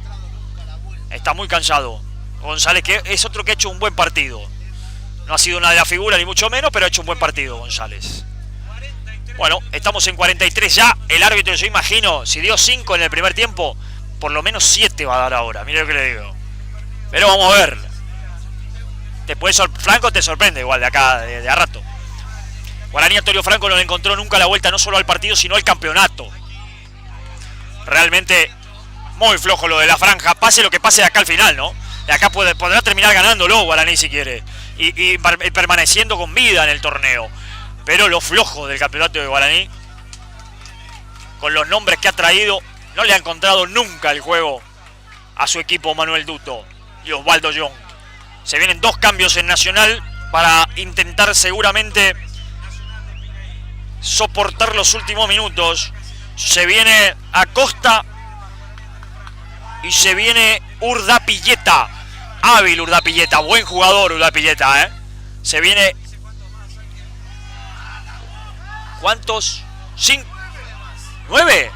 Está muy cansado. González, que es otro que ha hecho un buen partido. No ha sido una de las figuras ni mucho menos, pero ha hecho un buen partido González. Bueno, estamos en 43 ya. El árbitro, yo imagino, si dio 5 en el primer tiempo, por lo menos 7 va a dar ahora. Mire lo que le digo. Pero vamos a ver. Franco te sorprende igual de acá, de a rato. Guaraní Antonio Franco no le encontró nunca la vuelta, no solo al partido, sino al campeonato. Realmente muy flojo lo de la franja. Pase lo que pase de acá al final, ¿no? De acá podrá terminar ganándolo Guaraní si quiere. Y permaneciendo con vida en el torneo. Pero lo flojo del campeonato de Guaraní, con los nombres que ha traído, no le ha encontrado nunca el juego a su equipo Manuel Duto y Osvaldo Young. Se vienen 2 cambios en Nacional para intentar seguramente soportar los últimos minutos. Se viene Acosta y se viene Urdapilleta. Hábil Urdapilleta, buen jugador Urdapilleta, Se viene... ¿Cuántos? 5, 9.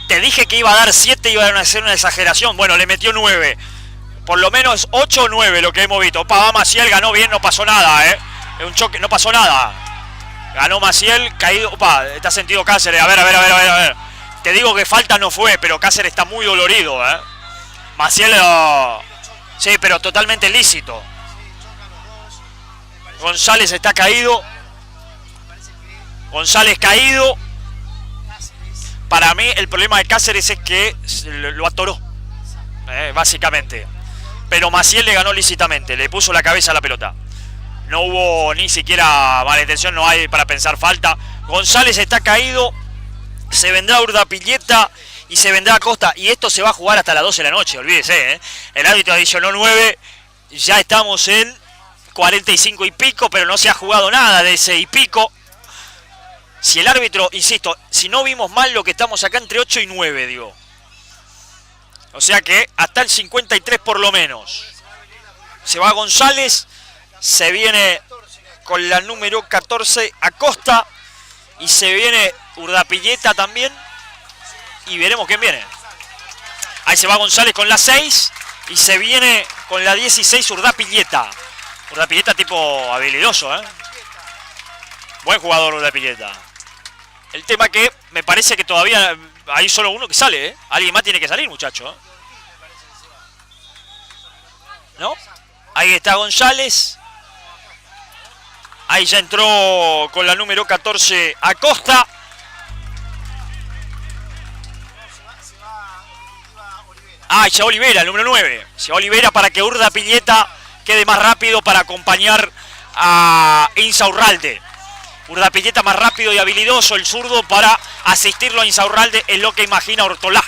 Te dije que iba a dar 7, iba a ser una exageración. Bueno, le metió 9. Por lo menos 8 o 9 lo que hemos visto. Va Maciel, ganó bien, no pasó nada, Un choque, no pasó nada. Ganó Maciel, caído. Está sentido Cáceres. A ver. Te digo que falta no fue, pero Cáceres está muy dolorido, Maciel, sí, pero totalmente lícito. González está caído. González caído. Para mí el problema de Cáceres es que lo atoró, básicamente. Pero Maciel le ganó lícitamente, le puso la cabeza a la pelota. No hubo ni siquiera mala intención, no hay para pensar falta. González está caído. Se vendrá Urdapilleta y se vendrá Acosta. Y esto se va a jugar hasta las 12 de la noche, olvídese, ¿eh? El árbitro adicionó 9. Ya estamos en 45 y pico, pero no se ha jugado nada de ese y pico. Si el árbitro, insisto, si no vimos mal lo que estamos acá entre 8 y 9, digo. O sea que hasta el 53 por lo menos. Se va González, se viene con la número 14 Acosta y se viene Urdapilleta también y veremos quién viene. Ahí se va González con la 6 y se viene con la 16 Urdapilleta. Urdapilleta tipo habilidoso, ¿eh? Buen jugador Urdapilleta. El tema que me parece que todavía hay solo uno que sale, ¿eh? Alguien más tiene que salir, muchacho, ¿eh? ¿No? Ahí está González. Ahí ya entró con la número 14 Acosta. Ah, ya Olivera, el número 9. Se va Olivera para que Urdapilleta quede más rápido para acompañar a Insaurralde. Urdapilleta más rápido y habilidoso, el zurdo, para asistirlo a Insaurralde, es lo que imagina Ortolá.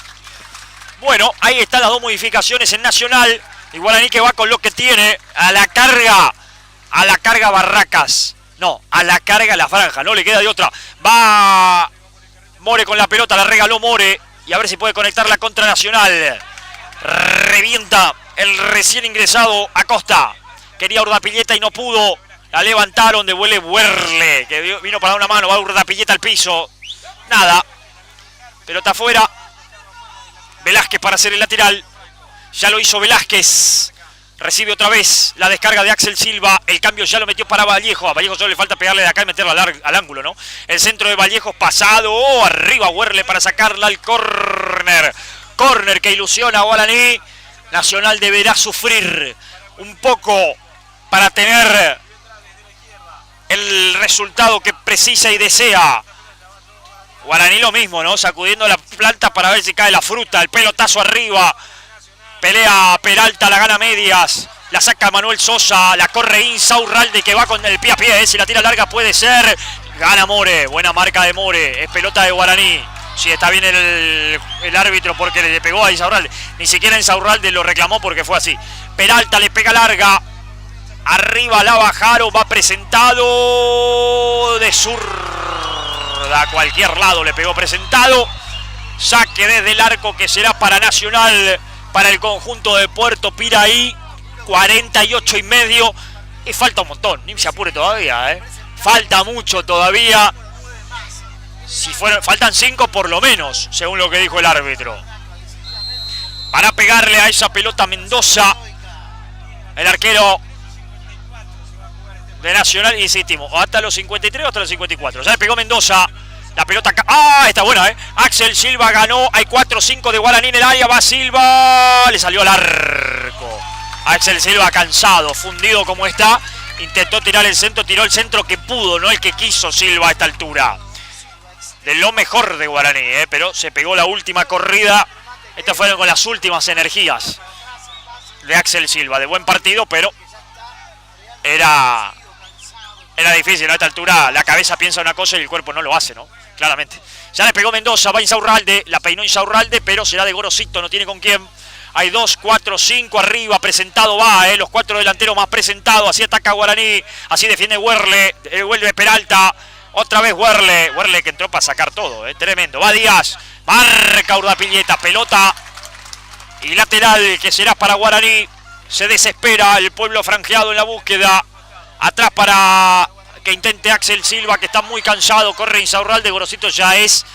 Bueno, ahí están las dos modificaciones en Nacional. Y Guaraní que va con lo que tiene, a la carga Barracas. No, a la carga la franja, no le queda de otra. Va More con la pelota, la regaló More. Y a ver si puede conectarla contra Nacional. Revienta el recién ingresado Acosta. Quería Urdapilleta y no pudo. La levantaron, devuelve Werle, que vino para dar una mano. Va Urdapilleta al piso. Nada. Pelota afuera. Velázquez para hacer el lateral. Ya lo hizo Velázquez. Recibe otra vez la descarga de Axel Silva. El cambio ya lo metió para Vallejo. A Vallejo solo le falta pegarle de acá y meterla al ángulo, ¿no? El centro de Vallejo pasado. Arriba Werle para sacarla al córner. Córner que ilusiona a Guaraní. Nacional deberá sufrir un poco para tener el resultado que precisa y desea. Guaraní lo mismo, ¿no? Sacudiendo la planta para ver si cae la fruta. El pelotazo arriba. Pelea Peralta, la gana medias. La saca Manuel Sosa. La corre Insaurralde que va con el pie a pie. Si la tira larga puede ser. Gana More. Buena marca de More. Es pelota de Guaraní. Sí, está bien el árbitro porque le pegó a Insaurralde. Ni siquiera Insaurralde lo reclamó porque fue así. Peralta le pega larga. Arriba la bajaron. Va presentado. De zurda a cualquier lado le pegó presentado. Saque desde el arco que será para Nacional. Para el conjunto de Puerto Piraí. 48 y medio. Y falta un montón. Ni se apure todavía, ¿eh? Falta mucho todavía. Faltan 5 por lo menos, según lo que dijo el árbitro. Para pegarle a esa pelota Mendoza. El arquero de Nacional, insistimos, hasta los 53 o hasta los 54. Ya le pegó Mendoza. La pelota... ¡Ah! Está buena, ¿eh? Axel Silva ganó. Hay 4-5 de Guaraní en el área. Va Silva. Le salió al arco. Axel Silva cansado, fundido como está. Intentó tirar el centro. Tiró el centro que pudo, no el que quiso Silva a esta altura. De lo mejor de Guaraní, pero se pegó la última corrida. Estas fueron con las últimas energías de Axel Silva. De buen partido, pero era difícil, ¿no? A esta altura la cabeza piensa una cosa y el cuerpo no lo hace, ¿no? Claramente. Ya le pegó Mendoza, va Insaurralde, la peinó Insaurralde, pero será de Gorosito, no tiene con quién. Hay 2, 4, 5 arriba, presentado va, los 4 delanteros más presentados. Así ataca Guaraní, así defiende Werle, vuelve Peralta. Otra vez Werle que entró para sacar todo, tremendo. Va Díaz, marca Urdapilleta, pelota y lateral que será para Guaraní. Se desespera el pueblo franjeado en la búsqueda. Atrás para que intente Axel Silva, que está muy cansado. Corre Insaurralde, Gorosito ya es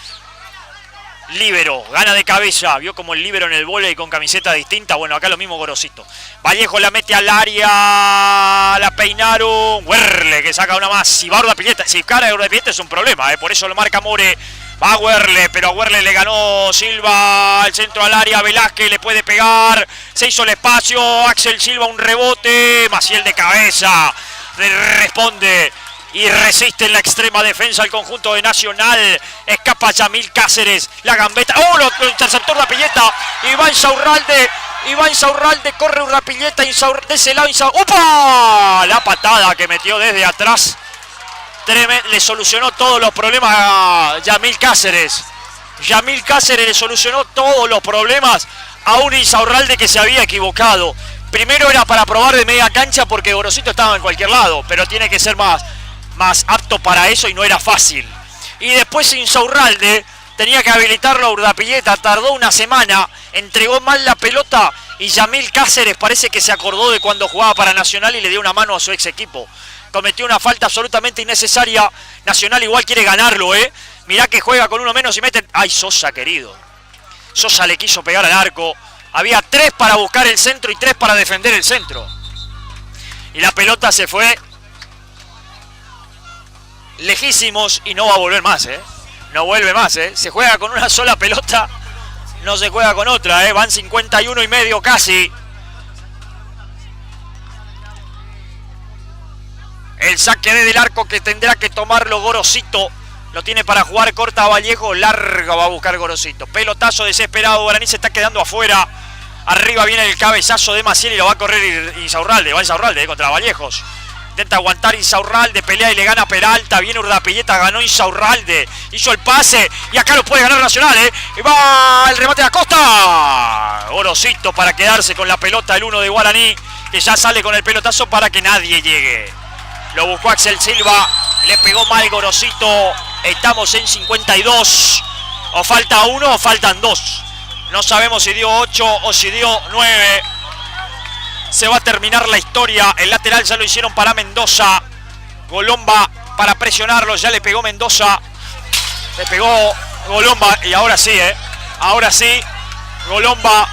líbero, gana de cabeza. Vio como el líbero en el vóley con camiseta distinta. Bueno, acá lo mismo Gorosito. Vallejo la mete al área. La peinaron. Werle que saca una más. Si va Urdapilleta, si cara de Urdapilleta es un problema. Por eso lo marca More. Va Werle, pero a Werle le ganó Silva. El centro al área. Velázquez le puede pegar. Se hizo el espacio. Axel Silva un rebote. Maciel de cabeza. Responde. Y resiste en la extrema defensa el conjunto de Nacional. Escapa Yamil Cáceres. La gambeta. ¡Oh! Lo interceptó Urdapilleta. Y va Insaurralde. Corre Urdapilleta. De ese lado Insaurralde. ¡Opa! La patada que metió desde atrás. Le solucionó todos los problemas a Yamil Cáceres. Yamil Cáceres le solucionó todos los problemas a un Insaurralde que se había equivocado. Primero era para probar de media cancha porque Gorosito estaba en cualquier lado, pero tiene que ser más apto para eso y no era fácil. Y después Insaurralde tenía que habilitarlo a Urdapilleta, tardó una semana, entregó mal la pelota y Yamil Cáceres parece que se acordó de cuando jugaba para Nacional y le dio una mano a su ex equipo. Cometió una falta absolutamente innecesaria. Nacional igual quiere ganarlo, Mirá que juega con uno menos y mete... ¡Ay, Sosa, querido! Sosa le quiso pegar al arco. Había 3 para buscar el centro y 3 para defender el centro. Y la pelota se fue lejísimos y no va a volver más, No vuelve más, Se juega con una sola pelota, no se juega con otra, Van 51 y medio casi. El saque desde el arco que tendrá que tomarlo Gorosito. Lo tiene para jugar corta a Vallejo. Larga va a buscar Gorosito. Pelotazo desesperado. Guaraní se está quedando afuera. Arriba viene el cabezazo de Maciel y lo va a correr Insaurralde. Va Insaurralde contra Vallejos. Intenta aguantar Insaurralde. Pelea y le gana Peralta. Viene Urdapilleta. Ganó Insaurralde. Hizo el pase. Y acá lo puede ganar Nacional. Y va el remate de Acosta. Gorosito para quedarse con la pelota. El 1 de Guaraní. Que ya sale con el pelotazo para que nadie llegue. Lo buscó Axel Silva, le pegó mal Gorosito. Estamos en 52. O falta 1 o faltan 2. No sabemos si dio 8 o si dio 9. Se va a terminar la historia. El lateral ya lo hicieron para Mendoza. Golomba para presionarlo. Ya le pegó Mendoza. Le pegó Golomba. Y ahora sí, Ahora sí. Golomba.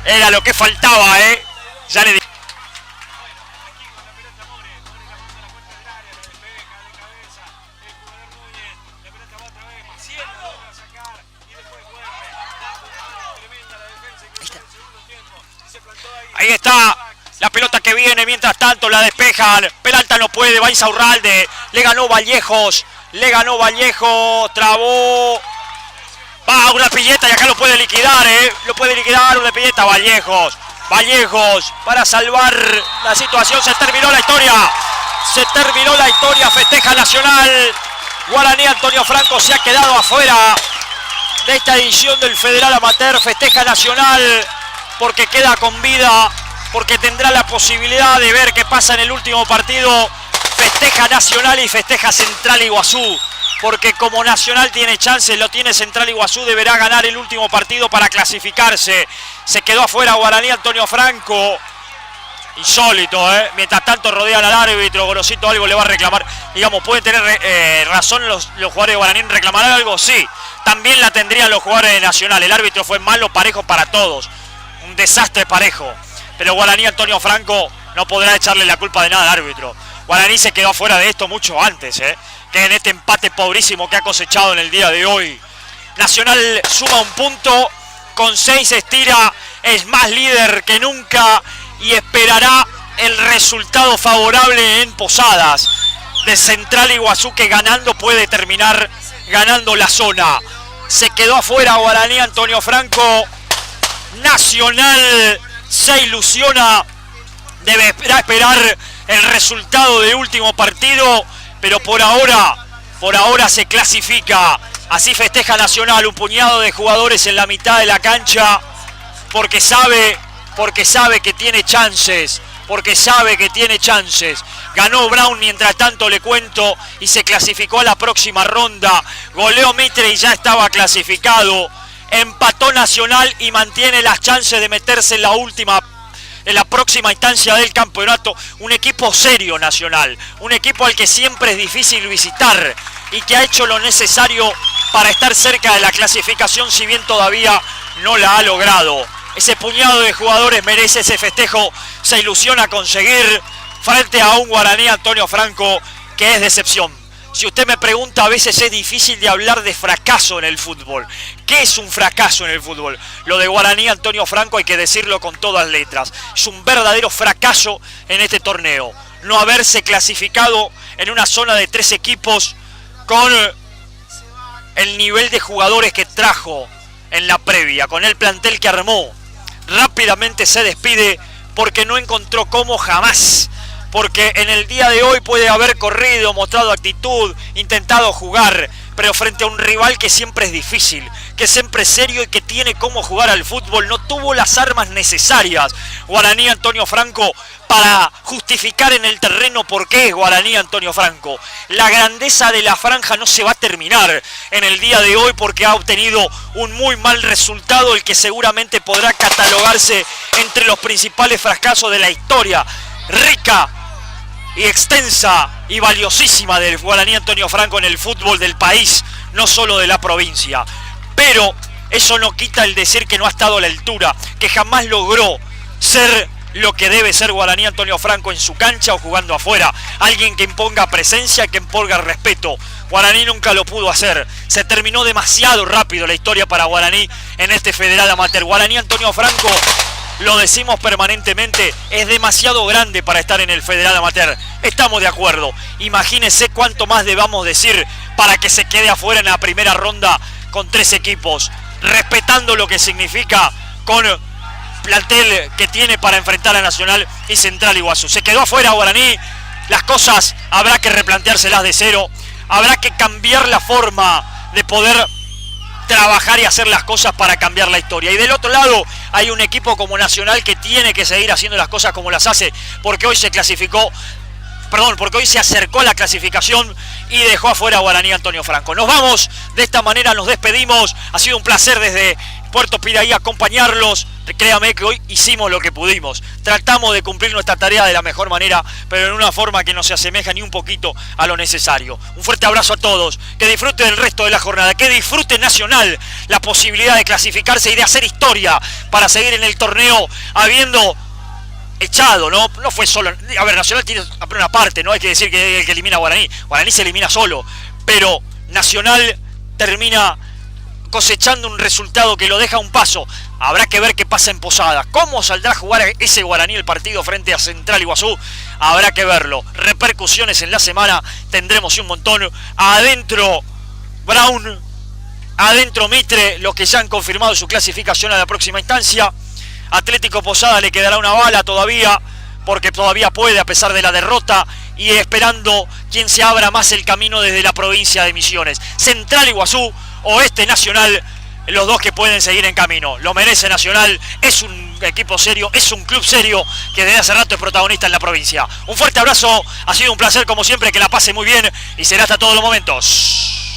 Era lo que faltaba, Ya le Ahí está la pelota que viene, mientras tanto la despejan. Peralta no puede, va Insaurralde. Le ganó Vallejos, trabó. Va Urdapilleta y acá lo puede liquidar, Lo puede liquidar Urdapilleta. Vallejos para salvar la situación. Se terminó la historia. Festeja Nacional. Guaraní Antonio Franco se ha quedado afuera de esta edición del Federal Amateur. Festeja Nacional porque queda con vida, porque tendrá la posibilidad de ver qué pasa en el último partido. Festeja Nacional y festeja Central Iguazú, porque como Nacional tiene chances, lo tiene Central Iguazú, deberá ganar el último partido para clasificarse. Se quedó afuera Guaraní Antonio Franco. Insólito, Mientras tanto rodean al árbitro. Gorosito algo le va a reclamar. Digamos, ¿pueden tener razón los jugadores de Guaraní en reclamar algo? Sí. También la tendrían los jugadores de Nacional. El árbitro fue malo, parejo para todos. Un desastre parejo. Pero Guaraní Antonio Franco no podrá echarle la culpa de nada al árbitro. Guaraní se quedó fuera de esto mucho antes, que en este empate pobrísimo que ha cosechado en el día de hoy. Nacional suma un punto, con 6 estira, es más líder que nunca y esperará el resultado favorable en Posadas. De Central Iguazú, que ganando puede terminar ganando la zona. Se quedó afuera Guaraní Antonio Franco. Nacional se ilusiona, deberá esperar el resultado del último partido, pero por ahora se clasifica. Así festeja Nacional, un puñado de jugadores en la mitad de la cancha, porque sabe que tiene chances, Ganó Brown, mientras tanto le cuento, y se clasificó a la próxima ronda. Goleó Mitre y ya estaba clasificado. Empató Nacional y mantiene las chances de meterse en la próxima instancia del campeonato. Un equipo serio Nacional, un equipo al que siempre es difícil visitar y que ha hecho lo necesario para estar cerca de la clasificación, si bien todavía no la ha logrado. Ese puñado de jugadores merece ese festejo, se ilusiona a conseguir frente a un Guaraní Antonio Franco que es decepción. Si usted me pregunta, a veces es difícil de hablar de fracaso en el fútbol. ¿Qué es un fracaso en el fútbol? Lo de Guaraní Antonio Franco hay que decirlo con todas letras. Es un verdadero fracaso en este torneo. No haberse clasificado en una zona de 3 equipos con el nivel de jugadores que trajo en la previa, con el plantel que armó. Rápidamente se despide porque no encontró cómo jamás porque en el día de hoy puede haber corrido, mostrado actitud, intentado jugar, pero frente a un rival que siempre es difícil, que siempre es serio y que tiene cómo jugar al fútbol, no tuvo las armas necesarias Guaraní Antonio Franco para justificar en el terreno por qué es Guaraní Antonio Franco. La grandeza de la franja no se va a terminar en el día de hoy porque ha obtenido un muy mal resultado, el que seguramente podrá catalogarse entre los principales fracasos de la historia rica y extensa y valiosísima del Guaraní Antonio Franco en el fútbol del país, no solo de la provincia. Pero eso no quita el decir que no ha estado a la altura, que jamás logró ser lo que debe ser Guaraní Antonio Franco en su cancha o jugando afuera. Alguien que imponga presencia, que imponga respeto. Guaraní nunca lo pudo hacer. Se terminó demasiado rápido la historia para Guaraní en este Federal Amateur. Guaraní Antonio Franco, lo decimos permanentemente, es demasiado grande para estar en el Federal Amateur. Estamos de acuerdo. Imagínense cuánto más debamos decir para que se quede afuera en la primera ronda con 3 equipos, respetando lo que significa con plantel que tiene para enfrentar a Nacional y Central Iguazú. Se quedó afuera Guaraní. Las cosas habrá que replanteárselas de cero. Habrá que cambiar la forma de poder trabajar y hacer las cosas para cambiar la historia. Y del otro lado hay un equipo como Nacional que tiene que seguir haciendo las cosas como las hace, porque hoy se clasificó, porque hoy se acercó a la clasificación y dejó afuera a Guaraní Antonio Franco. Nos vamos, de esta manera nos despedimos. Ha sido un placer desde Puerto Piraí acompañarlos. Créame que hoy hicimos lo que pudimos. Tratamos de cumplir nuestra tarea de la mejor manera, pero en una forma que no se asemeja ni un poquito a lo necesario. Un fuerte abrazo a todos. Que disfruten el resto de la jornada. Que disfrute Nacional la posibilidad de clasificarse y de hacer historia para seguir en el torneo habiendo echado, ¿no? No fue solo. A ver, Nacional tiene una parte, no hay que decir que elimina a Guaraní. Guaraní se elimina solo, pero Nacional termina cosechando un resultado que lo deja a un paso. Habrá que ver qué pasa en Posadas. ¿Cómo saldrá a jugar ese Guaraní el partido frente a Central Iguazú? Habrá que verlo. Repercusiones en la semana tendremos un montón. Adentro Brown, adentro Mitre, los que ya han confirmado su clasificación a la próxima instancia. Atlético Posadas le quedará una bala todavía, porque todavía puede a pesar de la derrota, y esperando quien se abra más el camino desde la provincia de Misiones. Central Iguazú, Oeste Nacional, los dos que pueden seguir en camino. Lo merece Nacional, es un equipo serio, es un club serio que desde hace rato es protagonista en la provincia. Un fuerte abrazo, ha sido un placer como siempre, que la pase muy bien y será hasta todos los momentos.